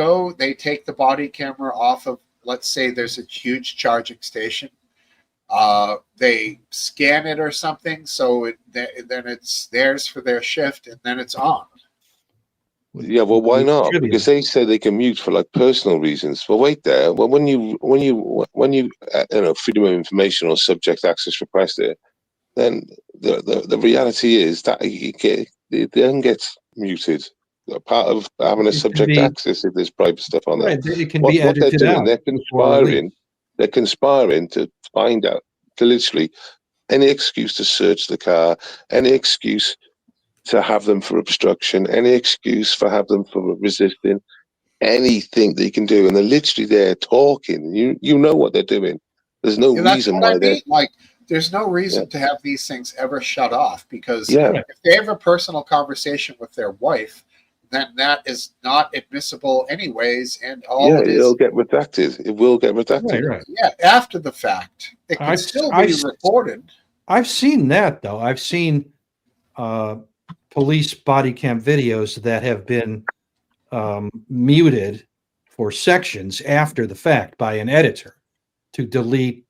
S1: take the body camera off of, let's say there's a huge charging station, they scan it or something, so then it's theirs for their shift, and then it's on.
S4: Yeah, well, why not? Because they say they can mute for, like, personal reasons. Well, wait there. Well, when you freedom of information or subject access requested, then the reality is that it then gets muted. Part of having a
S3: It can
S4: subject
S3: be-
S4: access if there's private stuff on there.
S3: Right, it can
S4: What
S3: be
S4: they're
S3: edited
S4: doing,
S3: out.
S4: they're
S3: before release.
S4: conspiring to find out, to literally any excuse to search the car, any excuse to have them for obstruction, any excuse for have them for resisting, anything they can do, and they're literally there talking. You know what they're doing. There's no
S1: And that's
S4: reason
S1: what
S4: why
S1: I
S4: they're
S1: mean. Like, there's no reason to have these things ever shut off, because
S4: Yeah.
S1: if they have a personal conversation with their wife, then that is not admissible anyways, and all it is.
S4: It'll get redacted. It will get redacted.
S3: Right.
S1: Yeah, after the fact, it can still be recorded.
S3: I've seen that, though. I've seen police body cam videos that have been muted for sections after the fact by an editor to delete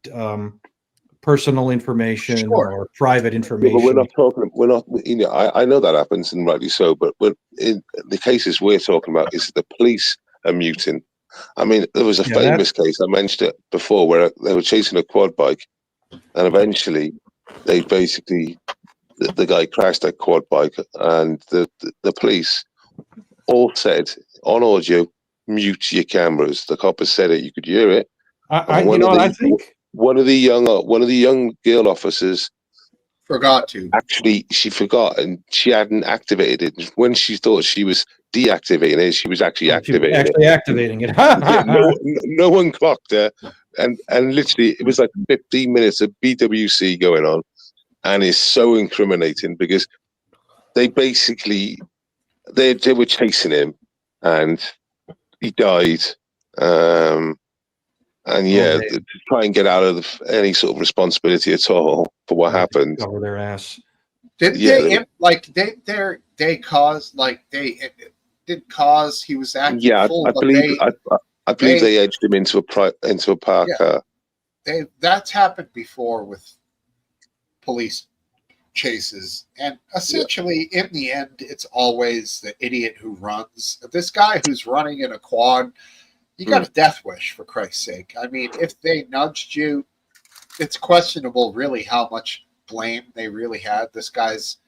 S3: personal information or private information.
S4: But we're not talking. We're not. I know that happens, and rightly so. But in the cases we're talking about is the police are muting. I mean, there was a famous case, I mentioned it before, where they were chasing a quad bike, and eventually they basically the guy crashed that quad bike, and the police all said on audio, mute your cameras. The coppers said it. You could hear it.
S3: I think
S4: one of the young girl officers
S1: forgot to.
S4: Actually, she forgot, and she hadn't activated it. When she thought she was deactivating it, she was actually
S3: activating it.
S4: Yeah, no one clocked her, and literally it was like 15 minutes of BWC going on, and it's so incriminating because they basically they were chasing him, and he died. And to try and get out of any sort of responsibility at all for what happened.
S3: Cover their ass.
S1: Did they cause he was acting?
S4: Yeah,
S1: full,
S4: I believe they edged him into a park car.
S1: That's happened before with police chases, and essentially in the end it's always the idiot who runs. This guy who's running in a quad, you got a death wish, for Christ's sake. I mean, if they nudged you, it's questionable really how much blame they really had. This guy's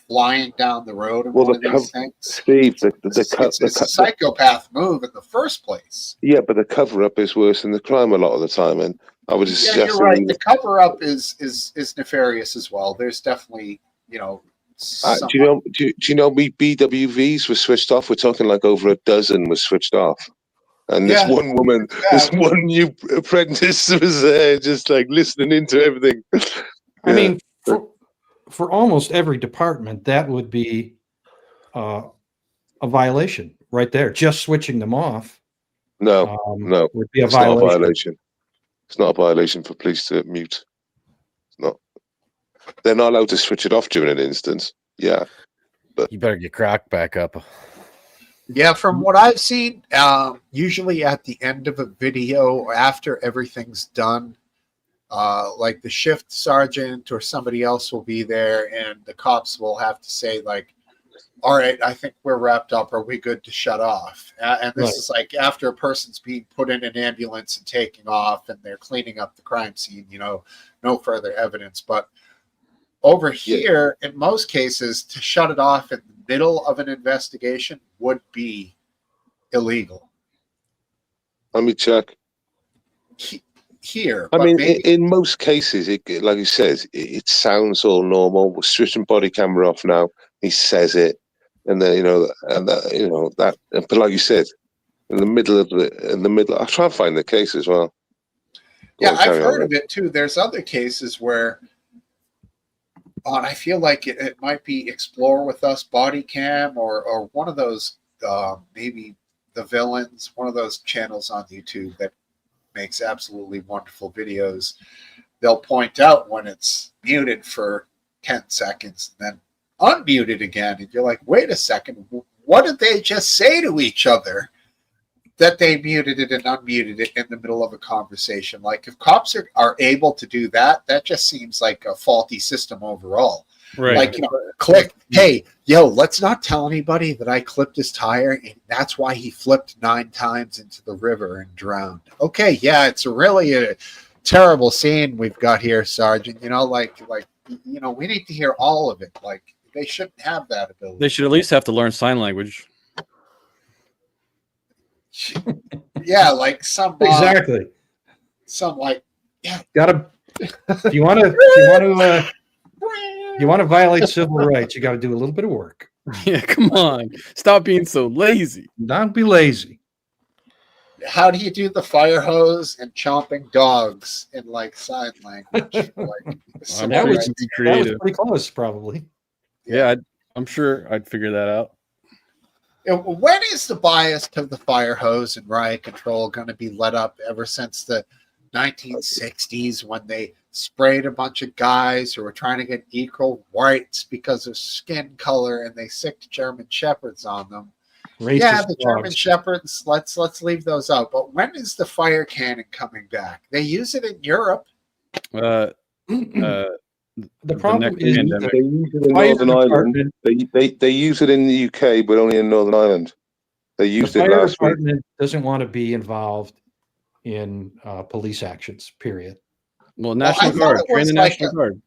S1: flying down the road in
S4: Well,
S1: one of
S4: the
S1: these
S4: co-
S1: things.
S4: Steve,
S1: It's a psychopath move in the first place.
S4: yeah, but the cover up is worse than the crime a lot of the time, and I would
S1: Yeah,
S4: suggest
S1: you're right. The cover up is nefarious as well. There's definitely, you know,
S4: do you know? Do you know me? BWVs were switched off. We're talking like over a dozen was switched off, and this
S1: Yeah.
S4: one woman, this one new apprentice was there, just like listening into everything.
S3: I
S4: Yeah.
S3: mean, for almost every department, that would be a violation right there. Just switching them off
S4: No, no,
S3: would be a
S4: it's not a
S3: violation.
S4: violation. It's not a violation for police to mute. It's not. They're not allowed to switch it off during an instance. Yeah,
S8: You better get Croc back up.
S1: Yeah, from what I've seen, usually at the end of a video or after everything's done, like the shift sergeant or somebody else will be there, and the cops will have to say like, "All right, I think we're wrapped up. Are we good to shut off?" And this
S3: Right.
S1: is like after a person's being put in an ambulance and taking off, and they're cleaning up the crime scene. You know, no further evidence. But over here, in most cases, to shut it off in the middle of an investigation would be illegal.
S4: let me check.
S1: Here,
S4: I
S1: but
S4: mean,
S1: maybe,
S4: in most cases, like he says, it sounds all normal. We're switching body camera off now. He says it, and then that. But like you said, in the middle, I'll try and find the case as well.
S1: yeah, I've heard of it too. There's other cases where, I feel like it might be Explore With Us body cam or one of those, maybe The Villains, one of those channels on YouTube that makes absolutely wonderful videos. They'll point out when it's muted for 10 seconds and then unmuted again. And you're like, wait a second, what did they just say to each other that they muted it and unmuted it in the middle of a conversation? Like if cops are able to do that, that just seems like a faulty system overall.
S2: Right.
S1: Like, you know, click, hey, yo, let's not tell anybody that I clipped his tire and that's why he flipped 9 times into the river and drowned. Okay, yeah, it's really a terrible scene we've got here, Sergeant. You know, like you know, we need to hear all of it. Like they shouldn't have that ability.
S2: They should at least have to learn sign language.
S1: Yeah, like some
S3: Exactly.
S1: some like
S3: Gotta. If you want to violate civil rights, you got to do a little bit of work.
S2: Yeah, come on. Stop being so lazy.
S3: Don't be lazy.
S1: how do you do the fire hose and chomping dogs in like sign language? Like,
S2: I'm
S3: That
S2: sure
S3: was-
S2: you can be
S3: That was
S2: creative.
S3: pretty close, probably.
S2: Yeah, I'm sure I'd figure that out.
S1: When is the bias to the fire hose and riot control going to be let up? Ever since the 1960s, when they sprayed a bunch of guys who were trying to get equal rights because of skin color, and they sicked German shepherds on them.
S3: Racist
S1: Yeah, the German
S3: dogs.
S1: shepherds. Let's leave those out. But when is the fire cannon coming back? They use it in Europe.
S2: Uh,
S3: The problem
S2: next
S3: is
S2: pandemic.
S4: They use it in
S3: Fire
S4: Northern Ireland.
S3: department-
S4: They use it in the UK, but only in Northern Ireland. They
S3: the
S4: used it
S3: fire
S4: last week.
S3: department doesn't want to be involved in police actions. Period.
S2: well,
S1: I
S2: National
S1: thought
S2: Guard.
S1: it
S2: Train
S1: was
S2: the
S1: like
S2: National
S1: a-
S2: Guard.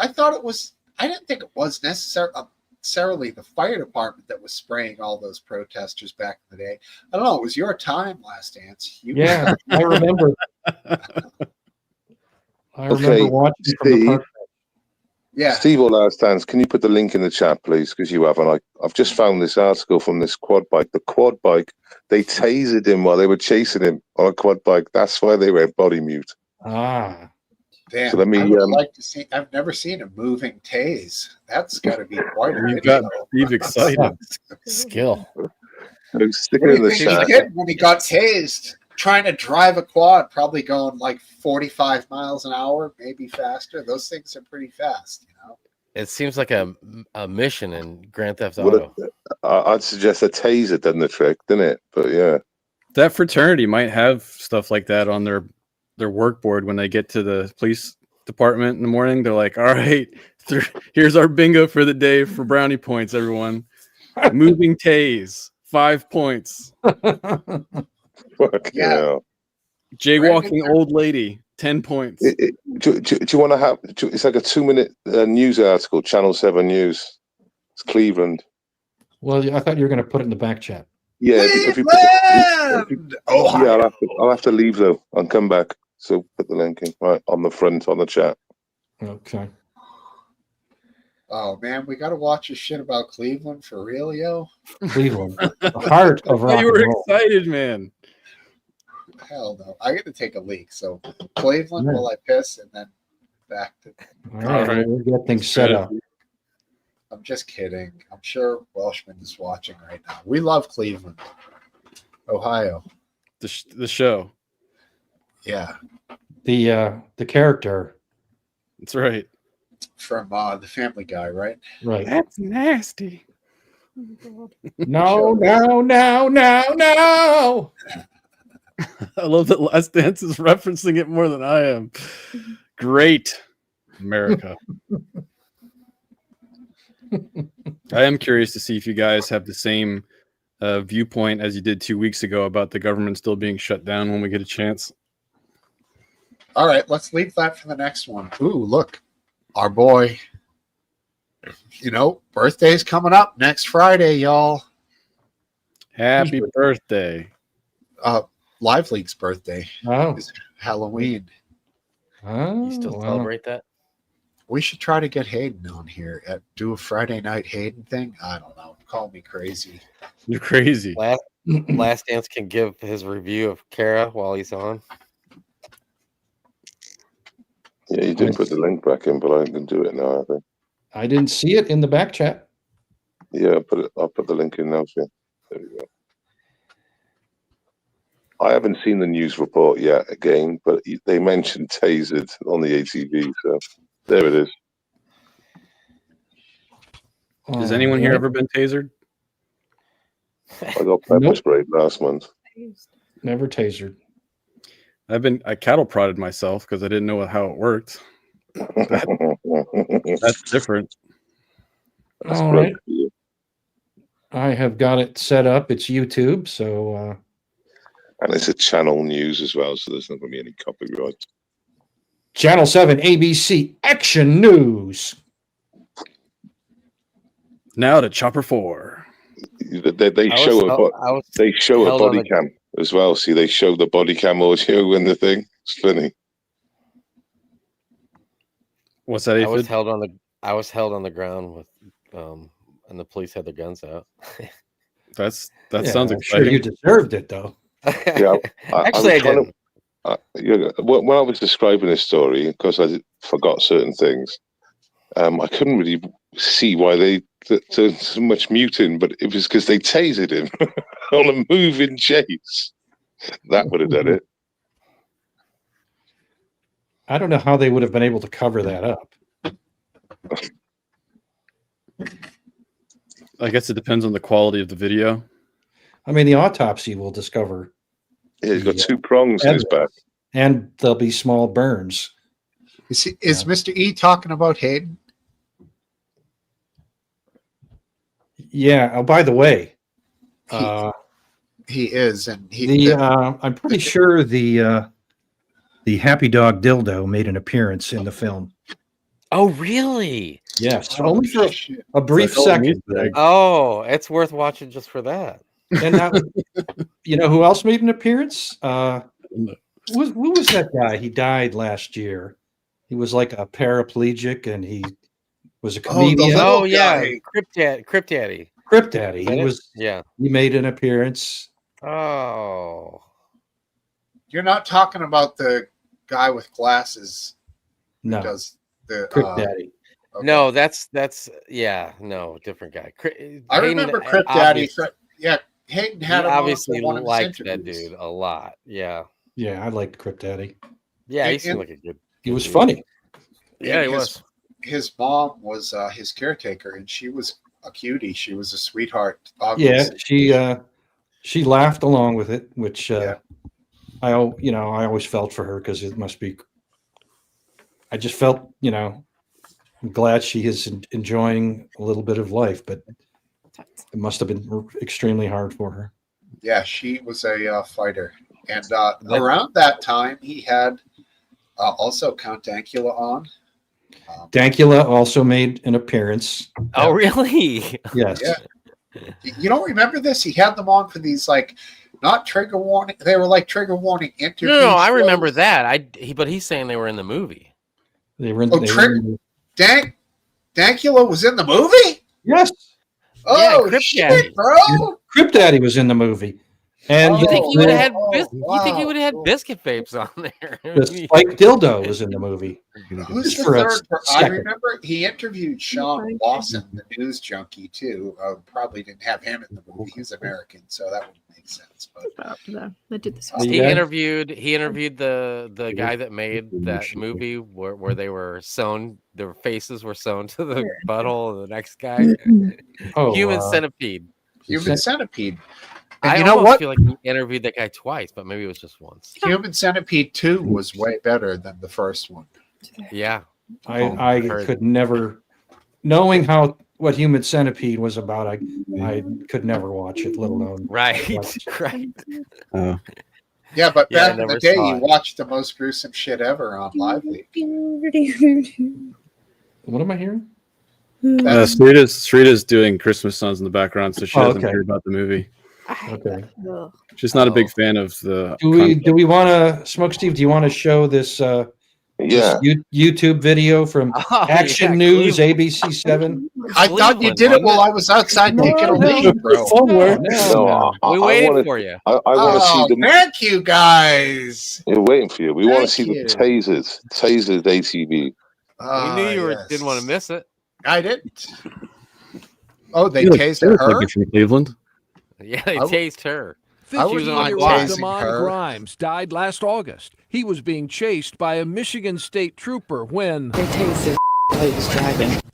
S1: I thought it was. I didn't think it was necessarily the fire department that was spraying all those protesters back in the day. I don't know. It was your time, Last Dance.
S3: Yeah, I remember. I remember
S4: Okay,
S3: watching from the
S4: Steve.
S3: park.
S1: Yeah.
S4: Steve or Last Dance, can you put the link in the chat, please? Because you haven't. I've just found this article from this quad bike. The quad bike, they tasered him while they were chasing him on a quad bike. That's why they went body mute.
S3: Ah,
S1: Damn.
S4: So let me,
S1: I would like to see. I've never seen a moving tase. That's got to be quite a
S2: You've
S1: video.
S2: got Steve excited.
S8: Skill.
S4: Stick
S1: What
S4: it
S1: do
S4: in
S1: you
S4: the
S1: think he
S4: chat.
S1: did when he got tased? Trying to drive a quad, probably going like 45 miles an hour, maybe faster. Those things are pretty fast, you know.
S8: It seems like a mission in Grand Theft
S4: Would
S8: Auto.
S4: I'd suggest a taser done the trick, didn't it? But yeah.
S2: That fraternity might have stuff like that on their work board when they get to the police department in the morning. They're like, all right, here's our bingo for the day for brownie points, everyone. Moving tase, 5 points.
S4: Fuck
S1: Yeah.
S4: yeah.
S2: Jaywalking old lady, 10 points.
S4: Do you want to have? It's like a 2-minute news article, Channel 7 News. It's Cleveland.
S3: Well, I thought you were going to put it in the back chat.
S4: Yeah, if you
S1: Cleveland! Ohio.
S4: yeah, I'll have to leave though and come back. So put the link in right on the front on the chat.
S3: Okay.
S1: Oh man, we got to watch a shit about Cleveland for real, yo.
S3: Cleveland, the heart of rock
S2: you
S3: and
S2: were
S3: roll.
S2: excited, man.
S1: Hell no. I get to take a leak. So Cleveland,
S3: Yeah.
S1: will I piss and then back to.
S3: All right,
S2: right.
S3: we'll get things set
S2: Good.
S3: up.
S1: I'm just kidding. I'm sure Welshman is watching right now. We love Cleveland, Ohio.
S2: The show.
S1: Yeah,
S3: The character,
S2: That's right.
S1: from the Family Guy, right?
S3: right?
S2: That's nasty.
S3: No, no, no, no, no.
S2: I love that Last Dance is referencing it more than I am. Great, America. I am curious to see if you guys have the same viewpoint as you did 2 weeks ago about the government still being shut down when we get a chance.
S1: All right, let's leave that for the next one. Ooh, look, our boy. Birthday's coming up next Friday, y'all.
S2: Happy birthday.
S1: Live League's birthday
S3: Oh,
S1: is Halloween.
S3: oh,
S8: You still
S3: well,
S8: celebrate that?
S1: We should try to get Hayden on here. Do a Friday night Hayden thing. I don't know. Call me crazy.
S2: You're crazy.
S8: Last Dance can give his review of Kara while he's on.
S4: Yeah, you did put the link back in, but I can do it now. I think.
S3: I didn't see it in the back chat.
S4: Yeah, I'll put the link in now for you. There we go. I haven't seen the news report yet again, but they mentioned tasered on the ATV, so there it is.
S2: Has anyone here ever been tasered?
S4: I got pepper
S3: Nope.
S4: sprayed last month.
S3: Never tasered.
S2: I cattle prodded myself because I didn't know how it worked. That's different.
S4: That's
S3: All
S4: great
S3: right.
S4: for you.
S3: I have got it set up. It's YouTube, so
S4: And it's a channel news as well, so there's not going to be any copyright.
S3: Channel 7 ABC Action News.
S2: Now to Chopper 4.
S4: They show a body cam as well. See, they show the body cam audio in the thing. It's funny.
S2: What's that?
S8: I was
S2: Aphid?
S8: held on the ground with and the police had their guns out.
S2: That
S3: Yeah,
S2: sounds
S3: I'm
S2: exciting.
S3: sure you deserved it, though.
S4: Yeah,
S8: Actually, I didn't.
S4: When I was describing this story, because I forgot certain things, I couldn't really see why they did so much muting, but it was because they tasered him on a moving chase. That would have done it.
S3: I don't know how they would have been able to cover that up.
S2: I guess it depends on the quality of the video.
S3: I mean, the autopsy will discover,
S4: Yeah, he's got two prongs in his back.
S3: and there'll be small burns.
S1: Is
S3: Yeah.
S1: Mr. E talking about Hayden?
S3: Yeah. Oh, by the way,
S1: He is, and he.
S3: I'm pretty sure the Happy Dog dildo made an appearance in the film.
S8: Oh, really?
S3: Yes,
S1: Oh,
S3: only for
S1: shit.
S3: a brief
S2: It's like, oh,
S3: second.
S2: music.
S8: Oh, it's worth watching just for that.
S3: And that, you know who else made an appearance? Who was that guy? He died last year. He was like a paraplegic, and he was a comedian.
S1: little
S8: Oh yeah,
S1: guy.
S8: Crypt Daddy.
S3: Crip Daddy.
S8: Is that
S3: He
S8: it?
S3: was.
S8: Yeah.
S3: He made an appearance.
S8: Oh.
S1: You're not talking about the guy with glasses who
S3: No,
S1: does the.
S3: Crip Daddy.
S1: Okay.
S8: No, that's no, different guy.
S1: I remember Crip Daddy. Yeah, Hayden had him on
S8: obviously
S1: for one of his
S8: liked that
S1: interviews.
S8: dude a lot. Yeah.
S3: Yeah, I liked Crip Daddy.
S8: Yeah, he
S1: And-
S8: seemed like a good.
S3: He was
S8: dude.
S3: funny.
S8: Yeah, he
S1: his,
S8: was.
S1: His mom was his caretaker, and she was a cutie. She was a sweetheart.
S3: Yeah,
S1: Obviously.
S3: she laughed along with it, which
S1: Yeah.
S3: I always felt for her because it must be. I just felt, I'm glad she is enjoying a little bit of life, but it must have been extremely hard for her.
S1: Yeah, she was a fighter, and around that time he had also Count Dankula on,
S3: Dankula also made an appearance.
S8: Oh, really?
S3: Yes.
S1: Yeah. You don't remember this? He had them on for these not trigger warning. They were like trigger warning interviews.
S8: No, I remember that. But he's saying they were in the movie.
S3: They were in,
S1: Oh,
S3: they were in-
S1: Dankula was in the movie?
S3: yes.
S1: Oh,
S8: Crip
S1: shit,
S8: Daddy.
S1: bro.
S3: Crip Daddy was in the movie. And
S8: You think he would have had? You
S1: wow.
S8: think he would have had biscuit vapes on there?
S3: the Spike Dildo was in the movie.
S1: Who's
S3: Just
S1: the
S3: for a
S1: third? I
S3: second.
S1: remember he interviewed Sean Lawson, the news junkie, too. Probably didn't have him in the movie. He's American, so that would make sense. But
S9: They did this.
S8: He
S3: Yeah.
S8: interviewed the guy that made that movie where they were sewn, their faces were sewn to the butthole of the next guy.
S3: Oh,
S8: Human Centipede.
S1: Human Centipede. And
S8: I
S1: you know
S8: almost
S1: what?
S8: feel like he interviewed that guy twice, but maybe it was just once.
S1: Human Centipede 2 was way better than the first one.
S8: Yeah.
S3: I
S8: heard.
S3: could never, knowing what Human Centipede was about, I could never watch it, let alone
S8: Right.
S3: watch it.
S8: Right.
S1: Yeah, but
S8: Yeah, I
S1: back in the
S8: never
S1: day,
S8: saw
S1: you
S8: it.
S1: watched the most gruesome shit ever on Lively.
S3: What am I hearing?
S2: Sarita's doing Christmas songs in the background, so she
S3: Oh,
S2: doesn't
S3: okay.
S2: hear about the movie.
S3: Okay.
S2: She's not a big
S8: Oh.
S2: fan of the.
S3: Do we want to, Smoke Steve, do you want to show this
S4: Yeah.
S3: YouTube video from
S8: Oh,
S3: Action
S8: yeah,
S3: News,
S8: Cleveland.
S3: ABC 7?
S1: I thought you
S8: Cleveland,
S1: did it
S8: wasn't
S1: while I was outside taking a
S3: No,
S1: leak, bro.
S3: Somewhere.
S4: No,
S8: We
S4: I
S8: waited
S4: want
S8: for you.
S4: I want to
S1: Oh,
S4: see the.
S1: thank you, guys.
S4: We're waiting for you. We want to see
S1: Thank
S4: the
S1: you.
S4: tasered ATV.
S8: We knew you
S1: yes.
S8: didn't want to miss it.
S1: I didn't. Oh, they
S2: They
S1: tased
S2: look
S1: her?
S2: like it's from Cleveland.
S8: Yeah, they
S1: I w-
S8: tased her.
S1: I wouldn't mind
S10: 15-year-old
S1: tasing
S10: Damon
S1: her.
S10: Grimes died last August. He was being chased by a Michigan State trooper when...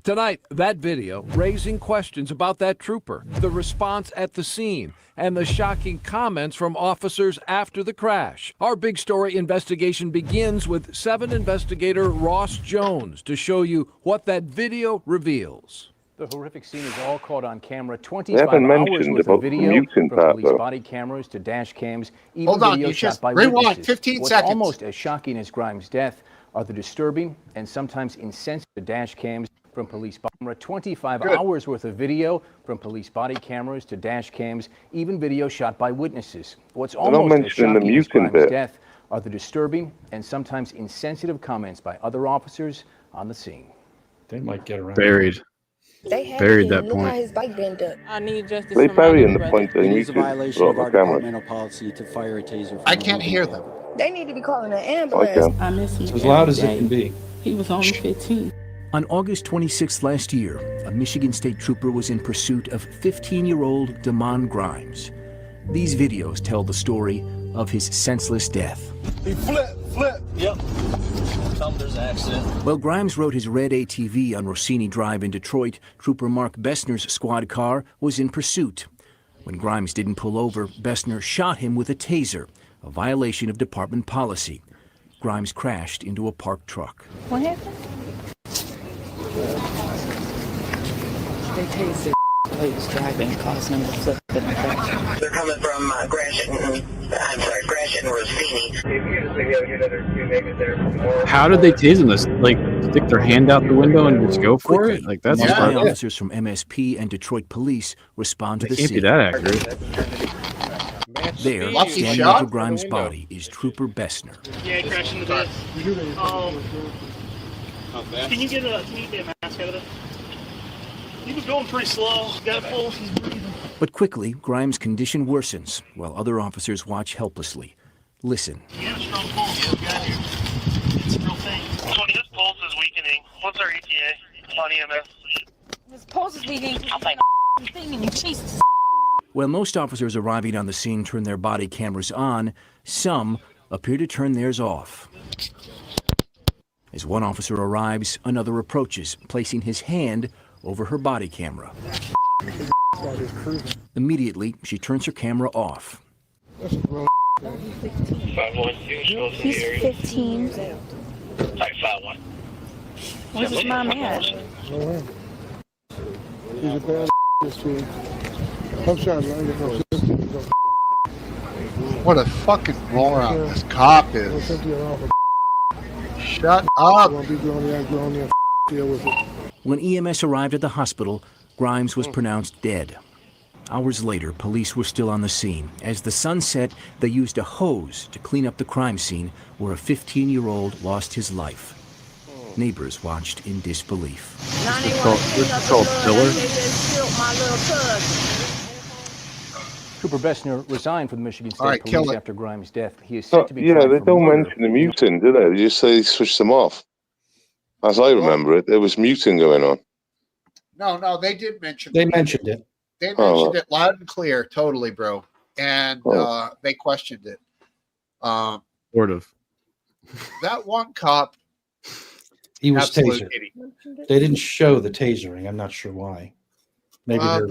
S10: Tonight, that video raising questions about that trooper, the response at the scene, and the shocking comments from officers after the crash. Our big story investigation begins with 7 investigator Ross Jones to show you what that video reveals.
S11: The horrific scene is all caught on camera.
S4: They
S11: 25
S4: haven't
S11: hours
S4: mentioned
S11: worth
S4: about
S11: of
S4: the
S11: video
S4: mutant
S11: from
S4: part,
S11: police
S4: though.
S11: body cameras to dash cams, even
S1: Hold on,
S11: video
S1: you
S11: shot
S1: just
S11: by
S1: rewind
S11: witnesses.
S1: 15
S11: What's
S1: seconds.
S11: almost as shocking as Grimes' death are the disturbing and sometimes insensitive dash cams from police camera. 25
S1: Good.
S11: hours worth of video from police body cameras to dash cams, even video shot by witnesses. What's
S4: not
S11: almost as
S4: mentioning the
S11: shocking as
S4: mutant
S11: Grimes'
S4: bit.
S11: death are the disturbing and sometimes insensitive comments by other officers on the scene.
S3: They might get around.
S2: Buried. Buried that point.
S12: I need justice
S4: They
S12: for my
S4: bury in
S12: little
S4: the
S12: brother.
S4: point they
S12: It
S4: need
S12: is a
S4: to.
S12: violation
S4: Drop
S12: of
S4: the
S12: our
S4: camera.
S12: departmental policy to fire a taser from
S1: I
S12: a
S1: can't
S12: moving
S1: hear
S12: car.
S1: them.
S13: They need to be calling an
S4: I
S13: ambulance.
S4: can.
S12: I miss him
S3: As loud as it
S12: every
S3: can
S12: day.
S3: be.
S12: He was only 15.
S11: On August 26th last year, a Michigan State trooper was in pursuit of 15-year-old Damon Grimes. These videos tell the story of his senseless death.
S6: He flip. Yep. Tell him there's an accident.
S11: While Grimes rode his red ATV on Rossini Drive in Detroit, Trooper Mark Bessner's squad car was in pursuit. When Grimes didn't pull over, Bessner shot him with a taser, a violation of department policy. Grimes crashed into a parked truck.
S13: What happened?
S12: They tased their plates driving, causing them to flip and crash.
S6: They're coming from Gratiot and Rossini.
S2: How did they tase them? This like stick their hand out the window and just go for it? Like that's
S11: Multiple
S2: smart.
S11: officers from MSP and Detroit Police respond to
S2: They
S11: the
S2: can't be
S11: scene.
S2: that accurate.
S11: There,
S1: Lucky
S11: standing
S1: shot.
S11: over Grimes' body, is Trooper Bessner.
S6: Yeah, he crashed into this. Can you get a mask out of it? He was going pretty slow. Got a pulse. He's breathing.
S11: But quickly, Grimes' condition worsens while other officers watch helplessly. Listen.
S6: You have a strong pulse. Yeah, got here. It's a real thing. So his pulse is weakening. What's our ETA on EMS?
S7: His pulse is leaving. I'm like, thing and you chase.
S11: While most officers arriving on the scene turn their body cameras on, some appear to turn theirs off. As one officer arrives, another approaches, placing his hand over her body camera. Immediately, she turns her camera off.
S13: He's 15. Where's his mom at?
S1: What a fucking moron this cop is. Shut up.
S10: Deal with it.
S11: When EMS arrived at the hospital, Grimes was pronounced dead. Hours later, police were still on the scene. As the sun set, they used a hose to clean up the crime scene where a 15-year-old lost his life. Neighbors watched in disbelief.
S14: Trooper Bessner resigned from the Michigan State
S1: All right, kill
S14: Police
S1: it.
S14: after Grimes' death. He is set to be
S4: Yeah,
S14: tried
S4: they
S14: for
S4: don't
S14: murder.
S4: mention the muting, do they? They just say they switched them off. As I remember it, there was muting going on.
S1: No, they did mention.
S3: They mentioned it.
S1: They
S4: Oh.
S1: mentioned it loud and clear, totally, bro. And
S4: Oh.
S1: they questioned it.
S2: Sort of.
S1: That one cop,
S3: He was
S1: absolute
S3: tasered.
S1: idiot.
S3: They didn't show the tasering. I'm not sure why. Maybe they're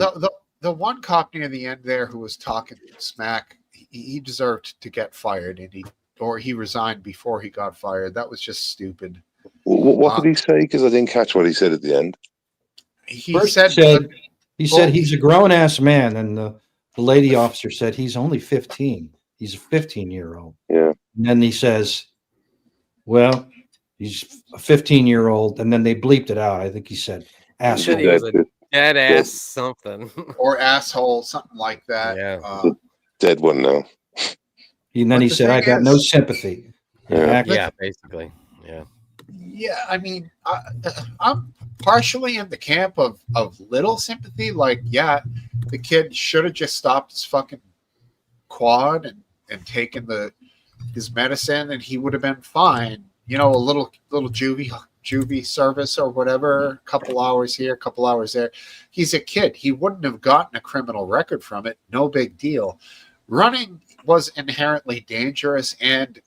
S1: The one cop near the end there who was talking smack, he deserved to get fired, and he resigned before he got fired. That was just stupid.
S4: What did he say? Because I didn't catch what he said at the end.
S1: He
S3: First
S1: said,
S3: he said he's a grown ass man, and the lady officer said he's only 15. He's a 15-year-old.
S4: Yeah.
S3: And then he says, well, he's a 15-year-old, and then they bleeped it out. I think he said
S8: He said
S3: asshole.
S8: he was a dead ass something.
S1: or asshole, something like that.
S8: Yeah.
S4: Dead one now.
S3: And then
S1: But
S3: he
S1: the
S3: said, I
S1: thing
S3: got no
S1: is-
S3: sympathy.
S4: Yeah.
S8: Yeah, basically. Yeah.
S1: Yeah, I mean, I'm partially in the camp of little sympathy. Like, yeah, the kid should have just stopped his fucking quad and taken his medicine, and he would have been fine. You know, a little juvie service or whatever, a couple hours here, a couple hours there. He's a kid. He wouldn't have gotten a criminal record from it. No big deal. Running was inherently dangerous and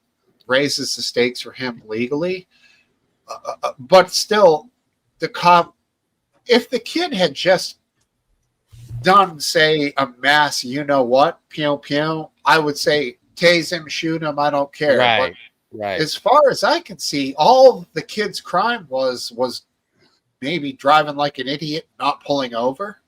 S1: raises the stakes for him legally. But still, the cop, if the kid had just done, say, a mass, you know what, pew pew, I would say, tase him, shoot him, I don't care.
S8: Right.
S1: But
S8: Right.
S1: as far as I can see, all the kid's crime was maybe driving like an idiot, not pulling over.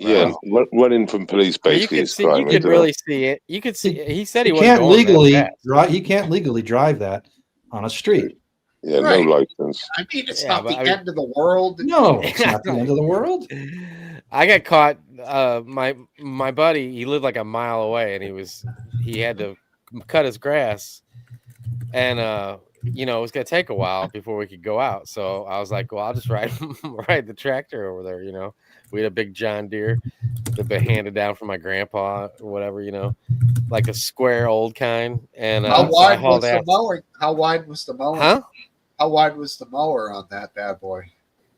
S4: Yeah, running from police
S8: But you
S4: basically
S8: could
S4: is
S8: see,
S4: crime.
S8: you could really see it. You could see. He said he
S3: You
S8: wasn't
S3: can't
S8: going that
S3: legally
S8: fast.
S3: drive. You can't legally drive that on a street.
S4: Yeah,
S1: Right.
S4: no license.
S1: I mean, it's
S8: Yeah,
S1: not
S8: but
S1: the
S8: I mean-
S1: end of the world.
S3: No, it's not the end of the world.
S8: I got caught. My buddy, he lived like a mile away, and he had to cut his grass, and you know, it was gonna take a while before we could go out. So I was like, well, I'll just ride the tractor over there. You know, we had a big John Deere that been handed down from my grandpa or whatever. You know, like a square old kind. And
S1: How
S8: so I
S1: wide
S8: hauled
S1: was the
S8: ass.
S1: mower? How wide was the mower?
S8: Huh?
S1: How wide was the mower on that bad boy?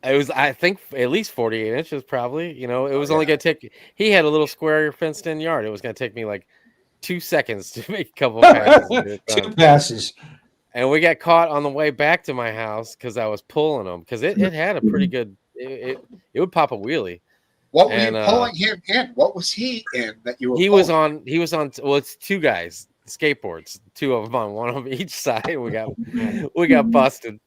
S8: It was, I think, at least 48 inches, probably. You know, it was only going to take. He had a little square fenced-in yard. It was going to take me like 2 seconds to make a couple passes. and get it
S3: 2
S8: done.
S3: passes.
S8: And we got caught on the way back to my house because I was pulling them because it had a pretty good. It would pop a wheelie.
S1: What were
S8: And,
S1: you pulling him in? What was he in that you were?
S8: He
S1: pulling?
S8: was on. Well, it's 2 guys skateboards, 2 of them on one of each side. We got busted.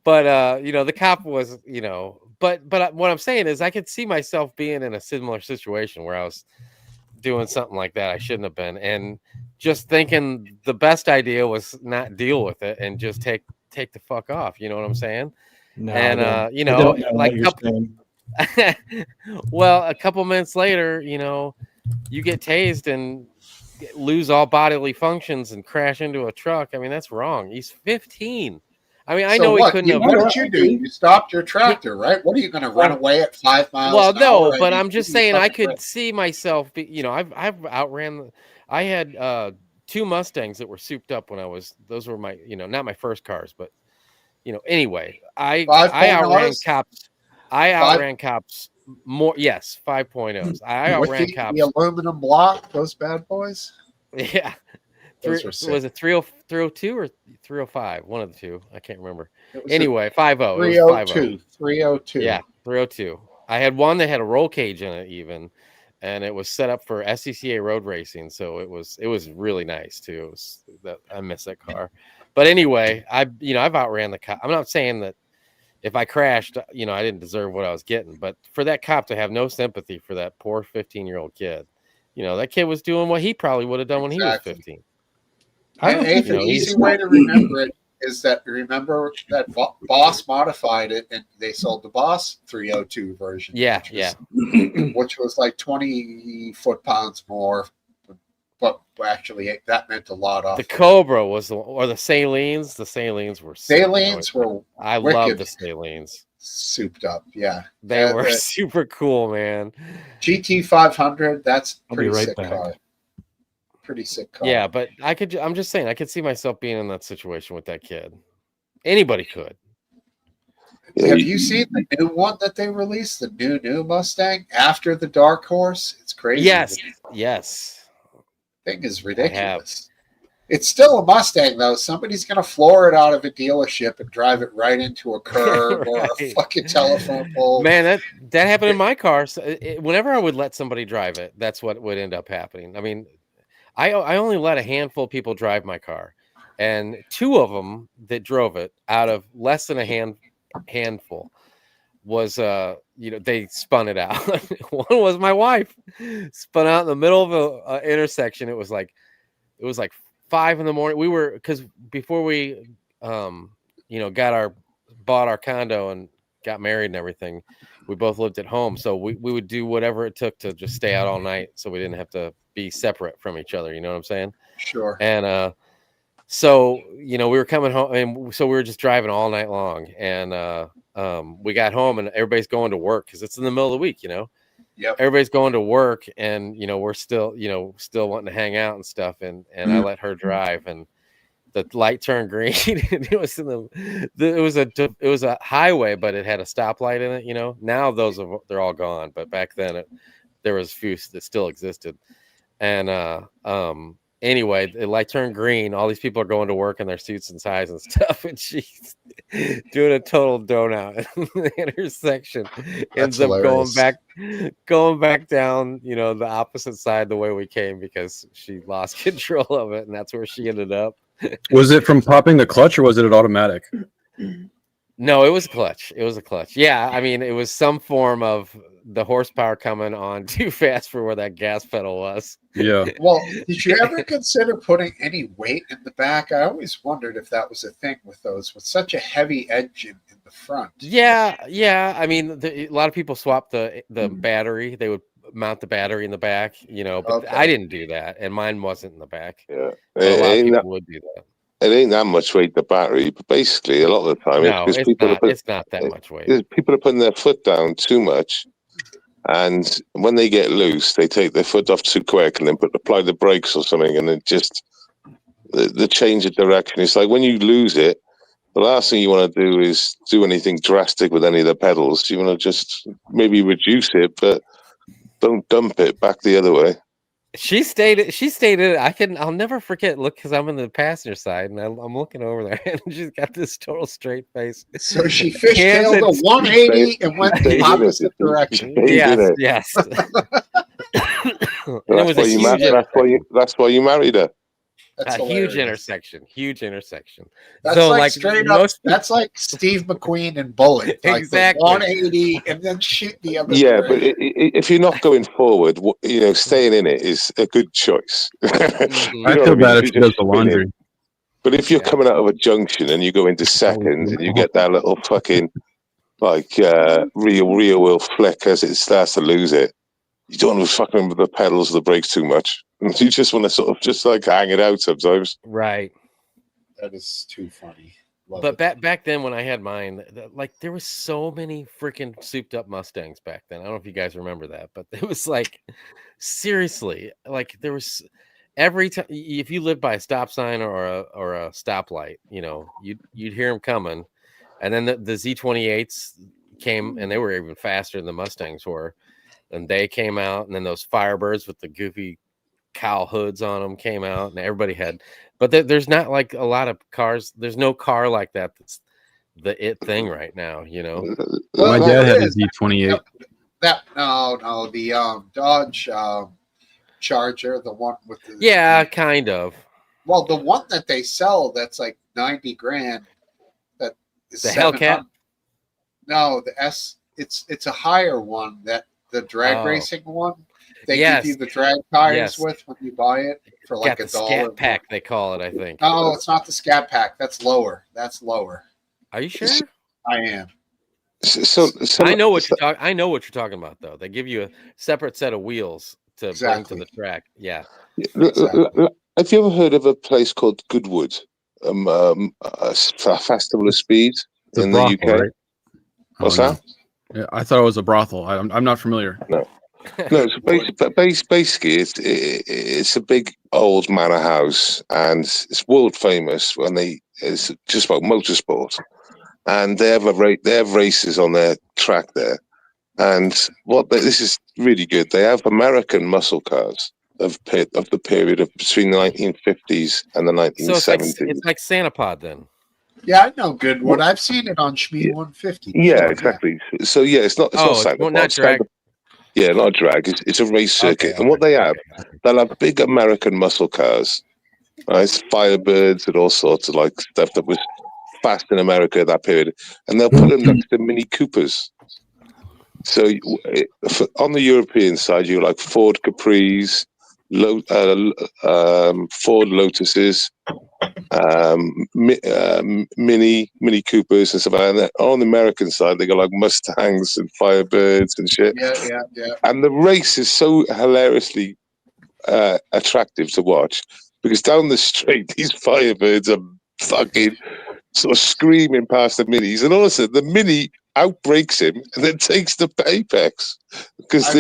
S8: But you know, the cop was, you know, but what I'm saying is I could see myself being in a similar situation where I was doing something like that I shouldn't have been, and just thinking the best idea was not deal with it and just take the fuck off. You know what I'm saying?
S3: No,
S8: And
S3: I don't-
S8: you
S3: I
S8: know,
S3: don't know
S8: like
S3: what you're
S8: couple, well, a couple minutes later, you know, you get tased and lose all bodily functions and crash into a truck. I mean, that's wrong. He's 15. I mean, I
S1: So
S8: know
S1: what?
S8: he couldn't have.
S1: What did you do? You stopped your tractor, right? What are you going to run away at 5 miles?
S8: Well,
S1: an
S8: no,
S1: hour?
S8: but
S1: I mean,
S8: I'm just
S1: you
S8: saying I
S1: fucking
S8: could see myself. You know, I've outran. I had 2 Mustangs that were souped up when I was. Those were my, you know, not my first cars, but you know. Anyway, I outran cops. I outran cops more. Yes, 5.0s. I
S1: with
S8: outran cops.
S1: the aluminum block, those bad boys.
S8: Yeah.
S1: Those were
S8: Was
S1: sick.
S8: it 302 or 305? One of the two. I can't remember.
S1: It was a
S8: Anyway, 50. It was 50.
S1: 302. 302.
S8: Yeah, 302. I had one that had a roll cage in it even, and it was set up for SCCA road racing, so it was really nice too. I miss that car. But anyway, I've outran the cop. I'm not saying that if I crashed, you know, I didn't deserve what I was getting, but for that cop to have no sympathy for that poor 15-year-old kid, you know, that kid was doing what he probably would have done when he was 15.
S1: And Nathan,
S8: You know,
S1: easy way to remember it. is that, remember that Boss modified it and they sold the Boss 302 version.
S8: Yeah,
S1: Which was like 20 foot-pounds more. But actually, that meant a lot off.
S8: The Cobra was or the Salines. The Salines were
S1: Salines were.
S8: I love the Salines.
S1: Souped up, yeah.
S8: They were super cool, man.
S1: GT 500. That's
S3: I'll
S1: pretty
S3: be right
S1: sick
S3: back.
S1: car. Pretty sick car.
S8: Yeah, but I'm just saying, I could see myself being in that situation with that kid. Anybody could.
S1: Have you seen the new one that they released? The new Mustang after the Dark Horse? It's crazy.
S8: Yes.
S1: Thing is ridiculous. It's still a Mustang though. Somebody's gonna floor it out of a dealership and drive it right into a curb or a fucking telephone pole.
S8: Man, that happened in my car. So whenever I would let somebody drive it, that's what would end up happening. I mean, I only let a handful of people drive my car, and two of them that drove it out of less than a handful was they spun it out. One was my wife, spun out in the middle of a intersection. It was like 5 a.m. We were, because before we bought our condo and got married and everything, we both lived at home, so we would do whatever it took to just stay out all night so we didn't have to be separate from each other, you know what I'm saying?
S1: Sure.
S8: And so we were coming home, and so we were just driving all night long, and we got home and everybody's going to work because it's in the middle of the week,
S1: Yep.
S8: Everybody's going to work, and we're still wanting to hang out and stuff, and I let her drive, and the light turned green. It was it was a highway, but it had a stoplight in it. Now they're all gone, but back then there was a few that still existed. And anyway, the light turned green. All these people are going to work in their suits and ties and stuff, and she's doing a total donut in the intersection. Ends up going back down, the opposite side the way we came because she lost control of it, and that's where she ended up.
S2: Was it from popping the clutch, or was it an automatic?
S8: No, it was a clutch. It was a clutch. Yeah, I mean, it was some form of the horsepower coming on too fast for where that gas pedal was.
S2: Yeah.
S1: Well, did you ever consider putting any weight in the back? I always wondered if that was a thing with those, with such a heavy engine in the front.
S8: Yeah. I mean, a lot of people swap the battery. They would mount the battery in the back, but
S1: Okay.
S8: I didn't do that, and mine wasn't in the back.
S4: Yeah.
S8: So a lot of people would do that.
S4: It ain't that much weight, the battery, but basically a lot of the time
S8: No, it's not that much weight.
S4: People are putting their foot down too much, and when they get loose, they take their foot off too quick and then apply the brakes or something, and it just the change of direction. It's like when you lose it, the last thing you want to do is do anything drastic with any of the pedals. You want to just maybe reduce it, but don't dump it back the other way.
S8: She stated I'll never forget. Look, because I'm in the passenger side and I'm looking over there, and she's got this total straight face.
S1: So she fishtailed a 180 and went the opposite direction.
S8: Yes.
S4: That's why you married her.
S1: That's
S8: a huge intersection.
S1: That's
S8: so
S1: like straight up. That's like Steve McQueen and Bullet. Like
S8: Exactly.
S1: 180 and then shoot the other.
S4: Yeah,
S1: direction.
S4: but if you're not going forward, staying in it is a good choice.
S2: I feel bad if she does the laundry.
S4: But if you're coming out of a junction and you go into second and you get that little fucking rear wheel flick as it starts to lose it, you don't want to fucking with the pedals or the brakes too much. You just want to sort of just like hang it out sometimes.
S8: Right.
S1: That is too funny. Love
S8: But
S1: it.
S8: back then when I had mine, there was so many freaking souped up Mustangs back then. I don't know if you guys remember that, but it was like seriously, like there was every time if you lived by a stop sign or a stoplight, you'd hear them coming, and then the Z28s came, and they were even faster than the Mustangs were, and they came out, and then those Firebirds with the goofy cowl hoods on them came out, and everybody had. But there's not like a lot of cars. There's no car like that that's the it thing right now.
S2: My dad had a Z28.
S1: The Dodge Charger, the one with the
S8: kind of.
S1: Well, the one that they sell that's like 90 grand. That is
S8: the Hellcat.
S1: No, the S. It's a higher one that the drag
S8: Oh.
S1: racing one. They
S8: Yes.
S1: give you the drag tires
S8: Yes.
S1: with when you buy it for like
S8: Got
S1: $1.
S8: the scat pack, they call it, I think.
S1: No, it's not the scat pack. That's lower. That's lower.
S8: Are you sure?
S1: I am.
S4: So
S8: I know what you're talking. I know what you're talking about, though. They give you a separate set of wheels to bring to the track. Yeah.
S4: Have you ever heard of a place called Goodwood? A festival of speed
S2: It's a
S4: in
S2: brothel,
S4: the UK.
S2: right?
S4: What's
S2: no.
S4: that?
S2: Yeah, I thought it was a brothel. I'm not familiar.
S4: No. No, it's basically it's a big old manor house, and it's world famous when it's just about motorsport, and they have races on their track there, and this is really good. They have American muscle cars of the period of between the 1950s and the 1970s.
S8: So it's like Santa Pod then.
S1: Yeah, I know Goodwood. I've seen it on Shmee 150.
S4: Yeah,
S1: before,
S4: exactly. So yeah, it's not Santa
S8: not drag.
S4: Yeah, not a drag. It's a race circuit. And what they have, they'll have big American muscle cars, right? Firebirds and all sorts of like stuff that was fast in America at that period. And they'll put them next to Mini Coopers. So on the European side, you like Ford Capris, Ford Lotuses, Mini Coopers and stuff like that. And on the American side, they got like Mustangs and Firebirds and shit.
S1: Yeah.
S4: And the race is so hilariously attractive to watch because down the straight, these Firebirds are fucking sort of screaming past the Minis, and all of a sudden the Mini outbreaks him and then takes the apex because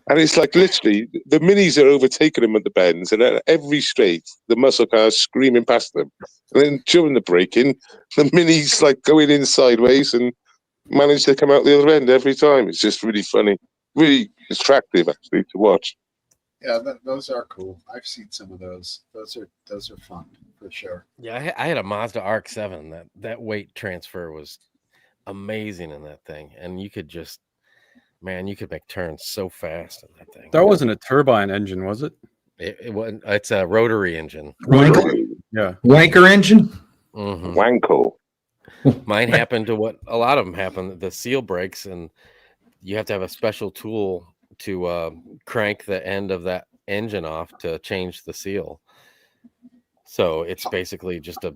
S4: and it's like literally the Minis are overtaking him at the bends, and at every straight the muscle car's screaming past them, and then during the braking the Minis like going in sideways and manage to come out the other end every time. It's just really funny, really attractive actually to watch.
S1: Yeah, those are cool. I've seen some of those. Those are fun for sure.
S8: Yeah, I had a Mazda RX-7. That weight transfer was amazing in that thing, and you could just, man, you could make turns so fast in that thing.
S2: That wasn't a turbine engine, was it?
S8: It wasn't. It's a rotary engine.
S2: Yeah.
S3: Wanker engine.
S8: Mm-hmm.
S4: Wanko.
S8: Mine happened to what a lot of them happen. The seal breaks, and you have to have a special tool to crank the end of that engine off to change the seal. So it's basically just a.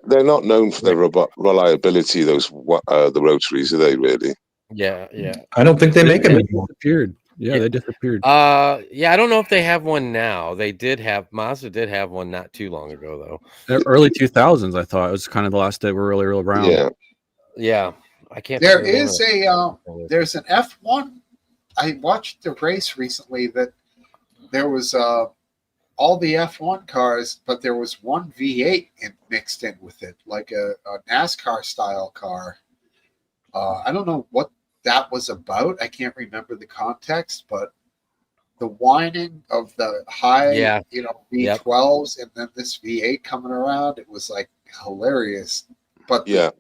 S4: They're not known for their reliability. Those the rotaries, are they really?
S8: Yeah.
S3: I don't think they make them
S2: They
S3: anymore.
S2: disappeared. Yeah, they disappeared.
S8: Yeah, I don't know if they have one now. Mazda did have one not too long ago though.
S2: They're early 2000s. I thought it was kind of the last day we're really around.
S8: Yeah. I can't.
S1: There is there's an F1. I watched the race recently that there was all the F1 cars, but there was one V8 mixed in with it, like a NASCAR style car. I don't know what that was about. I can't remember the context, but the whining of the high, V12s and then this V8 coming around, it was like hilarious. But the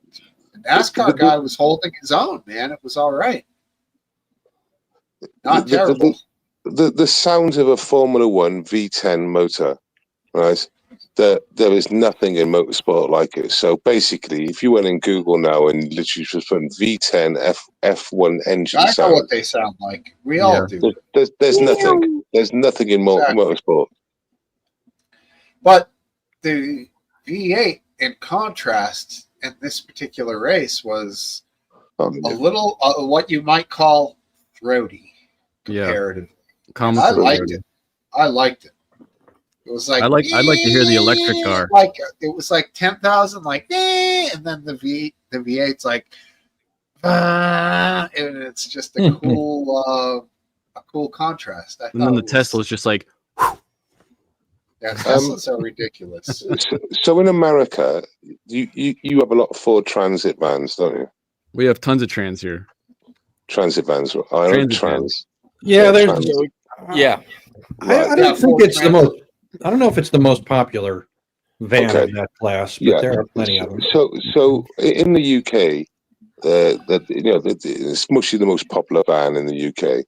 S1: NASCAR guy was holding his own, man. It was all right. Not terrible.
S4: The sound of a Formula One V10 motor, right? There is nothing in motorsport like it. So basically, if you went in Google now and literally just put V10 F1 engine
S1: I know
S4: sound,
S1: what they sound like. We all do.
S4: There's nothing. There's nothing in motorsport.
S1: But the V8, in contrast, in this particular race, was a little what you might call throaty. Comparatively. I liked it. It was like
S2: I'd like to hear the electric car.
S1: Like it was like 10,000, like and then the V8's like, and it's just a cool contrast.
S2: And then the Tesla's just like.
S1: Yeah, Teslas are ridiculous.
S4: So in America, you have a lot of Ford Transit vans, don't you?
S2: We have tons of trans here.
S4: Transit vans. I know trans.
S3: Yeah, there's.
S8: Yeah.
S3: I don't think it's the most. I don't know if it's the most popular van in that class, but there are plenty of them.
S4: So in the UK, it's mostly the most popular van in the UK,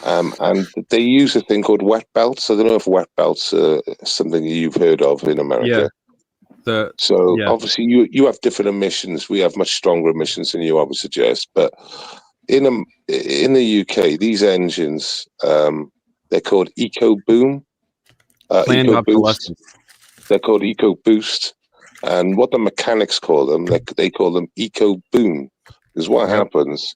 S4: and they use a thing called wet belts. I don't know if wet belts are something you've heard of in America.
S2: Yeah.
S4: Obviously you have different emissions. We have much stronger emissions than you, I would suggest, but in the UK, these engines, they're called EcoBoom,
S2: Planned
S4: EcoBoost.
S2: obsolescence.
S4: They're called EcoBoost, and what the mechanics call them, they call them EcoBoom. Because what happens,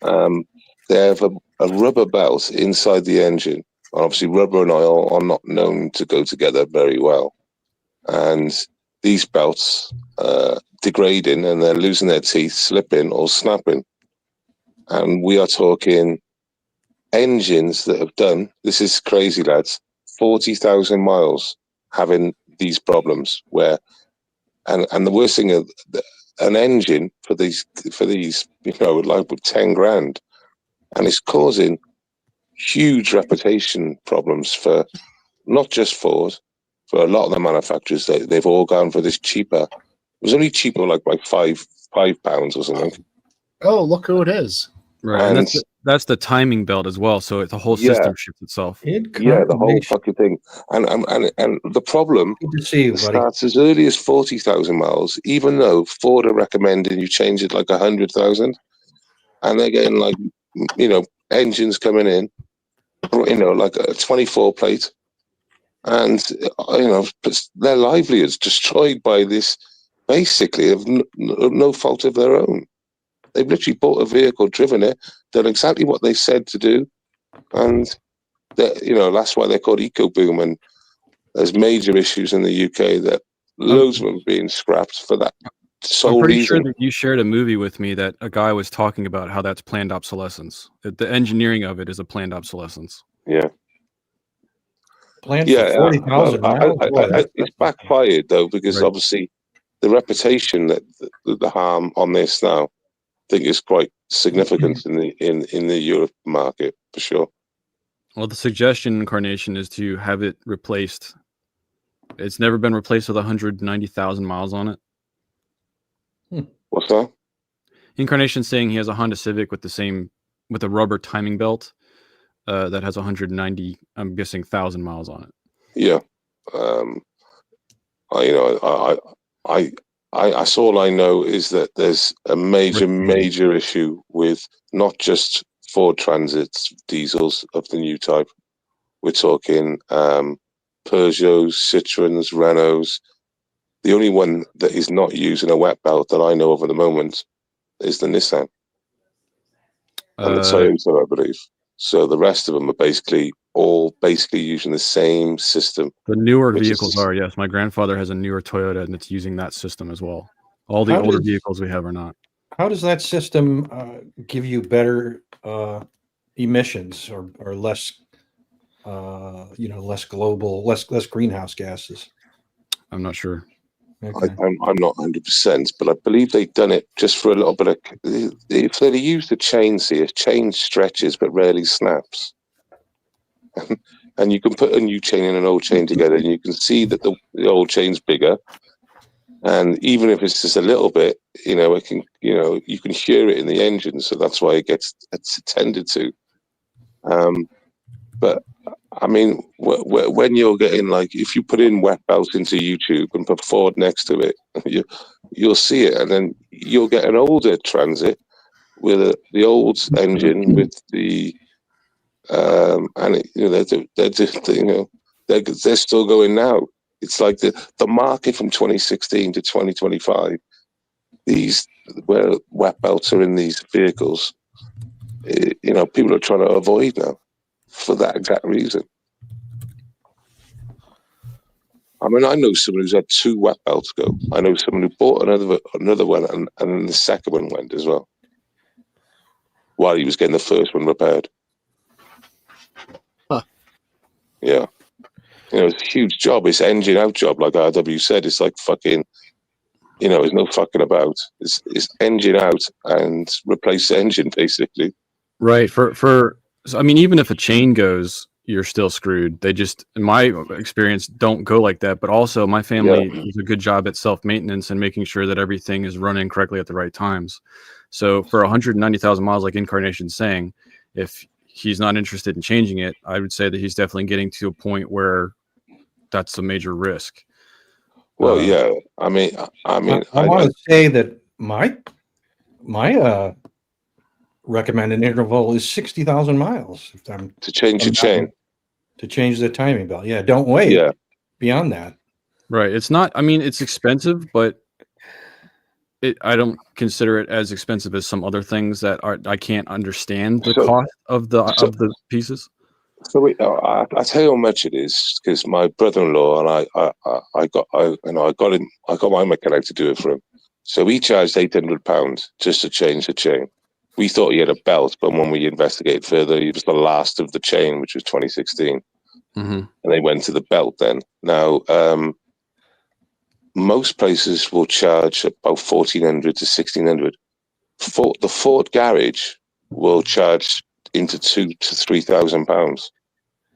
S4: they have a rubber belt inside the engine. Obviously, rubber and oil are not known to go together very well, and these belts degrading, and they're losing their teeth, slipping or snapping. And we are talking engines that have done, this is crazy, lads, 40,000 miles having these problems where, and the worst thing is an engine for these, you know, like with 10 grand, and it's causing huge reputation problems for not just Ford, for a lot of the manufacturers. They've all gone for this cheaper. It was only cheaper, like by £5 or something.
S1: Oh, look who it is!
S2: Right, and that's the timing belt as well. So the whole system shifts itself.
S4: Yeah, the whole fucking thing. And the problem starts as early as 40,000 miles, even though Ford are recommending you change it like 100,000, and they're getting like, you know, engines coming in, you know, like a 24 plate, and you know, their livelihoods destroyed by this, basically of no fault of their own. They've literally bought a vehicle, driven it, done exactly what they said to do, and you know, that's why they're called EcoBoom. And there's major issues in the UK that loads of them are being scrapped for that sole
S2: I'm pretty
S4: reason.
S2: sure that you shared a movie with me that a guy was talking about how that's planned obsolescence. The engineering of it is a planned obsolescence.
S4: Yeah.
S3: Planned for 40,000 miles.
S4: It's backfired though, because obviously the reputation that the harm on this now, I think, is quite significant in the Europe market for sure.
S2: Well, the suggestion, Incarnation, is to have it replaced. It's never been replaced with 190,000 miles on it.
S4: What's that?
S2: Incarnation saying he has a Honda Civic with a rubber timing belt that has 190, I'm guessing, 1,000 miles on it.
S4: Yeah. That's all I know is that there's a major issue with not just Ford Transits diesels of the new type. We're talking Peugeots, Citroens, Renaults. The only one that is not using a wet belt that I know of at the moment is the Nissan and the Toyota, I believe. So the rest of them are all using the same system.
S2: The newer vehicles are, yes. My grandfather has a newer Toyota and it's using that system as well. All the older vehicles we have are not.
S3: How does that system give you better emissions or less, less global, less greenhouse gases?
S2: I'm not sure.
S3: Okay.
S4: I'm not 100%, but I believe they've done it just for a little bit of. If they use the chain, see, a chain stretches but rarely snaps, and you can put a new chain and an old chain together, and you can see that the old chain's bigger. And even if it's just a little bit, you know, it can, you know, you can hear it in the engine, so that's why it's attended to. But I mean, when you're getting, like, if you put in wet belts into YouTube and put Ford next to it, you'll see it, and then you'll get an older Transit with the old engine with the and it, you know, they're still going now. It's like the market from 2016 to 2025. These where wet belts are in these vehicles, you know, people are trying to avoid now for that exact reason. I mean, I know someone who's had 2 wet belts go. I know someone who bought another one, and then the second one went as well, while he was getting the first one repaired.
S1: Huh.
S4: Yeah. You know, it's a huge job. It's an engine out job, like RW said. It's like fucking, you know, there's no fucking about. It's engine out and replace the engine, basically.
S2: Right. So, I mean, even if a chain goes, you're still screwed. They just, in my experience, don't go like that. But also, my family does a good job at self-maintenance and making sure that everything is running correctly at the right times. So for 190,000 miles, like Incarnation's saying, if he's not interested in changing it, I would say that he's definitely getting to a point where that's a major risk.
S4: Well, yeah. I mean,
S3: I want to say that my recommended interval is 60,000 miles. If
S4: to change the chain.
S3: To change the timing belt. Yeah, don't wait.
S4: Yeah.
S3: Beyond that.
S2: Right. It's not. I mean, it's expensive, but I don't consider it as expensive as some other things that I can't understand the cost of the pieces.
S4: So I'll tell you how much it is, because my brother-in-law and I got my mechanic to do it for him. So he charged £800 just to change the chain. We thought he had a belt, but when we investigated further, it was the last of the chain, which was 2016.
S2: Mm-hmm.
S4: And they went to the belt then. Now, most places will charge about $1,400 to $1,600. The Ford garage will charge into £2,000 to £3,000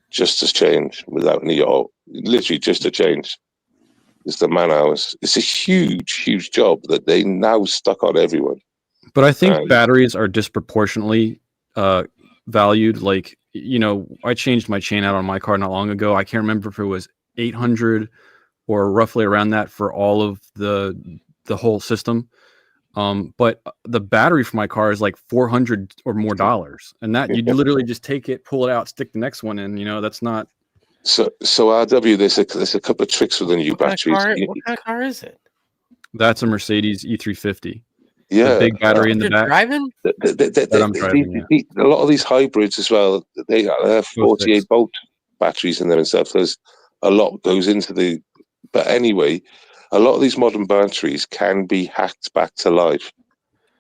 S4: just to change without any, literally just to change. It's the man hours. It's a huge job that they now stuck on everyone.
S2: But I think batteries are disproportionately valued. Like, I changed my chain out on my car not long ago. I can't remember if it was $800 or roughly around that for all of the whole system. But the battery for my car is like $400 or more dollars, and that you literally just take it, pull it out, stick the next one in. That's not.
S4: So RW, there's a couple of tricks with the new batteries.
S8: What kind of car is it?
S2: That's a Mercedes E350.
S4: Yeah,
S2: the big battery in the back.
S8: Driving?
S2: I'm driving.
S4: A lot of these hybrids as well. They have 48 volt batteries in there and stuff. There's a lot goes into the. But anyway, a lot of these modern batteries can be hacked back to life.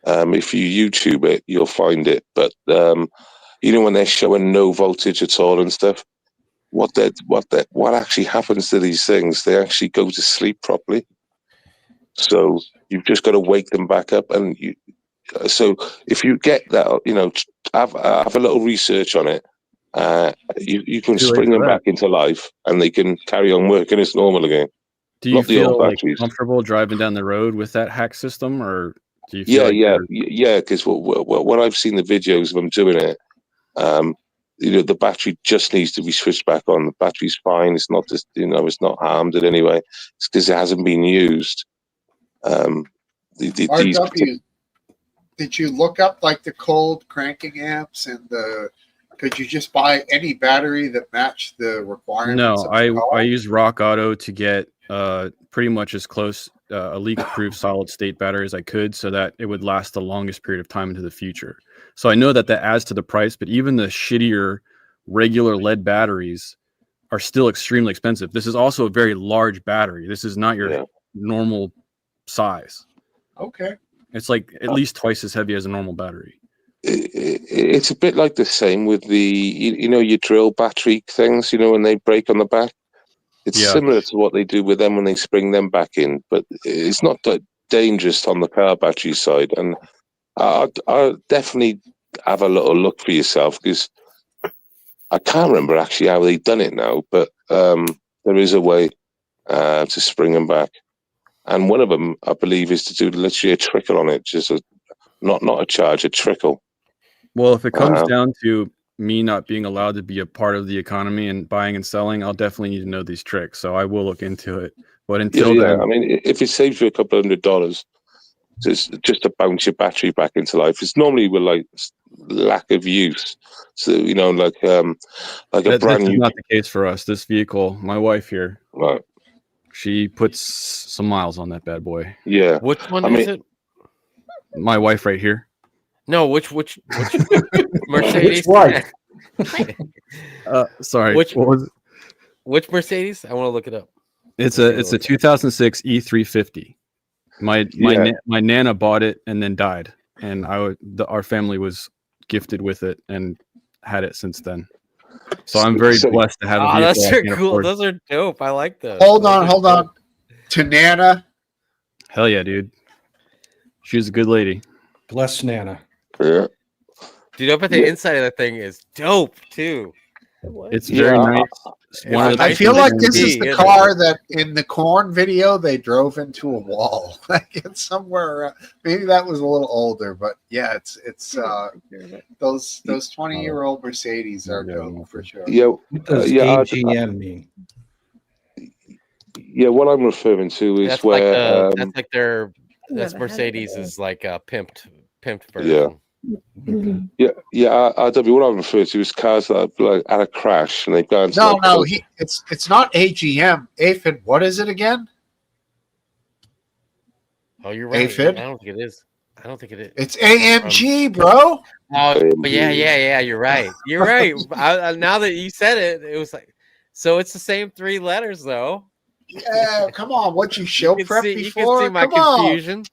S4: If you YouTube it, you'll find it. But when they're showing no voltage at all and stuff, what actually happens to these things? They actually go to sleep properly. So you've just got to wake them back up, and so if you get that, have a little research on it. You can spring them back into life, and they can carry on working as normal again.
S2: Do you feel comfortable driving down the road with that hack system, or do you feel
S4: yeah? Because when I've seen the videos of them doing it, the battery just needs to be switched back on. The battery's fine. It's not just it's not harmed in any way. It's because it hasn't been used.
S1: RW, did you look up like the cold cranking amps and could you just buy any battery that matched the requirements?
S2: No, I use Rock Auto to get pretty much as close a leak-proof solid state battery as I could, so that it would last the longest period of time into the future. So I know that adds to the price, but even the shittier regular lead batteries are still extremely expensive. This is also a very large battery. This is not your normal size.
S1: Okay.
S2: It's like at least twice as heavy as a normal battery.
S4: It's a bit like the same with the your drill battery things, when they break on the back. It's similar to what they do with them when they spring them back in, but it's not that dangerous on the car battery side. And I'll definitely have a little look for yourself, because I can't remember actually how they've done it now, but there is a way to spring them back. And one of them, I believe, is to do literally a trickle on it, just not a charge, a trickle.
S2: Well, if it comes down to me not being allowed to be a part of the economy and buying and selling, I'll definitely need to know these tricks. So I will look into it. But until then,
S4: I mean, if it saves you a couple $100 just to bounce your battery back into life, it's normally with like lack of use. So like a brand new.
S2: That's not the case for us. This vehicle, my wife here,
S4: right?
S2: She puts some miles on that bad boy.
S4: Yeah.
S8: Which one is it?
S2: My wife right here.
S8: No, which Mercedes?
S3: Which wife?
S2: Sorry.
S8: Which Mercedes? I want to look it up.
S2: It's a 2006 E350. My nana bought it and then died, and our family was gifted with it and had it since then. So I'm very blessed to have a vehicle.
S8: That's so cool. Those are dope. I like those.
S1: Hold on. To Nana.
S2: Hell yeah, dude. She was a good lady.
S3: Bless Nana.
S4: Yeah.
S8: Dude, up at the inside of that thing is dope too.
S2: It's very nice.
S1: I feel like this is the car that in the Corn video they drove into a wall. Like it's somewhere. Maybe that was a little older, but yeah, it's those 20-year-old Mercedes are dope for sure.
S4: Yeah,
S3: What does AGM mean?
S4: Yeah, what I'm referring to is
S8: that's
S4: where
S8: that's Mercedes is like a pimped version.
S4: Yeah. RW. What I refer to is cars that have like had a crash and they've gone. To
S1: No, it's not AGM. Aphid, what is it again?
S8: Oh, you're right.
S1: Aphid?
S8: I don't think it is. I don't think it is.
S1: It's AMG, bro.
S8: Oh, yeah. You're right. You're right. Now that you said it, it was like, so it's the same 3 letters though.
S1: Yeah, come on. What you show prep
S8: You
S1: before?
S8: can see my
S1: Come
S8: confusion.
S1: on.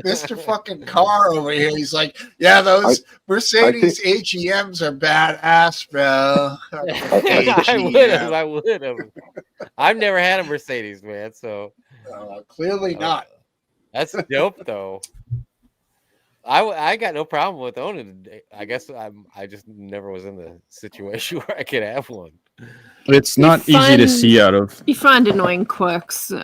S1: Mr. fucking Car over here. He's like, yeah, those Mercedes AGMs are badass, bro.
S8: I would have. I've never had a Mercedes, man. So
S1: clearly not.
S8: That's dope, though. I got no problem with owning it. I guess I just never was in the situation where I could have one.
S2: It's not easy to see out of.
S9: You find annoying quirks.
S8: What's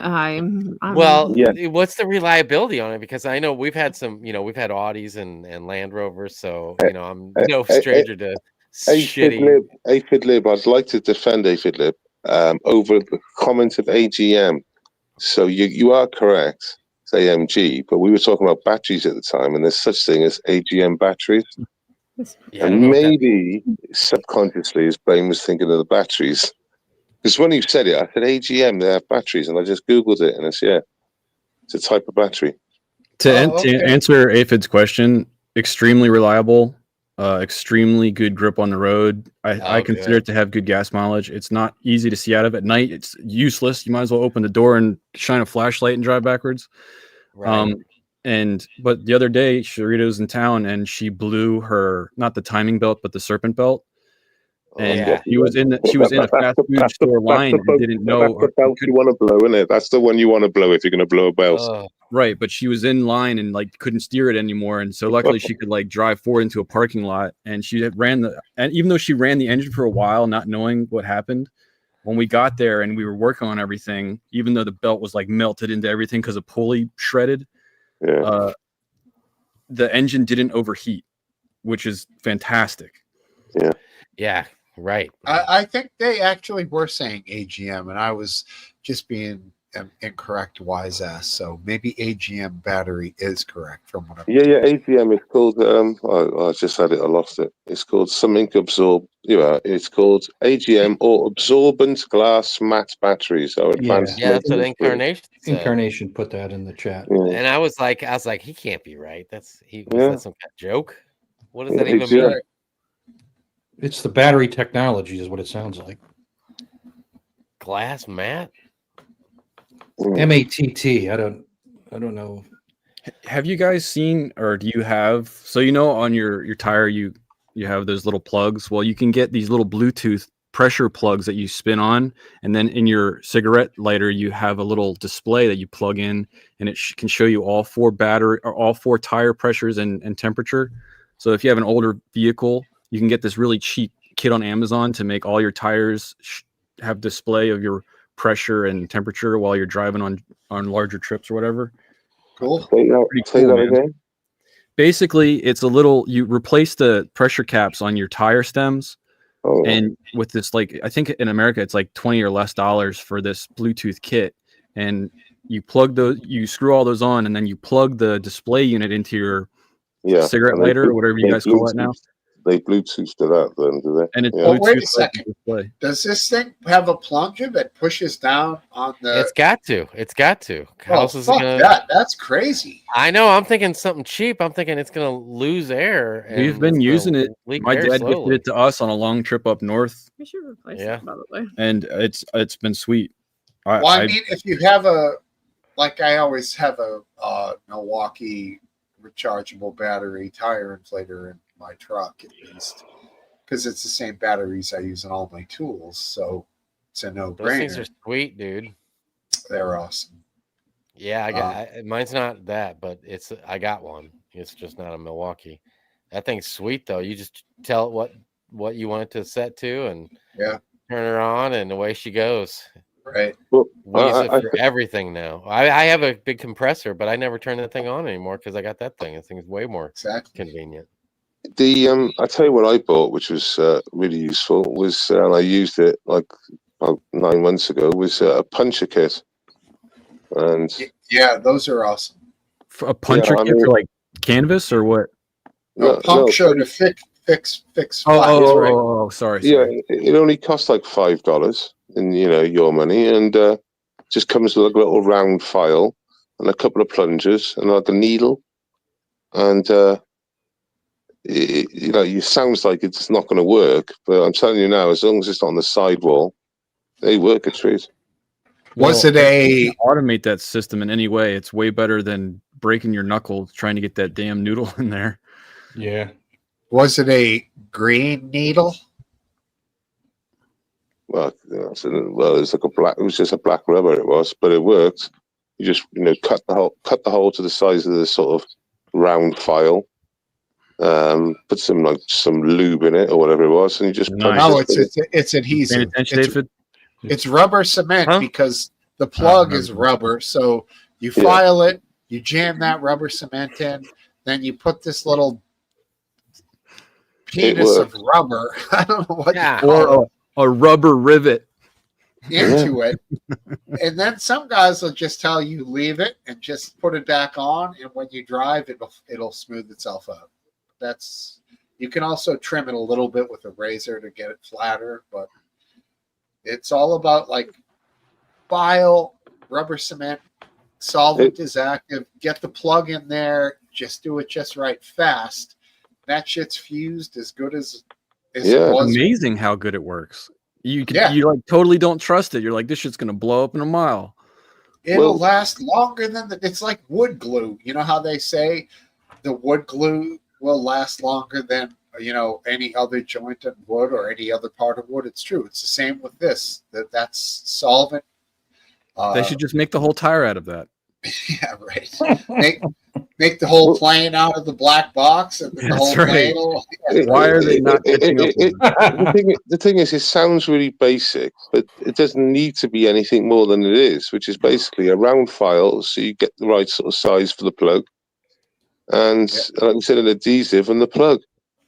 S8: the reliability on it? Because I know we've had some, we've had Audis and Land Rovers, so I'm no stranger to shitty.
S4: Aphid Lib, I'd like to defend Aphid Lib over the comment of AGM. So you are correct, it's AMG, but we were talking about batteries at the time, and there's such thing as AGM batteries.
S8: Yeah,
S4: and maybe subconsciously his brain was thinking of the batteries. Because when you said it, I said AGM, they have batteries, and I just Googled it, and it's a type of battery.
S2: To answer Aphid's question, extremely reliable, extremely good grip on the road. I consider it to have good gas mileage. It's not easy to see out of at night. It's useless. You might as well open the door and shine a flashlight and drive backwards.
S8: Right.
S2: But the other day, Sharita was in town and she blew her, not the timing belt, but the serpent belt. And she was in a fast food store line and didn't know.
S4: That's the belt you want to blow, isn't it? That's the one you want to blow if you're going to blow a belt.
S2: Right, but she was in line and couldn't steer it anymore, and so luckily she could drive forward into a parking lot. And she had and even though she ran the engine for a while, not knowing what happened, when we got there and we were working on everything, even though the belt was melted into everything because a pulley shredded. The engine didn't overheat, which is fantastic.
S8: Yeah, right.
S1: I think they actually were saying AGM, and I was just being incorrect, wise ass. So maybe AGM battery is correct from what I'm
S4: AGM is called. I just had it. I lost it. It's called something absorb. It's called AGM or absorbent glass matte batteries.
S8: That's what Incarnation said.
S3: Incarnation put that in the chat.
S8: And I was like, he can't be right. Was that some kind of joke? What does that even mean?
S3: It's the battery technology, is what it sounds like.
S8: Glass matte.
S3: MATT. I don't know.
S2: Have you guys seen, or do you have? So on your tire you have those little plugs. Well, you can get these little Bluetooth pressure plugs that you spin on, and then in your cigarette lighter you have a little display that you plug in, and it can show you all 4 tire pressures and temperature. So if you have an older vehicle, you can get this really cheap kit on Amazon to make all your tires have display of your pressure and temperature while you're driving on larger trips or whatever.
S1: Cool.
S4: Say that again.
S2: Basically, it's you replace the pressure caps on your tire stems, and with this, I think in America it's $20 or less for this Bluetooth kit, and you screw all those on, and then you plug the display unit into your cigarette lighter or whatever you guys call it now.
S4: They Bluetooth to that, then, do they?
S2: And it's
S1: wait a second. Does this thing have a plunger that pushes down on the?
S8: It's got to.
S1: That's crazy.
S8: I know. I'm thinking something cheap. I'm thinking it's gonna lose air.
S2: We've been using it. My dad gifted it to us on a long trip up north.
S9: We should replace it, probably.
S2: And it's been sweet.
S1: I mean, if you have I always have a Milwaukee rechargeable battery tire inflator in my truck, at least, because it's the same batteries I use in all my tools, so it's a no-brainer.
S8: Those things are sweet, dude.
S1: They're awesome.
S8: Yeah, I got mine's not that, but I got one. It's just not a Milwaukee. That thing's sweet though. You just tell it what you want it to set to, and turn her on, and away she goes.
S1: Right.
S4: Well,
S8: we use it for everything now. I have a big compressor, but I never turn that thing on anymore because I got that thing. That thing's way more convenient.
S4: I tell you what I bought, which was really useful, was and I used it about 9 months ago, was a puncher kit. And
S1: those are awesome.
S2: A puncher kit for canvas or what?
S1: No, puncture to fix flat.
S2: Sorry.
S4: Yeah, it only costs like $5 in your money, and just comes with like a little round file and a couple of plungers and like a needle, and it sounds like it's not going to work, but I'm telling you now, as long as it's not on the sidewall, they work a treat.
S1: Was it a
S2: automate that system in any way? It's way better than breaking your knuckle trying to get that damn noodle in there.
S3: Yeah.
S1: Was it a green needle?
S4: Well, it's like a black. It was just a black rubber. It was, but it worked. You just cut the hole to the size of the sort of round file. Put some lube in it or whatever it was, and you just punch
S1: No,
S4: it.
S1: it's adhesive.
S2: David?
S1: It's rubber cement because the plug is rubber. So you file it, you jam that rubber cement in, then you put this little penis of rubber. I don't know what you call it.
S2: A rubber rivet
S1: into it, and then some guys will just tell you leave it and just put it back on, and when you drive, it'll smooth itself out. You can also trim it a little bit with a razor to get it flatter, but it's all about like file, rubber cement, solvent is active. Get the plug in there, just do it just right, fast. That shit's fused as good as it was.
S2: Amazing how good it works. You like totally don't trust it. You're like, this shit's gonna blow up in a mile.
S1: It'll last longer than it's like wood glue. You know how they say the wood glue will last longer than any other joint in wood or any other part of wood. It's true. It's the same with this. That's solvent.
S2: They should just make the whole tire out of that.
S1: Yeah, right. Make the whole plane out of the black box and the whole plane.
S2: Why are they not catching up with it?
S4: The thing is, it sounds really basic, but it doesn't need to be anything more than it is, which is basically a round file, so you get the right sort of size for the plug, and like I said, an adhesive and the plug.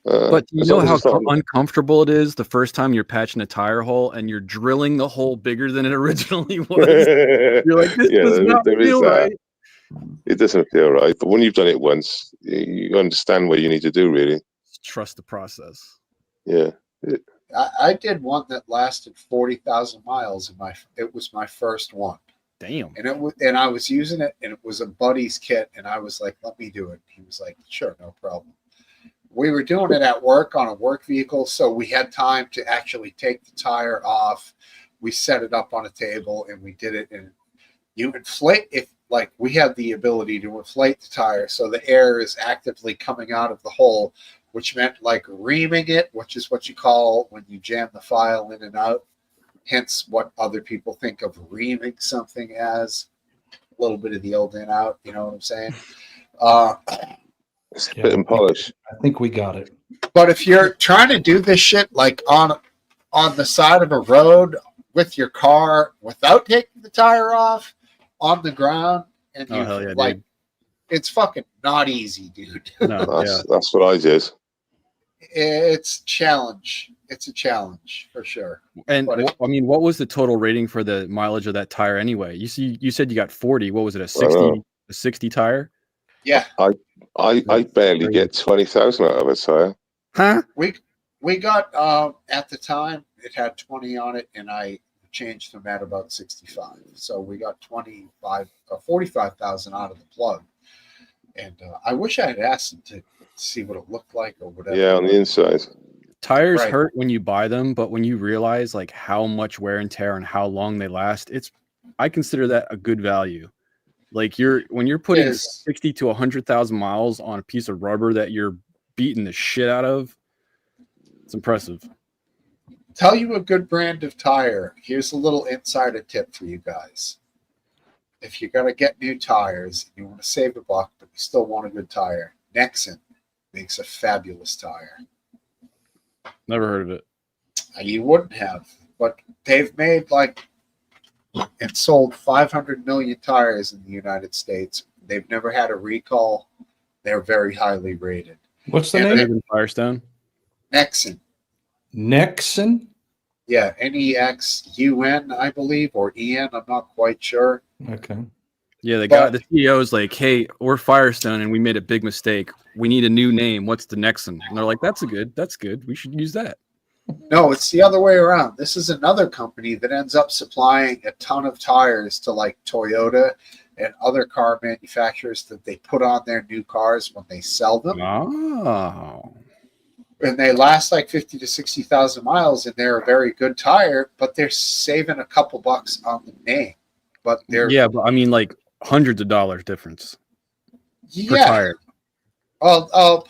S2: But you know how uncomfortable it is the first time you're patching a tire hole and you're drilling the hole bigger than it originally was. You're like, this does not feel right.
S4: It doesn't feel right, but when you've done it once, you understand what you need to do. Really,
S2: trust the process.
S4: Yeah,
S1: I did one that lasted 40,000 miles, and it was my first one.
S2: Damn.
S1: And I was using it, and it was a buddy's kit, and I was like, "Let me do it." He was like, "Sure, no problem." We were doing it at work on a work vehicle, so we had time to actually take the tire off. We set it up on a table, and we did it. And you inflate we had the ability to inflate the tire, so the air is actively coming out of the hole, which meant like reaming it, which is what you call when you jam the file in and out. Hence, what other people think of reaming something as a little bit of the old in out. You know what I'm saying?
S4: Spit and polish.
S3: I think we got it.
S1: But if you're trying to do this shit like on the side of a road with your car without taking the tire off on the ground, and dude. It's fucking not easy, dude.
S2: No,
S4: that's what I did.
S1: It's a challenge. It's a challenge for sure.
S2: And what was the total rating for the mileage of that tire anyway? You said you got 40. What was it? A 60 tire?
S1: Yeah.
S4: I barely get 20,000 out of a tire.
S2: Huh?
S1: We got at the time it had 20 on it, and I changed them at about 65. So we got 45,000 out of the plug. And I wish I had asked them to see what it looked like or whatever.
S4: Yeah, on the inside.
S2: Tires hurt when you buy them, but when you realize like how much wear and tear and how long they last, I consider that a good value. Like when you're putting 60 to 100,000 miles on a piece of rubber that you're beating the shit out of, it's impressive.
S1: Tell you a good brand of tire. Here's a little insider tip for you guys. If you're going to get new tires, you want to save a buck, but you still want a good tire, Nexen makes a fabulous tire.
S2: Never heard of it.
S1: You wouldn't have, but they've made and sold 500 million tires in the United States. They've never had a recall. They're very highly rated.
S3: What's the name?
S2: Firestone?
S1: Nexen.
S3: Nexen?
S1: Yeah, Nexun, I believe, or En. I'm not quite sure.
S3: Okay.
S2: Yeah, the CEO is like, "Hey, we're Firestone, and we made a big mistake. We need a new name. What's the next one?" And they're like, "That's good. We should use that."
S1: No, it's the other way around. This is another company that ends up supplying a ton of tires to like Toyota and other car manufacturers that they put on their new cars when they sell them.
S2: Oh.
S1: And they last like 50 to 60,000 miles, and they're a very good tire, but they're saving a couple bucks on the name. But they're
S2: but I mean, like hundreds of dollars difference per
S1: yeah.
S2: tire.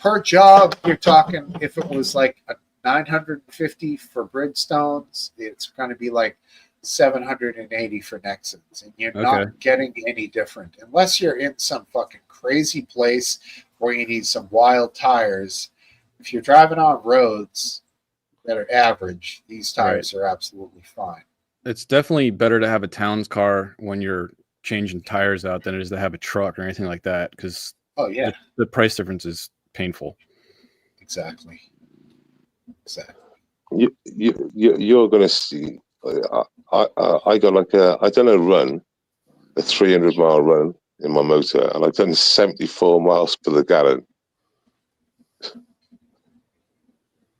S1: Per job, you're talking if it was like a 950 for Bridgestones, it's going to be like 780 for Nexons, and you're not getting any different unless you're in some fucking crazy place where you need some wild tires. If you're driving on roads that are average, these tires are absolutely fine.
S2: It's definitely better to have a Towns car when you're changing tires out than it is to have a truck or anything like that, because the price difference is painful.
S1: Exactly.
S4: You're going to see. I got like I done a 300-mile run in my motor, and I've done 74 miles per the gallon.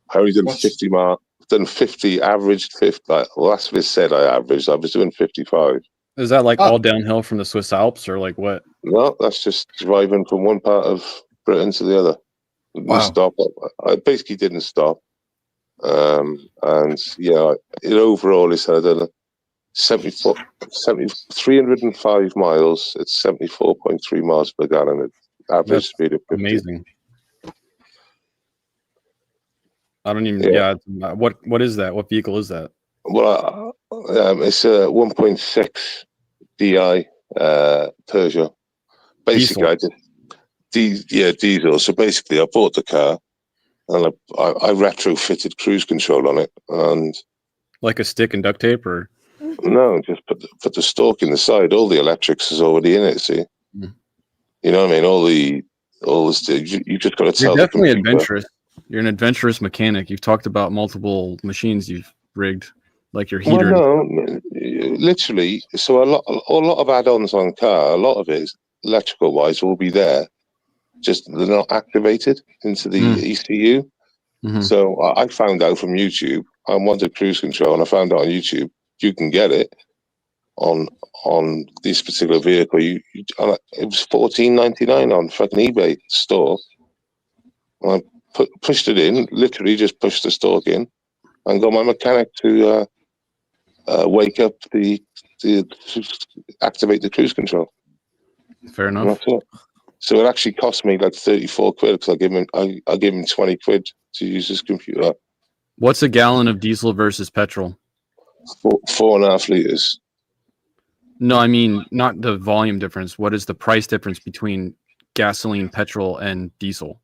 S4: I only done 50 miles. Done 50, averaged 50. Like, well, that's what it said I averaged. I was doing 55.
S2: Is that like all downhill from the Swiss Alps, or like what?
S4: No, that's just driving from one part of Britain to the other.
S3: Wow.
S4: Stop. I basically didn't stop. And yeah, overall it's had a 305 miles at 74.3 miles per gallon at average speed of 50.
S2: Amazing. I don't even. What is that? What vehicle is that?
S4: Well, it's a 1.6 Di Peugeot. Basically, diesel. So basically, I bought the car and I retrofitted cruise control on it, and
S2: like a stick and duct tape, or
S4: no, just put the stalk in the side. All the electrics is already in it. See, you know what I mean? All the you just got to tell.
S2: You're definitely adventurous. You're an adventurous mechanic. You've talked about multiple machines you've rigged, like your heater.
S4: Well, no, literally. So a lot of add-ons on car. A lot of it, electrical wise, will be there. Just they're not activated into the ECU. Mm-hmm. So I found out from YouTube. I wanted cruise control, and I found out on YouTube you can get it on this particular vehicle. It was $14.99 on fucking eBay store. And I pushed it in, literally just pushed the stalk in, and got my mechanic to wake up to activate the cruise control.
S2: Fair enough.
S4: So it actually cost me like 34 quid because I gave him 20 quid to use his computer.
S2: What's a gallon of diesel versus petrol?
S4: 4.5 liters.
S2: No, I mean not the volume difference. What is the price difference between gasoline, petrol, and diesel?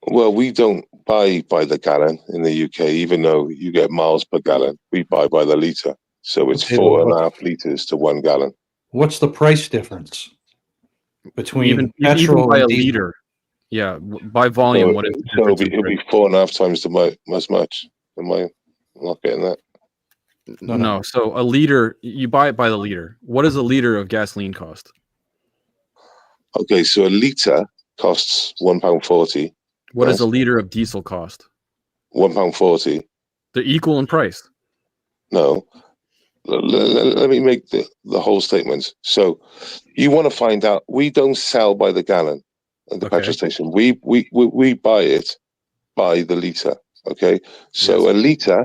S4: Well, we don't buy by the gallon in the UK, even though you get miles per gallon. We buy by the litre. So it's 4.5 litres to 1 gallon.
S3: What's the price difference between
S2: petrol
S3: even
S2: by
S3: and
S2: a
S3: diesel?
S2: liter? Yeah, by volume. What is the
S4: so
S2: difference?
S4: it'll be 4.5 times as much. Am I not getting that?
S2: No. So a liter, you buy it by the liter. What does a liter of gasoline cost?
S4: Okay, so a litre costs £1.40.
S2: What does a liter of diesel cost?
S4: £1.40.
S2: They're equal in price.
S4: No. Let me make the whole statement. So you want to find out, we don't sell by the gallon at the petrol station. We buy it by the litre. Okay. So a litre,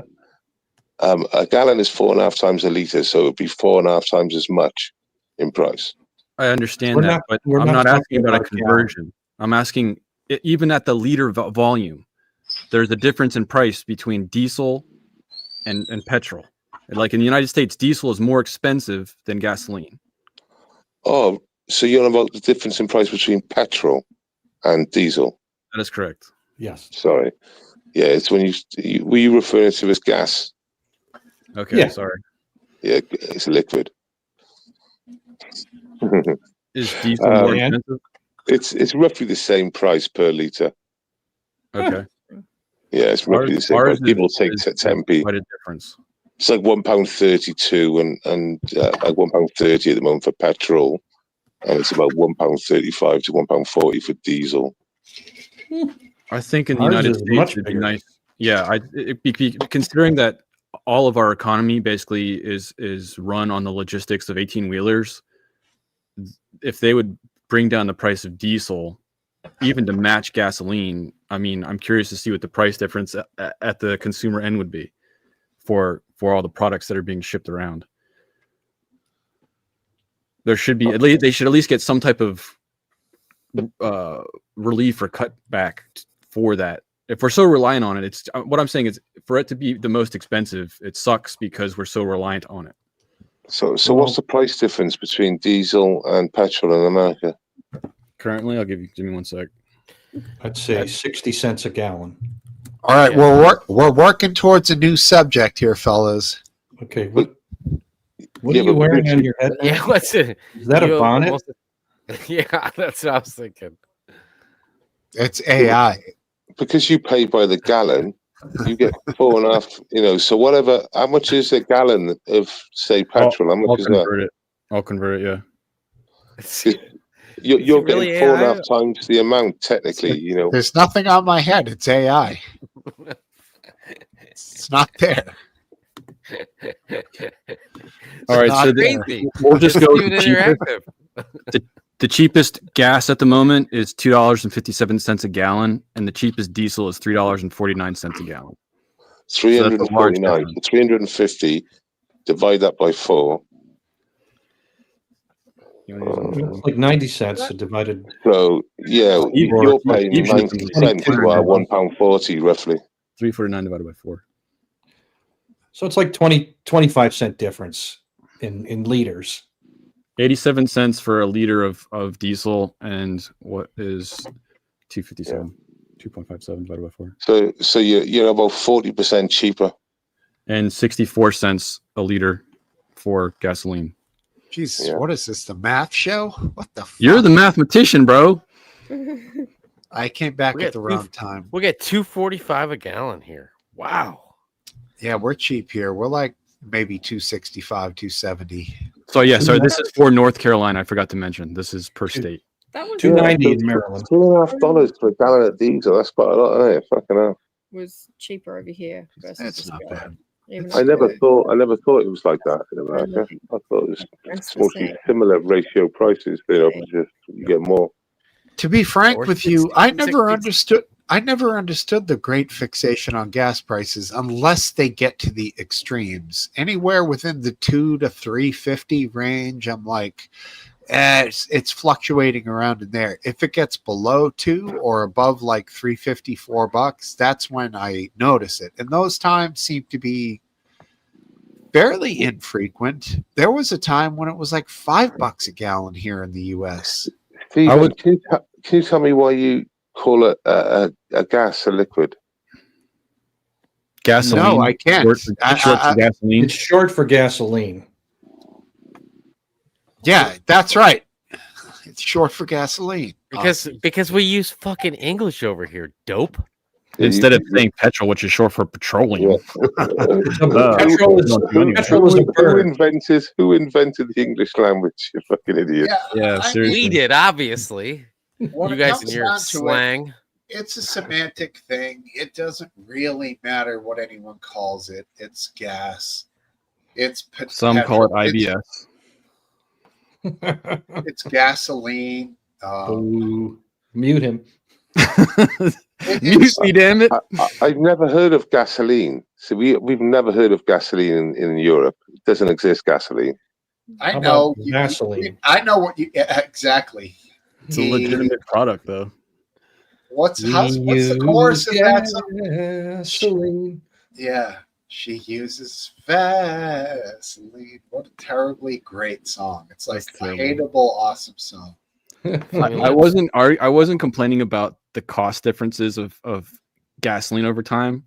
S4: a gallon is 4.5 times a litre, so it'd be 4.5 times as much in price.
S2: I understand that, but I'm not asking about a conversion. I'm asking, even at the liter volume, there's a difference in price between diesel and petrol. Like in the United States, diesel is more expensive than gasoline.
S4: Oh, so you know about the difference in price between petrol and diesel?
S2: That is correct.
S3: Yes.
S4: Sorry. Yeah, it's when were you referring to as gas?
S2: Okay, yeah. Sorry.
S4: Yeah, it's liquid.
S2: Is diesel more expensive?
S4: It's roughly the same price per litre.
S2: Okay.
S4: Yeah, it's roughly the same price. People take 10p.
S2: Quite a difference.
S4: It's like £1.32 and like £1.30 at the moment for petrol, and it's about £1.35 to £1.40 for diesel.
S2: I think in the
S3: Ours
S2: United
S3: is
S2: States,
S3: much
S2: it'd be
S3: bigger.
S2: nice. Yeah, considering that all of our economy basically is run on the logistics of 18-wheelers, if they would bring down the price of diesel, even to match gasoline, I mean, I'm curious to see what the price difference at the consumer end would be for all the products that are being shipped around. There should be they should at least get some type of relief or cutback for that. If we're so reliant on it, it's what I'm saying is for it to be the most expensive, it sucks because we're so reliant on it.
S4: So what's the price difference between diesel and petrol in America?
S2: Currently, give me 1 sec.
S3: I'd say 60 cents a gallon.
S1: All right, we're working towards a new subject here, fellas.
S3: Okay, what are you wearing on your head?
S8: Yeah, what's it?
S3: Is that a bonnet?
S8: Yeah, that's what I was thinking.
S1: It's AI.
S4: Because you pay by the gallon, you get 4.5. So whatever. How much is a gallon of say petrol? How much is that?
S2: I'll convert it. Yeah.
S4: You're
S8: really
S4: getting 4.5 times the amount technically.
S1: There's nothing on my head. It's AI. It's not there.
S2: All right, so we'll just go with the cheapest gas at the moment is $2.57 a gallon, and the cheapest diesel is $3.49 a gallon.
S4: 349. 350. Divide that by 4.
S3: It's like 90 cents divided.
S4: So yeah, you're paying 90 cents to our £1.40 roughly.
S2: 349 divided by 4.
S3: So it's like 25 cent difference in liters.
S2: 87 cents for a liter of diesel, and what is 257? 2.57 divided by 4.
S4: So you're about 40% cheaper.
S2: And 64 cents a liter for gasoline.
S1: Jesus, what is this? The math show? What the fuck?
S2: You're the mathematician, bro.
S1: I came back at the wrong time.
S8: We'll get $2.45 a gallon here. Wow.
S1: Yeah, we're cheap here. We're like maybe 265, 270.
S2: So yeah, sorry, this is for North Carolina. I forgot to mention. This is per state.
S9: That was
S3: $2.90 in Maryland.
S4: $2.50 for a gallon of diesel. That's quite a lot, isn't it? Fucking hell.
S9: was cheaper over here.
S1: That's not bad.
S4: I never thought it was like that in America. I thought it was mostly similar ratio prices. Just you get more.
S1: To be frank with you, I never understood the great fixation on gas prices unless they get to the extremes. Anywhere within the 2 to 350 range, I'm like, it's fluctuating around in there. If it gets below 2 or above like $3.54, that's when I notice it. And those times seem to be fairly infrequent. There was a time when it was like $5 a gallon here in the US.
S4: Steve, can you tell me why you call it a gas, a liquid?
S2: Gasoline.
S1: No, I can't.
S2: Gasoline.
S3: It's short for gasoline.
S1: Yeah, that's right. It's short for gasoline.
S8: Because we use fucking English over here, dope.
S2: Instead of saying petrol, which is short for petroleum.
S3: Petrol is a bird.
S4: Who invented the English language? You fucking idiot.
S2: Yeah, seriously.
S8: We did, obviously.
S1: When
S8: You
S1: it
S8: guys
S1: comes
S8: and your
S1: down to
S8: slang.
S1: it's a semantic thing. It doesn't really matter what anyone calls it. It's gas. It's
S2: Some call it IBS.
S1: It's gasoline.
S3: Mute him.
S2: Mute me, damn it.
S4: I've never heard of gasoline. So we've never heard of gasoline in Europe. It doesn't exist, gasoline.
S1: I
S3: How
S1: know
S3: about gasoline.
S1: I know what you exactly.
S2: It's a legitimate product, though.
S1: What's the chorus of that song?
S3: Gasoline.
S1: Yeah, she uses Vaseline. What a terribly great song! It's like a hateable, awesome song.
S2: I wasn't complaining about the cost differences of gasoline over time.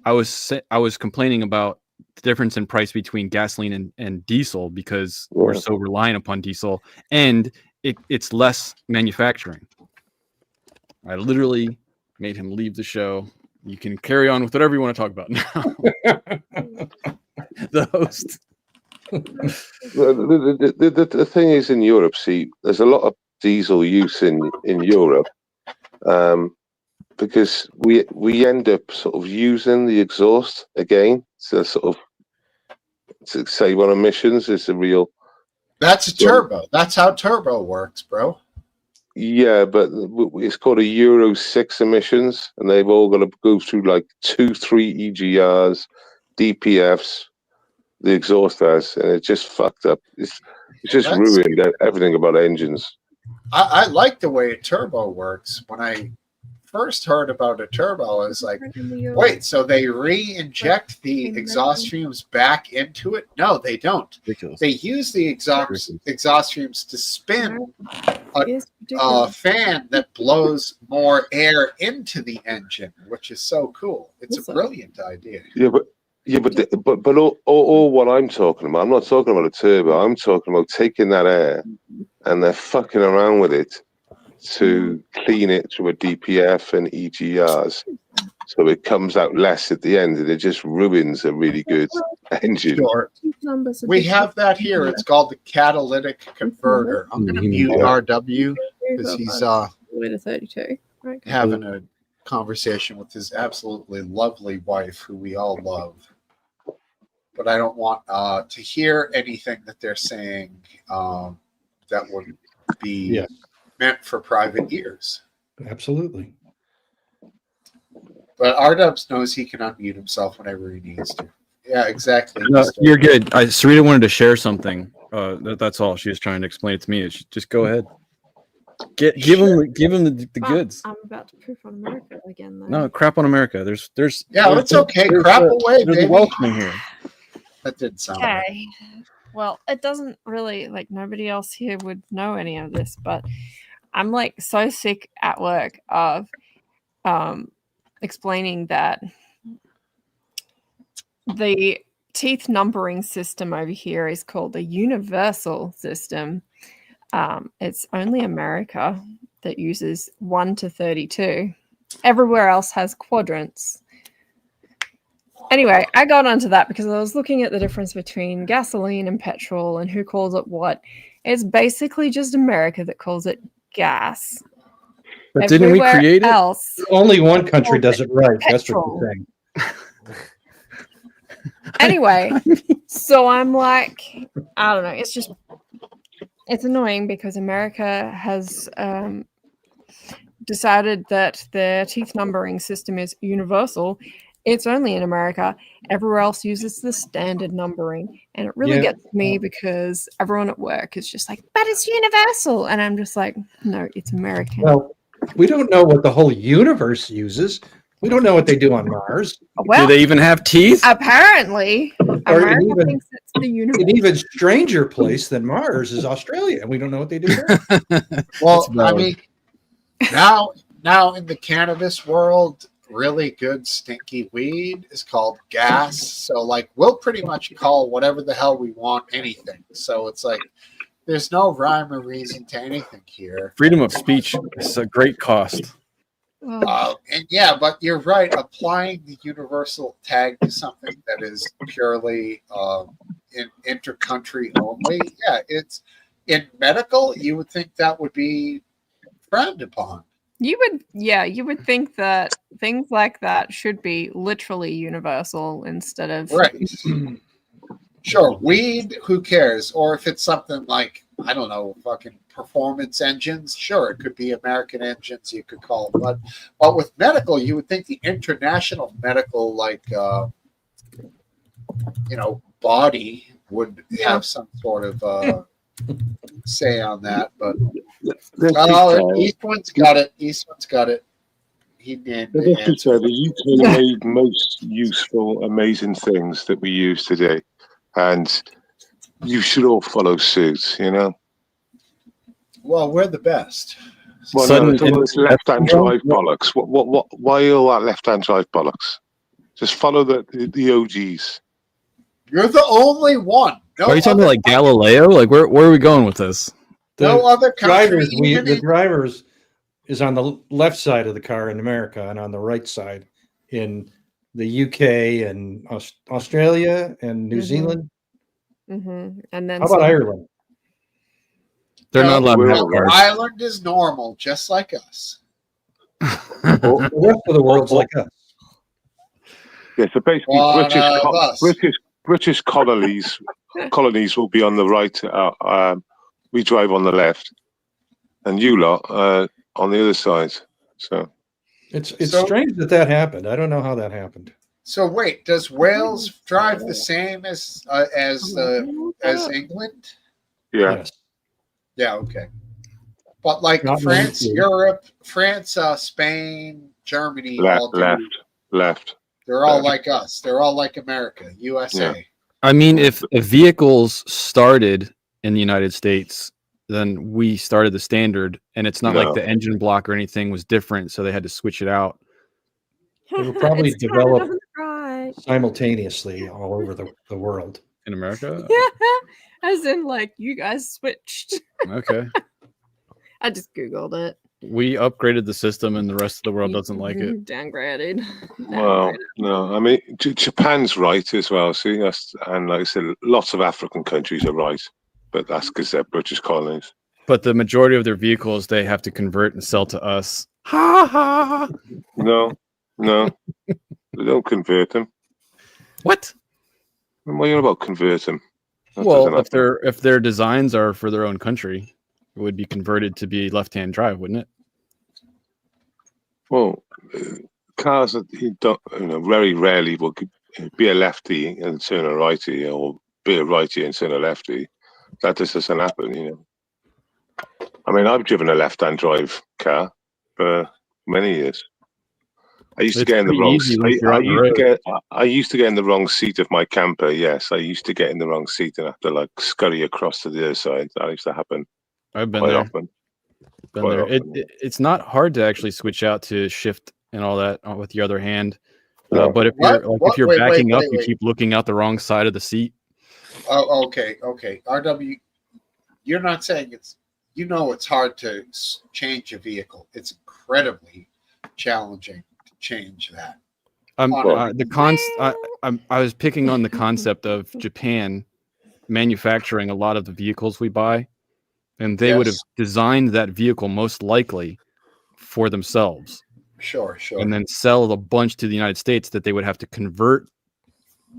S2: I was complaining about the difference in price between gasoline and diesel because we're so reliant upon diesel, and it's less manufacturing. I literally made him leave the show. You can carry on with whatever you want to talk about now. The host.
S4: The thing is, in Europe, see, there's a lot of diesel use in Europe, because we end up sort of using the exhaust again to sort of to save on emissions. It's a real.
S1: That's a turbo. That's how turbo works, bro.
S4: Yeah, but it's called a Euro 6 emissions, and they've all got to go through like 2-3 EGRs, DPFs, the exhaust has, and it's just fucked up. It's just ruined everything about engines.
S1: I like the way a turbo works. When I first heard about a turbo, I was like, wait, so they re-inject the exhaust streams back into it? No, they don't. They use the exhaust streams to spin a fan that blows more air into the engine, which is so cool. It's a brilliant idea.
S4: But all what I'm talking about, I'm not talking about a turbo. I'm talking about taking that air and they're fucking around with it to clean it through a DPF and EGRs, so it comes out less at the end, and it just ruins a really good engine.
S1: Sure. We have that here. It's called the catalytic converter. I'm going to mute RW because he's having a conversation with his absolutely lovely wife, who we all love. But I don't want to hear anything that they're saying that would be meant for private ears.
S3: Absolutely.
S1: But RW knows he can unmute himself whenever he needs to. Yeah, exactly.
S2: No, you're good. Sarita wanted to share something. That's all. She was trying to explain it to me. Just go ahead. Give him the goods.
S9: I'm about to proof on America again, though.
S2: No, crap on America. There's
S1: it's okay. Crap away,
S2: there's
S1: baby.
S2: a welcome here.
S1: That didn't sound
S9: Okay. Well, it doesn't really, like, nobody else here would know any of this, but I'm like so sick at work of explaining that the teeth numbering system over here is called a universal system. It's only America that uses 1 to 32. Everywhere else has quadrants. Anyway, I got onto that because I was looking at the difference between gasoline and petrol and who calls it what. It's basically just America that calls it gas.
S3: But didn't we create it? Only one country does it right. That's what you're saying.
S9: Anyway, so I'm like, I don't know. It's annoying because America has decided that their teeth numbering system is universal. It's only in America. Everywhere else uses the standard numbering. And it really gets me because everyone at work is just like, but it's universal. And I'm just like, no, it's American.
S3: Well, we don't know what the whole universe uses. We don't know what they do on Mars.
S9: Well,
S2: do they even have teeth?
S9: Apparently.
S3: Or
S9: America thinks it's the universe.
S3: An even stranger place than Mars is Australia. We don't know what they do there.
S1: Well, I mean, now in the cannabis world, really good stinky weed is called gas. So like we'll pretty much call whatever the hell we want anything. So it's like there's no rhyme or reason to anything here.
S2: Freedom of speech is a great cost.
S1: And yeah, but you're right. Applying the universal tag to something that is purely in intercountry only, it's in medical. You would think that would be frowned upon.
S9: You would think that things like that should be literally universal instead of
S1: right. Sure, weed, who cares? Or if it's something like, I don't know, fucking performance engines, sure, it could be American engines, you could call it. But with medical, you would think the international medical, like, body would have some sort of say on that. But Eastwood's got it. He did.
S4: The UK made most useful, amazing things that we use today. And you should all follow suit,
S1: Well, we're the best.
S4: Well, no, it's all this left-hand drive bollocks. What? Why all that left-hand drive bollocks? Just follow the OGs.
S1: You're the only one.
S2: Are you talking about like Galileo? Like where are we going with this?
S1: No other country.
S3: The drivers is on the left side of the car in America and on the right side in the UK and Australia and New Zealand.
S9: And then
S3: How about
S9: some-
S3: Ireland?
S2: They're not allowed to have
S1: No,
S2: cars.
S1: Ireland is normal, just like us.
S3: The rest of the world's like us.
S4: Yeah, so basically,
S1: One of us.
S4: British colonies will be on the right. We drive on the left, and you lot on the other side. So
S3: It's
S1: So-
S3: strange that happened. I don't know how that happened.
S1: So wait, does Wales drive the same as England?
S4: yeah,
S3: Yes.
S1: Yeah, okay. But like
S3: Not
S1: France,
S3: really.
S1: Europe, France, Spain, Germany, all do.
S4: left.
S1: They're all
S4: left.
S1: like us. They're all like America, USA.
S4: Yeah.
S2: I mean, if vehicles started in the United States, then we started the standard, and it's not like
S4: No.
S2: the engine block or anything was different, so they had to switch it out.
S3: They were probably
S9: It's kinda
S3: developed
S9: on the right.
S3: simultaneously all over the world.
S2: In America?
S9: As in, like, you guys switched.
S2: Okay.
S9: I just Googled it.
S2: We upgraded the system, and the rest of the world doesn't like it.
S9: Downgraded.
S4: Well, no, I mean Japan's right as well. See, and like I said, lots of African countries are right, but that's because they're British colonies.
S2: But the majority of their vehicles, they have to convert and sell to us. Ha ha!
S4: No, they don't convert them.
S2: What?
S4: What are you on about convert them? That
S2: Well,
S4: doesn't happen.
S2: if their designs are for their own country, it would be converted to be left-hand drive, wouldn't it?
S4: Well, cars that you don't, very rarely will be a lefty and turn a righty, or be a righty and turn a lefty. That just doesn't happen, I mean, I've driven a left-hand drive car for many years. I used to
S2: It's
S4: get in the
S2: pretty
S4: wrong.
S2: easy once you're on the road.
S4: I used to get in the wrong seat of my camper. Yes, I used to get in the wrong seat and have to like scurry across to the other side. That used to happen
S2: I've been
S4: quite
S2: there.
S4: often.
S2: Been
S4: Quite
S2: there.
S4: often.
S2: It's not hard to actually switch out to shift and all that with your other hand.
S4: No.
S2: But if
S1: What?
S2: you're
S1: What?
S2: if you're
S1: Wait,
S2: backing up,
S1: wait.
S2: you keep looking out the wrong side of the seat.
S1: Oh, okay. RW, you're not saying it's hard to change a vehicle. It's incredibly challenging to change that.
S2: I was picking on the concept of Japan manufacturing a lot of the vehicles we buy, and they would have
S1: Yes.
S2: designed that vehicle most likely for themselves,
S1: Sure.
S2: and then sell a bunch to the United States that they would have to convert,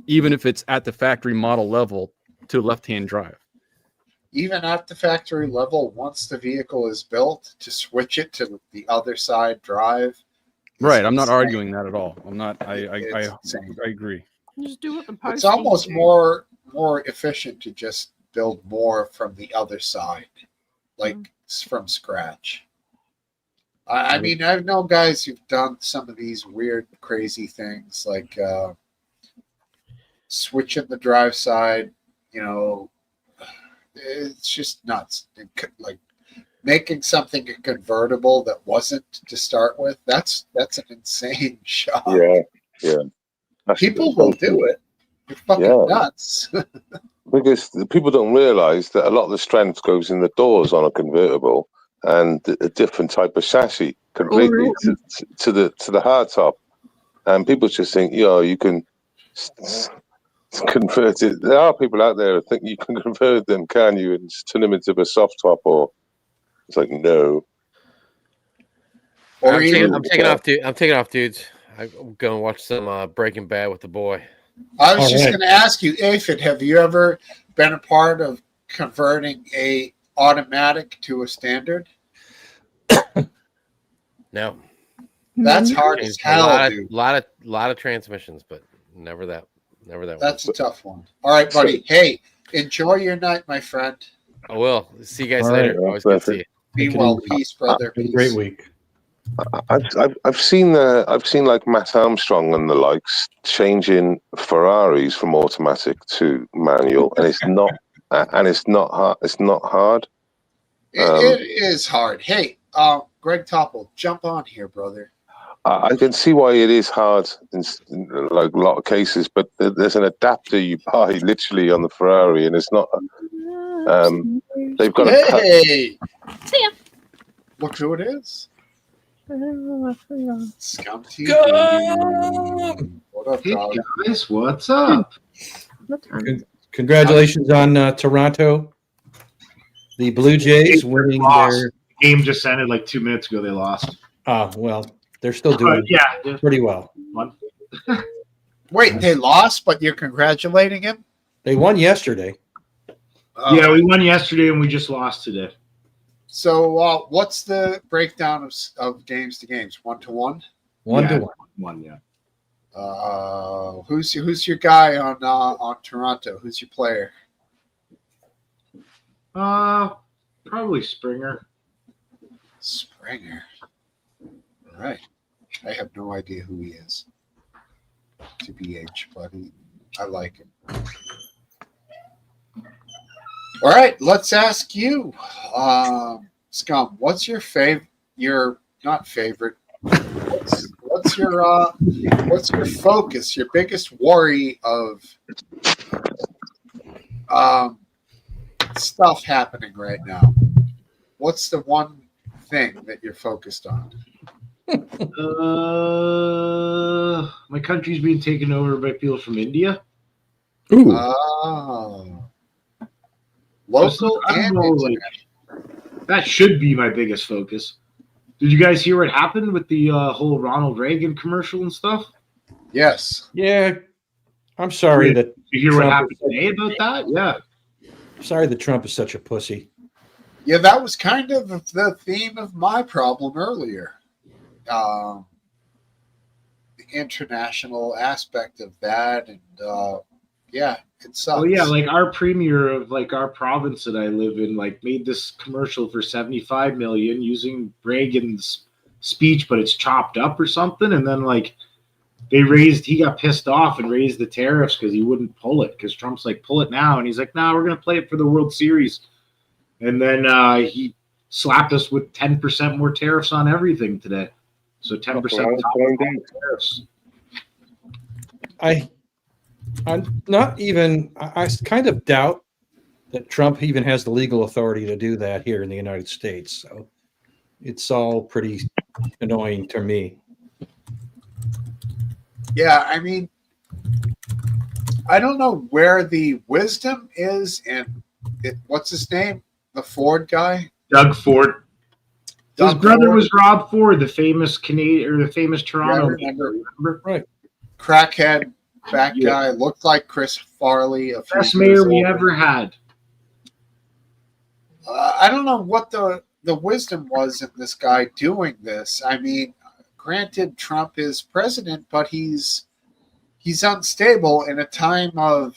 S2: even if it's at the factory model level, to left-hand drive.
S1: Even at the factory level, once the vehicle is built, to switch it to the other side drive.
S2: Right. I'm not
S1: insane.
S2: arguing that at all. I'm not. I
S1: It's insane.
S2: agree.
S9: Just do what the
S1: It's almost more efficient to just build more from the other side, like from scratch. I mean, I've known guys who've done some of these weird, crazy things, like switching the drive side. It's just nuts. Like making something a convertible that wasn't to start with. That's an insane shot.
S4: Yeah.
S1: People will do it. You're fucking nuts.
S4: Because the people don't realise that a lot of the strength goes in the doors on a convertible and a different type of chassis completely to the hard top, and people just think, you can convert it. There are people out there who think you can convert them, can you, and turn them into a soft top, or it's like no.
S8: I'm taking off, dudes. I'm going to watch some Breaking Bad with the boy.
S1: I was just going to ask you, Aphid, have you ever been a part of converting a automatic to a standard?
S8: No.
S1: That's hard as hell, dude.
S8: Lot of transmissions, but never that
S1: That's a tough one. All right, buddy. Hey, enjoy your night, my friend.
S8: I will. See you guys
S3: All
S8: later.
S3: right.
S8: Always good to see you.
S1: Be well. Peace, brother.
S3: Have a
S1: Peace.
S3: great week.
S4: I've seen like Matt Armstrong and the likes changing Ferraris from automatic to manual, and it's not hard. It's not hard.
S1: It is hard. Hey, Greg Topple, jump on here, brother.
S4: I can see why it is hard in like a lot of cases, but there's an adapter you buy literally on the Ferrari, and it's not. They've got
S1: Hey, look who it is. Scum TV. What up,
S15: Hey
S1: dog?
S15: guys, what's up?
S9: What time is it?
S3: Congratulations on Toronto. The Blue Jays winning their
S15: game just ended like 2 minutes ago. They lost.
S3: Well, they're still doing pretty well.
S1: Wait, they lost, but you're congratulating him?
S3: They won yesterday.
S15: Yeah, we won yesterday and we just lost today.
S1: So what's the breakdown of games to games? 1-1?
S3: 1-1.
S15: Yeah.
S1: Who's your guy on Toronto? Who's your player?
S15: Probably Springer.
S1: Springer. All right. I have no idea who he is. To BH, but I like him. All right, let's ask you, Scum. What's your favorite? Your not favorite. What's your focus? Your biggest worry of stuff happening right now? What's the one thing that you're focused on?
S15: My country's being taken over by people from India.
S3: Ooh.
S1: Local and
S15: that should be my biggest focus. Did you guys hear what happened with the whole Ronald Reagan commercial and stuff?
S1: Yes.
S3: Yeah. I'm sorry that
S15: you hear what happened today about that? Yeah.
S3: Sorry that Trump is such a pussy.
S1: Yeah, that was kind of the theme of my problem earlier. The international aspect of that, and yeah, it sucks.
S15: Oh yeah, like our premier of like our province that I live in, like made this commercial for $75 million using Reagan's speech, but it's chopped up or something, and then like he got pissed off and raised the tariffs because he wouldn't pull it because Trump's like, pull it now, and he's like, no, we're gonna play it for the World Series, and then he slapped us with 10% more tariffs on everything today. So 10% tariffs.
S3: I'm not even. I kind of doubt that Trump even has the legal authority to do that here in the United States. So it's all pretty annoying to me.
S1: Yeah, I mean, I don't know where the wisdom is, and what's his name? The Ford guy,
S15: Doug Ford. His brother was Rob Ford, the famous Canadian or the famous Toronto.
S1: Remember?
S3: Right.
S1: Crackhead, fat guy, looked like Chris Farley.
S15: Best mayor we ever had.
S1: I don't know what the wisdom was in this guy doing this. I mean, granted, Trump is president, but he's unstable in a time of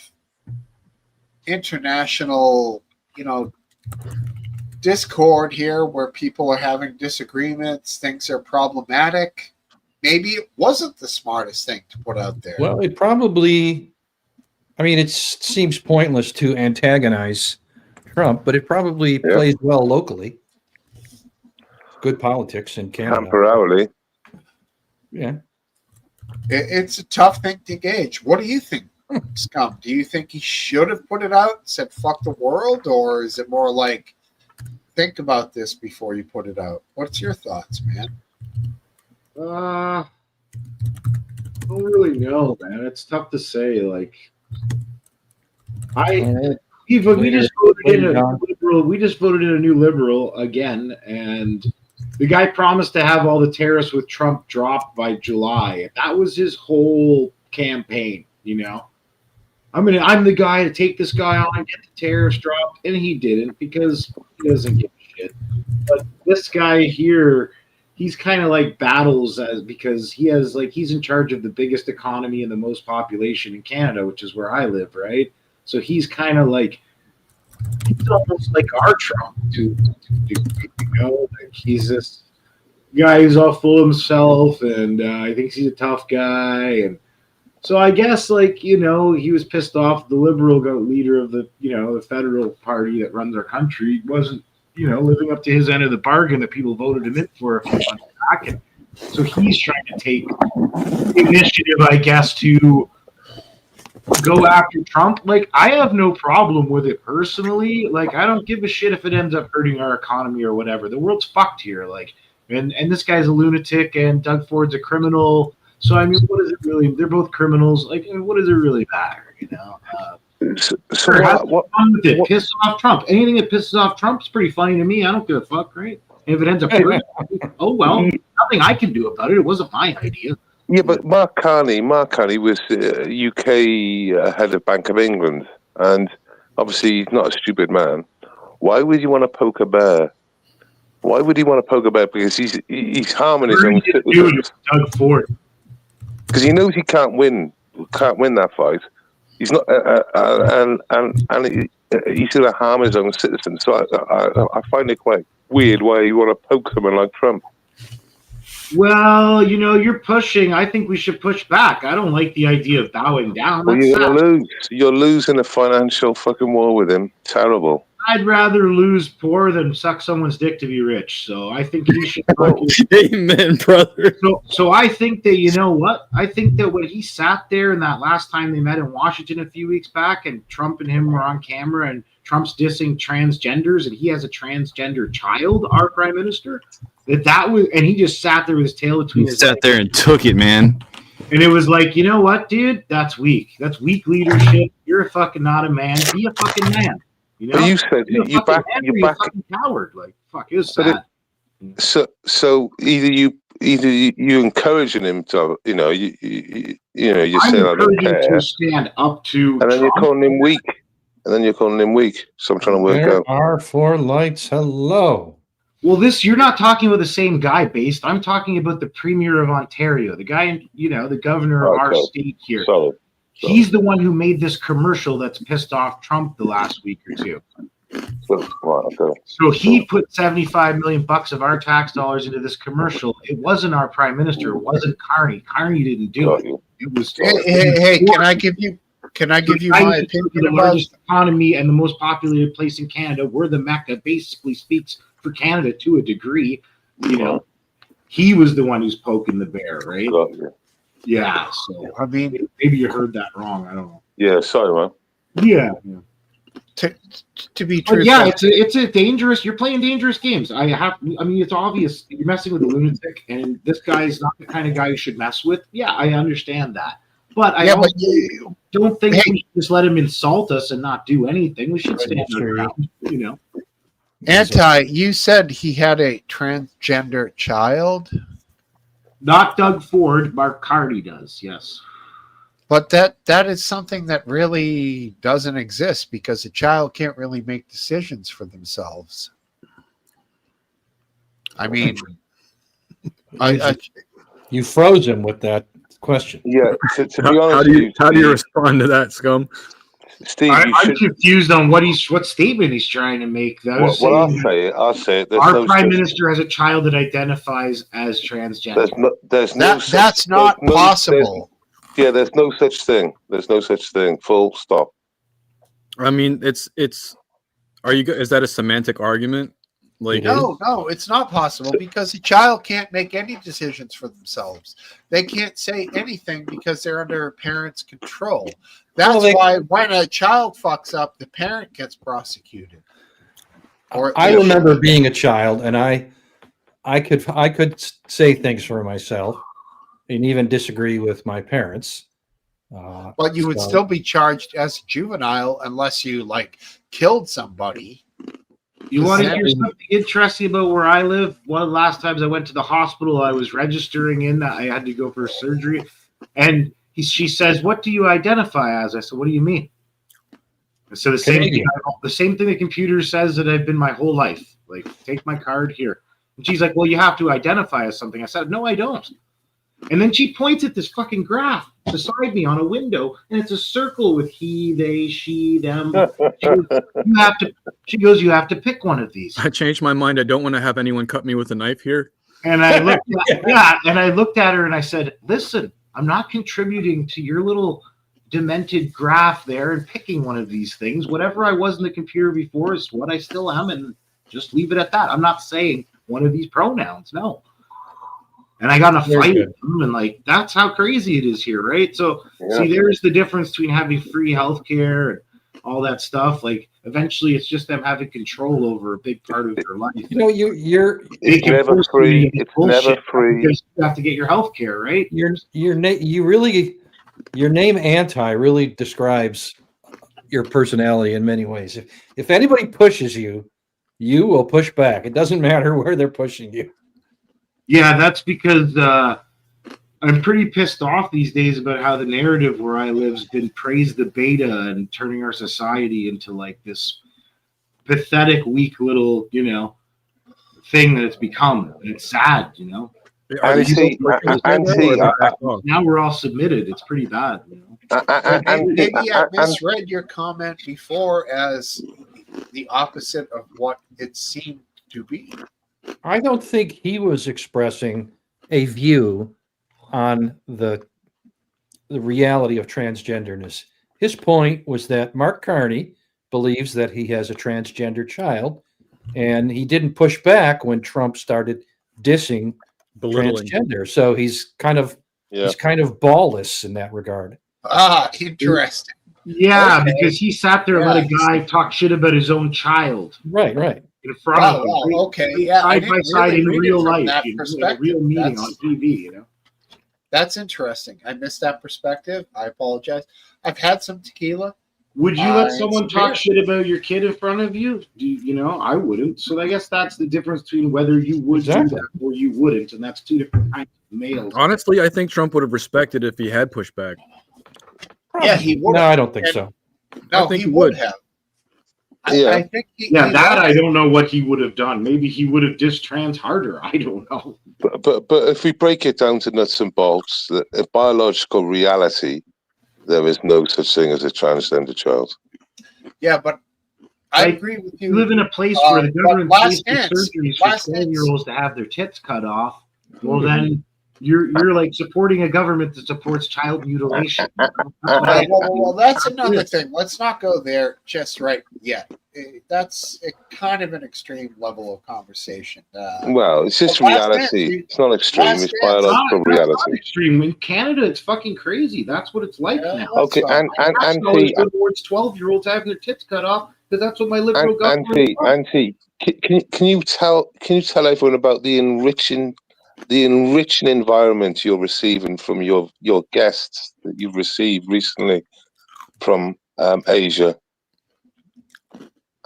S1: international, discord here where people are having disagreements, things are problematic. Maybe it wasn't the smartest thing to put out there.
S3: Well, it probably, it seems pointless to antagonize Trump, but it probably plays well locally. Good politics in Canada.
S4: Temporarily.
S3: Yeah.
S1: It's a tough thing to gauge. What do you think, Scum? Do you think he should have put it out, said fuck the world, or is it more like, think about this before you put it out? What's your thoughts, man?
S15: I don't really know, man. It's tough to say. Like, we just voted in a liberal. We just voted in a new liberal again, and the guy promised to have all the tariffs with Trump dropped by July. That was his whole campaign. I'm the guy to take this guy on and get the tariffs dropped, and he didn't because he doesn't give a shit. But this guy here, he's kind of like battles because he's in charge of the biggest economy and the most population in Canada, which is where I live, right? So he's kind of like, he's almost like our Trump like he's this guy who's all full of himself and I think he's a tough guy, and so I guess he was pissed off the liberal leader of the the federal party that runs our country wasn't living up to his end of the bargain that people voted him in for a few months back, and so he's trying to take initiative, I guess, to go after Trump. Like, I have no problem with it personally. Like, I don't give a shit if it ends up hurting our economy or whatever. The world's fucked here. Like, and this guy's a lunatic and Doug Ford's a criminal. So, I mean, what is it really? They're both criminals. Like, what does it really matter,
S4: So
S15: Sure, have
S4: what,
S15: fun with it. Piss off Trump. Anything that pisses off Trump's pretty funny to me. I don't give a fuck, right? And if it ends up hurting, oh well, nothing I can do about it. It wasn't my idea.
S4: Yeah, but Mark Carney was UK head of Bank of England, and obviously he's not a stupid man. Why would you want to poke a bear? Why would he want to poke a bear? Because he's harming his own citizens.
S15: Doug Ford.
S4: Because he knows he can't win that fight. He's not, and he's going to harm his own citizens. So I find it quite weird why you want to poke someone like Trump.
S15: Well, you're pushing. I think we should push back. I don't like the idea of bowing down.
S4: Well,
S15: That's
S4: you're going
S15: sad.
S4: to lose. You're losing a financial fucking war with him. Terrible.
S15: I'd rather lose poor than suck someone's dick to be rich. So I think he should.
S2: Amen, brother.
S15: So I think that, you know what? I think that when he sat there and that last time they met in Washington a few weeks back and Trump and him were on camera and Trump's dissing transgenders and he has a transgender child, our prime minister, that was, and he just sat there with his tail between his legs.
S2: there and took it, man.
S15: And it was like, you know what, dude? That's weak. That's weak leadership. You're fucking not a man. Be a fucking man.
S4: But you said you back.
S15: You're a fucking coward. Like, fuck, it was sad.
S4: So either you encouraging him to, you're
S15: I'm
S4: saying I don't
S15: encouraging
S4: care,
S15: to stand up to
S4: and then you're
S15: Trump.
S4: calling him weak, So I'm trying to work
S3: There
S4: out.
S3: are 4 lights. Hello.
S15: Well, you're not talking about the same guy, Based. I'm talking about the Premier of Ontario, the guy, the governor of our
S4: Okay.
S15: state here.
S4: Solid.
S15: He's the one who made this commercial that's pissed off Trump the last week or two. So he put $75 million of our tax dollars into this commercial. It wasn't our prime minister. It wasn't Carney. Carney didn't do it. It was.
S1: Hey, can I give you my opinion
S15: The
S1: about
S15: largest economy and the most populated place in Canada. We're the Mecca. Basically speaks for Canada to a degree. He was the one who's poking the bear, right? Yeah. So
S1: I mean,
S15: maybe you heard that wrong. I don't know.
S4: Yeah, sorry, man.
S15: Yeah.
S1: To be
S15: But
S1: truthful,
S15: yeah, it's a dangerous. You're playing dangerous games. I mean, it's obvious you're messing with a lunatic, and this guy's not the kind of guy you should mess with. Yeah, I understand that, but I also don't think we should just let him insult us and not do anything. We should stand our ground.
S1: you said he had a transgender child.
S15: Not Doug Ford. Mark Carney does. Yes.
S1: But that is something that really doesn't exist because a child can't really make decisions for themselves. I mean,
S3: You froze him with that question.
S4: Yeah, to be honest,
S2: how do you respond to that, scum?
S4: Steve,
S15: I'm confused on what statement he's trying to make. Though,
S4: I'll say it.
S15: Our prime minister has a child that identifies as transgender.
S1: That's not possible.
S4: There's no such thing. There's no such thing. Full stop.
S2: I mean, is that a semantic argument? Like,
S1: No, it's not possible because a child can't make any decisions for themselves. They can't say anything because they're under a parent's control. That's why when a child fucks up, the parent gets prosecuted.
S3: I remember being a child, and I could say things for myself, and even disagree with my parents.
S1: But you would still be charged as a juvenile unless you killed somebody.
S15: You want to hear something interesting about where I live? One of the last times I went to the hospital, I was registering in. I had to go for surgery, and she says, "What do you identify as?" I said, "What do you mean?" So the same thing the computer says that I've been my whole life. Like, take my card here. And she's like, "Well, you have to identify as something." I said, "No, I don't." And then she points at this fucking graph beside me on a window, and it's a circle with he, they, she, them. She goes, you have to pick one of these.
S2: I changed my mind. I don't want to have anyone cut me with a knife here.
S15: And I looked at her and I said, "Listen, I'm not contributing to your little demented graph there and picking one of these things. Whatever I was in the computer before is what I still am, and just leave it at that. I'm not saying one of these pronouns, no." And I got in a fight with them, and that's how crazy it is here, right? So, see, there's the difference between having free healthcare and all that stuff. Eventually, it's just them having control over a big part of their life.
S4: It's never free. It's never free.
S15: Because you have to get your healthcare, right?
S3: Your name anti really describes your personality in many ways. If anybody pushes you, you will push back. It doesn't matter where they're pushing you.
S15: Yeah, that's because I'm pretty pissed off these days about how the narrative where I live has been praise the beta and turning our society into like this pathetic, weak little, thing that it's become. And it's sad,
S4: And
S15: now we're all submitted. It's pretty bad.
S1: Maybe I misread your comment before as the opposite of what it seemed to be.
S3: I don't think he was expressing a view on the reality of transgenderness. His point was that Mark Carney believes that he has a transgender child, and he didn't push back when Trump started dissing
S2: Belittling.
S3: transgender. So he's kind of ballless in that regard.
S1: Ah, interesting.
S15: Yeah,
S1: Okay.
S15: because he sat there and let a guy talk shit about his own child.
S3: Right.
S15: In front of him.
S1: Okay, yeah, I
S15: Side by
S1: didn't
S15: side
S1: really
S15: in
S1: read it
S15: real
S1: from
S15: life.
S1: that
S15: In a
S1: perspective.
S15: real meeting
S1: That's-
S15: on TV,
S1: That's interesting. I missed that perspective. I apologize. I've had some tequila.
S15: Would you let
S1: It's
S15: someone talk
S1: weird.
S15: shit about your kid in front of you? I wouldn't. So I guess that's the difference between whether you would do
S3: Exactly.
S15: that or you wouldn't, and that's two different kinds of males.
S2: Honestly, I think Trump would have respected if he had pushback.
S1: Yeah, he would.
S3: No, I don't think so.
S1: No,
S2: I think
S1: he
S2: he
S1: would
S2: would.
S1: have.
S4: Yeah.
S1: I think he
S15: I don't know what he would have done. Maybe he would have dissed trans harder. I don't know.
S4: But if we break it down to nuts and bolts, the biological reality, there is no such thing as a transgender child.
S1: Yeah, but I
S15: Like,
S1: agree with
S15: You
S1: you.
S15: live in a place where the
S1: but
S15: government
S1: last
S15: pays for
S1: dance,
S15: surgeries for
S1: last
S15: 12-year-olds to have their tits cut off. Well, then you're like supporting a government that supports child mutilation.
S1: Well, that's another thing. Let's not go there just right yet. That's kind of an extreme level of conversation.
S4: Well, it's just
S1: Well, last
S4: reality.
S1: dance,
S4: It's not extreme.
S1: last
S4: It's
S1: dance.
S4: biological
S15: That's not
S4: reality.
S15: extreme. In Canada, it's fucking crazy. That's what it's like
S1: Yeah,
S15: now.
S4: Okay,
S1: fine.
S4: and
S15: Tax dollars
S4: Auntie,
S15: go towards 12-year-olds having their tits cut off because that's what my liberal government wants.
S4: Auntie, can you tell everyone about the enriching environment you're receiving from your guests that you've received recently from Asia?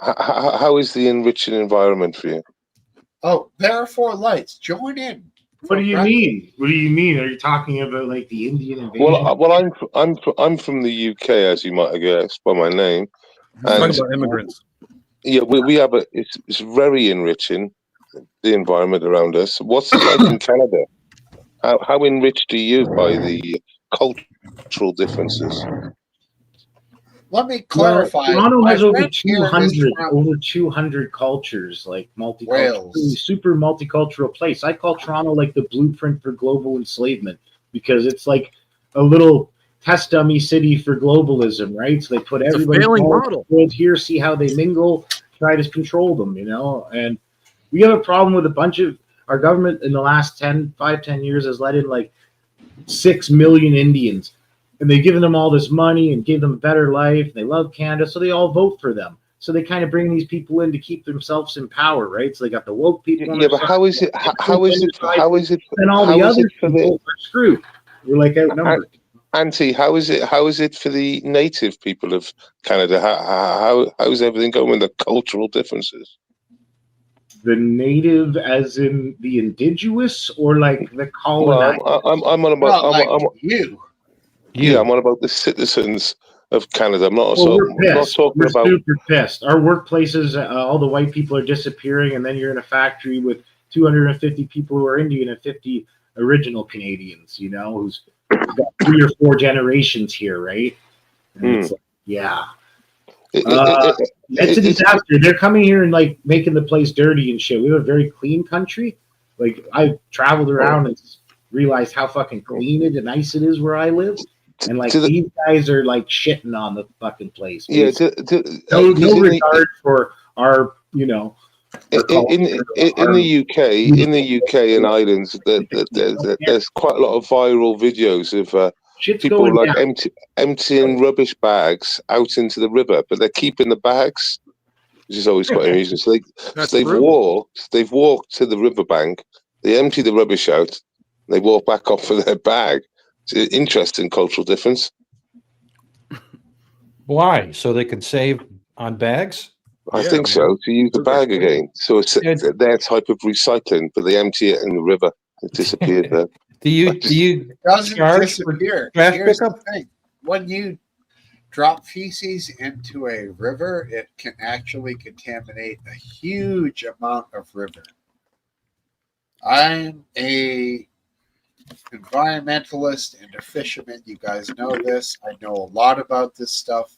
S4: How is the enriching environment for you?
S1: Oh, there are 4 lights. Join in.
S15: What do you mean? What do you mean? Are you talking about like the Indian invasion?
S4: Well, I'm from the UK, as you might have guessed by my name.
S2: Talking about immigrants.
S4: Yeah, we have it's very enriching, the environment around us. What's it like in Canada? How enriched are you by the cultural differences?
S1: Let me clarify.
S15: Toronto
S1: My
S15: has over
S1: friend here is
S15: 200 cultures, like multicultural,
S1: Wales.
S15: super multicultural place. I call Toronto like the blueprint for global enslavement because it's like a little test dummy city for globalism, right? So they put
S2: It's a
S15: everybody
S2: failing
S15: all over
S2: model.
S15: the world here, see how they mingle, try to control them, And we have a problem with a bunch of our government in the last 10 years has let in like 6 million Indians. And they've given them all this money and gave them a better life. They love Canada, so they all vote for them. So they kind of bring these people in to keep themselves in power, right? So they got the woke people. on
S4: Yeah,
S15: their
S4: but
S15: side,
S4: how is it? How is it?
S15: and all
S4: how
S15: the
S4: is
S15: other
S4: it for
S15: people are screwed. We're like outnumbered.
S4: Auntie, how is it? How is it for the native people of Canada? How is everything going with the cultural differences?
S15: The native, as in the indigenous, or like the colonized?
S4: Well, I'm on about
S1: you.
S4: Yeah, I'm on about the citizens of Canada. I'm not.
S15: Well, we're
S4: I'm not
S15: pissed.
S4: talking
S15: We're
S4: about.
S15: super pissed. Our workplaces, all the white people are disappearing, and then you're in a factory with 250 people who are Indian and 50 original Canadians. Who's got 3 or 4 generations here, right? And it's like, yeah. It's a disaster. They're coming here and like making the place dirty and shit. We have a very clean country. Like I traveled around and realized how fucking clean it and nice it is where I live. And like these guys are like shitting on the fucking place.
S4: Yeah,
S15: no regard for our,
S4: in the UK and Ireland, there's quite a lot of viral videos of people like emptying rubbish bags out into the river, but they're keeping the bags, which is always quite amusing. So they've walked to the riverbank, they empty the rubbish out, they walk back off with their bag. It's an interesting cultural difference.
S3: Why? So they can save on bags?
S4: I think so, to use the bag again. So it's their type of recycling, but they empty it in the river. It disappeared there.
S3: Do you
S1: It doesn't
S3: charge for
S1: disappear.
S3: trash
S1: Here's
S3: pickup?
S1: the thing. When you drop feces into a river, it can actually contaminate a huge amount of river. I'm a environmentalist and a fisherman. You guys know this. I know a lot about this stuff.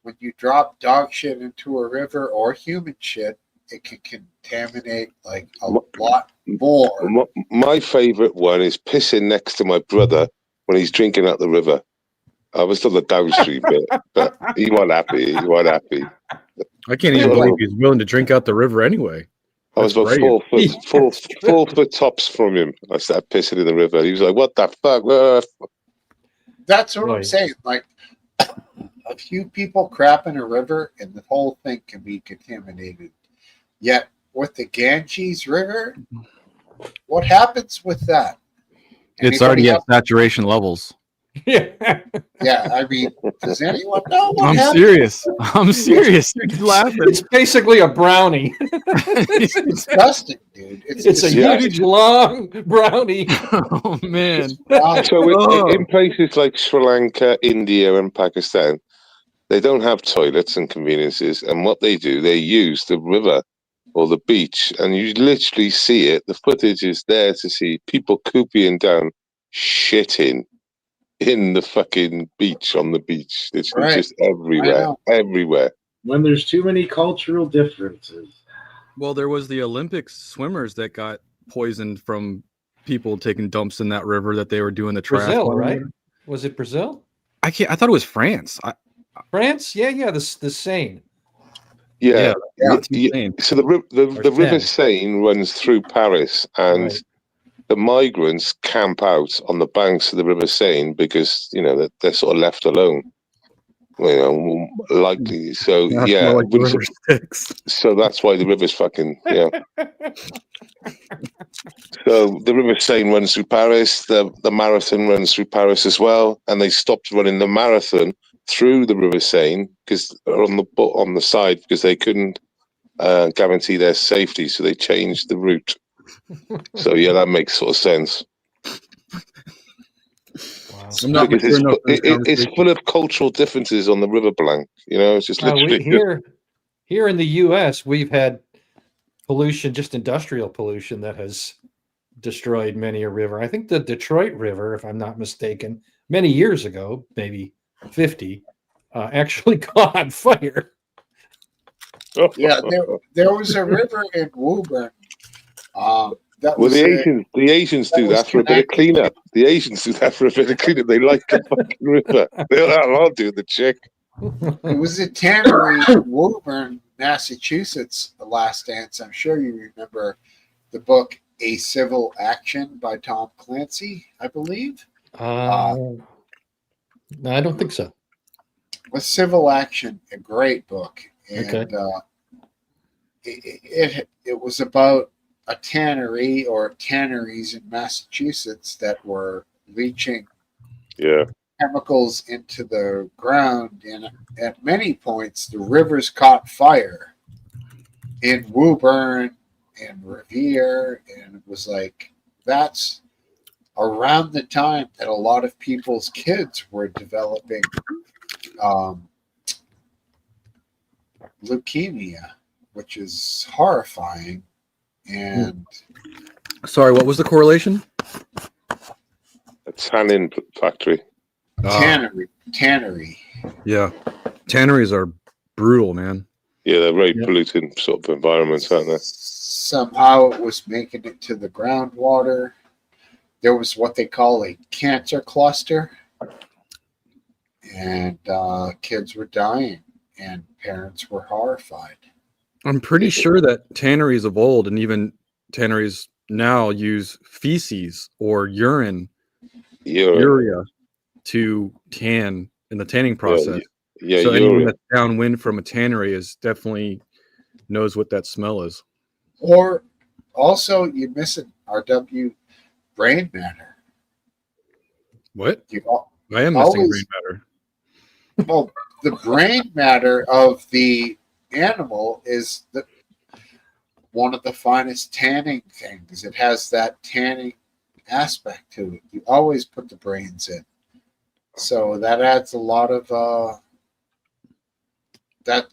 S1: When you drop dog shit into a river or human shit, it can contaminate like a lot more.
S4: My favourite one is pissing next to my brother when he's drinking out the river. I was on the downstream bit, but he wasn't happy. He wasn't happy.
S2: I can't even believe he's willing to drink out the river anyway.
S4: I was about 4 foot tops from him. I started pissing in the river. He was like, "What the fuck?"
S1: That's what I'm saying. Like a few people crap in a river, and the whole thing can be contaminated. Yet with the Ganges River, what happens with that?
S2: It's already at saturation levels.
S1: Yeah, I mean, does anyone know what
S2: I'm
S1: happens?
S2: serious. I'm serious. You're laughing.
S3: It's basically a brownie.
S1: It's disgusting, dude.
S3: It's a huge, long brownie.
S2: Oh, man.
S4: So in places like Sri Lanka, India, and Pakistan, they don't have toilets and conveniences. And what they do, they use the river or the beach, and you literally see it. The footage is there to see people cooping down, shitting in the fucking beach, on the beach. It's just everywhere.
S15: When there's too many cultural differences.
S2: Well, there was the Olympic swimmers that got poisoned from people taking dumps in that river that they were doing the triathlon.
S3: Brazil, right? Was it Brazil?
S2: I thought it was France.
S3: France? Yeah, the Seine.
S4: Yeah. So the River Seine runs through Paris, and the migrants camp out on the banks of the River Seine because they're sort of left alone. Likely. So so that's why the river's fucking So the River Seine runs through Paris. The marathon runs through Paris as well, and they stopped running the marathon through the River Seine because on the side because they couldn't guarantee their safety, so they changed the route. So that makes sort of sense.
S3: Wow.
S4: Because it's full of cultural differences on the river blank. It's just literally
S3: here in the U.S. we've had pollution, just industrial pollution, that has destroyed many a river. I think the Detroit River, if I'm not mistaken, many years ago, maybe 50, actually caught on fire.
S1: Yeah, there was a river in Woburn.
S4: The Asians do that for a bit of cleanup. The Asians do that for a bit of cleanup. They like the fucking river. I'll do the chick.
S1: It was a tannery in Woburn, Massachusetts, The Last Dance. I'm sure you remember the book A Civil Action by Tom Clancy, I believe.
S3: No, I don't think so.
S1: A Civil Action, a great book. And it was about a tannery or tanneries in Massachusetts that were leaching chemicals into the ground, and at many points the rivers caught fire in Woburn and Revere, and it was like that's around the time that a lot of people's kids were developing leukemia, which is horrifying. And
S2: sorry, what was the correlation?
S4: A tannin factory.
S1: Tannery.
S2: Yeah, tanneries are brutal, man.
S4: Yeah, they're very polluting sort of environments, aren't they?
S1: Somehow it was making it to the groundwater. There was what they call a cancer cluster, and kids were dying, and parents were horrified.
S2: I'm pretty sure that tanneries of old and even tanneries now use feces or urea to tan in the tanning process. So anyone that's downwind from a tannery is definitely knows what that smell is.
S1: Or also you miss an RW brain matter.
S2: What? I am missing brain matter.
S1: Well, the brain matter of the animal is one of the finest tanning things. It has that tanning aspect to it. You always put the brains in, so that adds a lot of that's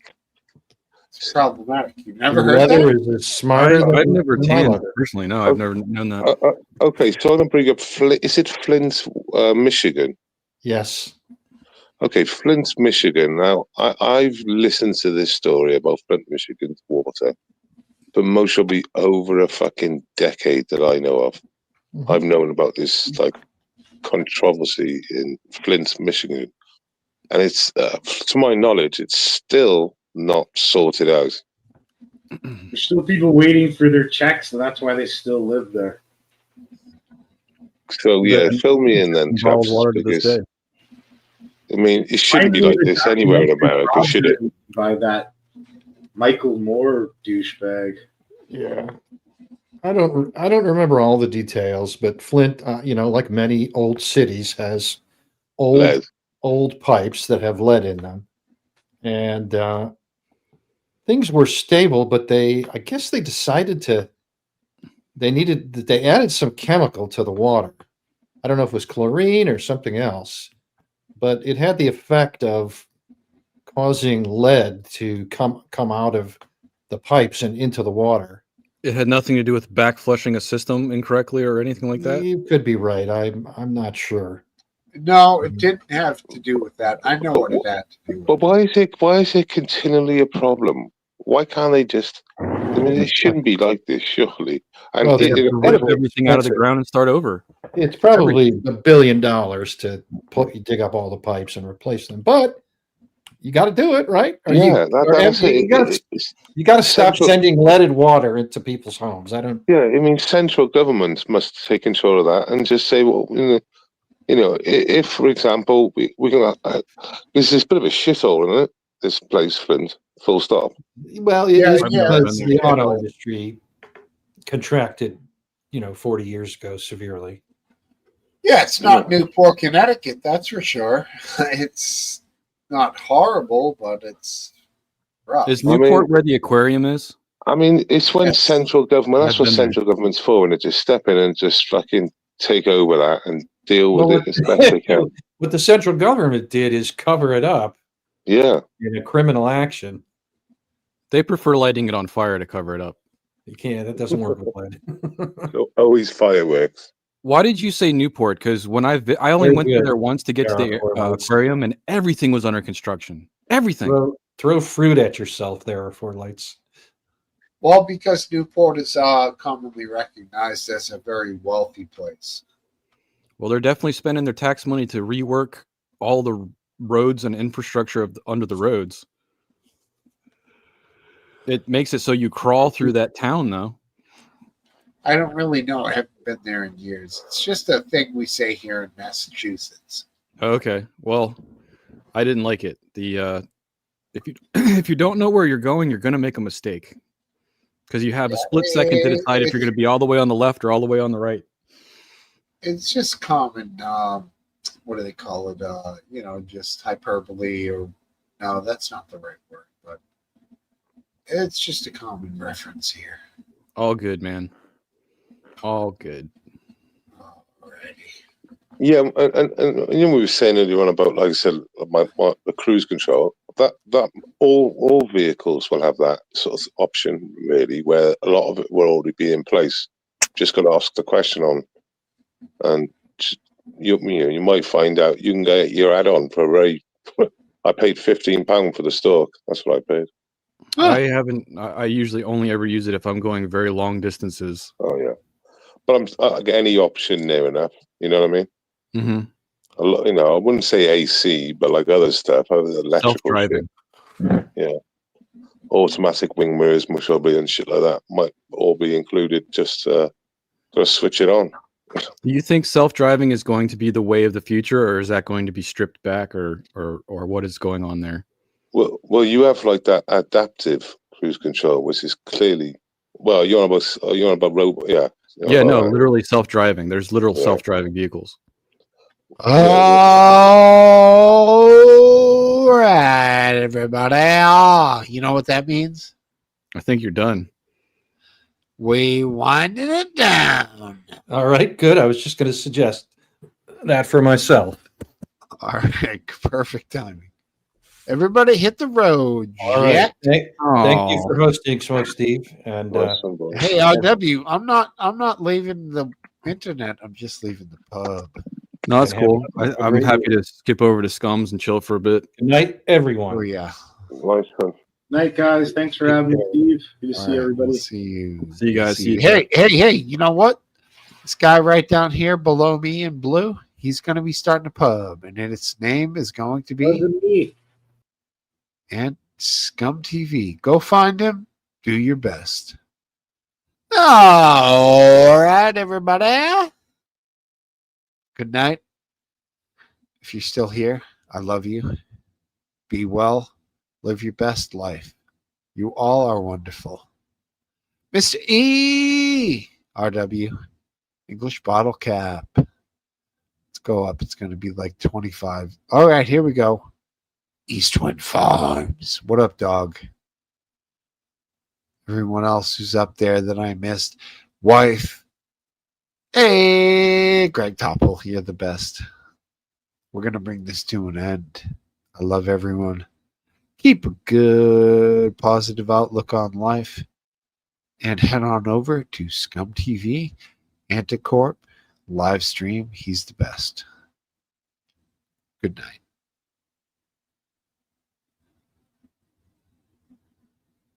S1: problematic. You never heard
S3: Leather
S1: that?
S3: is as smarter than
S2: I've never
S3: my
S2: tanned
S3: leather.
S2: personally. No, I've never known that.
S4: Okay, so I'm going to bring up is it Flint, Michigan?
S3: Yes.
S4: Okay, Flint, Michigan. Now, I've listened to this story about Flint, Michigan's water for most will be over a fucking decade that I know of.
S3: Mm-hmm.
S4: I've known about this like controversy in Flint, Michigan, and it's to my knowledge, it's still not sorted out.
S15: There's still people waiting for their checks, so that's why they still live there.
S4: So yeah, fill me in then, chaps,
S2: Water to this
S4: because
S2: day.
S4: I mean, it shouldn't be like this anywhere in America, should it?
S15: By that Michael Moore douchebag.
S3: Yeah. I don't remember all the details, but Flint, like many old cities, has old pipes that have lead in them, and things were stable. But I guess they decided they added some chemical to the water. I don't know if it was chlorine or something else, but it had the effect of causing lead to come out of the pipes and into the water.
S2: It had nothing to do with back flushing a system incorrectly or anything like that.
S3: You could be right. I'm not sure.
S1: No, it didn't have to do with that. I know what it had to do with.
S4: But why is it continually a problem? Why can't they just? I mean, it shouldn't be like this, surely. And
S3: Well,
S2: rip everything out of the ground and start over.
S3: It's probably $1 billion to dig up all the pipes and replace them, but you got to do it, right?
S4: Yeah,
S3: you got to stop sending leaded water into people's homes.
S4: Yeah, I mean, central governments must take control of that and just say, well, if, for example, we can. This is a bit of a shithole, isn't it? This place, Flint. Full stop.
S3: Well, it is because the auto industry contracted, 40 years ago severely.
S1: Yeah, it's not Newport, Connecticut, that's for sure. It's not horrible, but it's rough.
S2: Is Newport where the aquarium is?
S4: I mean, it's when central government, that's what central government's for, and they just step in and just fucking take over that and deal with it as best they can.
S3: What the central government did is cover it up.
S4: Yeah.
S3: In a criminal action.
S2: They prefer lighting it on fire to cover it up.
S3: You can't. That doesn't work with lead.
S4: Always fireworks.
S2: Why did you say Newport? Because when I only went there once to get to the aquarium, and everything was under construction. Everything.
S3: Throw fruit at yourself there, Ford Lights.
S1: Well, because Newport is commonly recognized as a very wealthy place.
S2: Well, they're definitely spending their tax money to rework all the roads and infrastructure under the roads. It makes it so you crawl through that town, though.
S1: I don't really know. I haven't been there in years. It's just a thing we say here in Massachusetts.
S2: Okay. Well, I didn't like it. If you don't know where you're going, you're going to make a mistake because you have a split second to decide if you're going to be all the way on the left or all the way on the right.
S1: It's just common. What do they call it? Just hyperbole, or no, that's not the right word, but it's just a common reference here.
S2: All good, man. All good.
S4: Yeah, and we were saying earlier on about, like I said, the cruise control. That all vehicles will have that sort of option, really, where a lot of it will already be in place. Just got to ask the question on, and you might find out you can get your add-on for a very. I paid £15 for the Stork. That's what I paid.
S2: I haven't. I usually only ever use it if I'm going very long distances.
S4: Oh yeah, but I get any option near enough. You know what I mean?
S2: Mm-hmm.
S4: I wouldn't say AC, but like other stuff, electrical
S2: self-driving.
S4: Yeah, automatic wing mirrors, much probably, and shit like that might all be included. Just switch it on.
S2: Do you think self-driving is going to be the way of the future, or is that going to be stripped back, or what is going on there?
S4: Well, you have like that adaptive cruise control, which is clearly. Well, you're on about robot, yeah.
S2: Yeah, no, literally self-driving. There's literal self-driving vehicles.
S1: Oh,
S16: All right, everybody. Oh, you know what that means?
S2: I think you're done.
S16: We winding it down.
S3: All right, good. I was just going to suggest that for myself.
S16: All right, perfect timing. Everybody hit the road.
S3: All right.
S16: Yeah.
S3: Thank you for hosting, Smoke Steve. And
S16: Hey, RW, I'm not leaving the internet. I'm just leaving the pub.
S2: No, that's
S3: And have
S2: cool.
S3: a
S2: I'm
S3: great
S2: happy to skip over to Scums and chill for a bit.
S3: Good night, everyone.
S16: Oh yeah.
S4: Nice one.
S15: Night, guys. Thanks for having me, Steve. Good to
S16: All
S15: see
S16: right,
S15: everybody.
S16: we'll see you.
S2: See you guys.
S16: See
S2: See
S16: you.
S2: you.
S16: Hey! You know what? This guy right down here below me in blue, he's going to be starting a pub, and its name is going to be
S15: Wasn't me.
S16: and Scum TV. Go find him. Do your best. All right, everybody. Good night. If you're still here, I love you. Be well. Live your best life. You all are wonderful. Mr. E. RW. English bottle cap. Let's go up. It's going to be like 25. All right, here we go. Eastwind Farms. What up, dog? Everyone else who's up there that I missed. Wife. Hey, Greg Topple, you're the best. We're going to bring this to an end. I love everyone. Keep a good, positive outlook on life. And head on over to Scum TV, Anticorp, live stream. He's the best. Good night.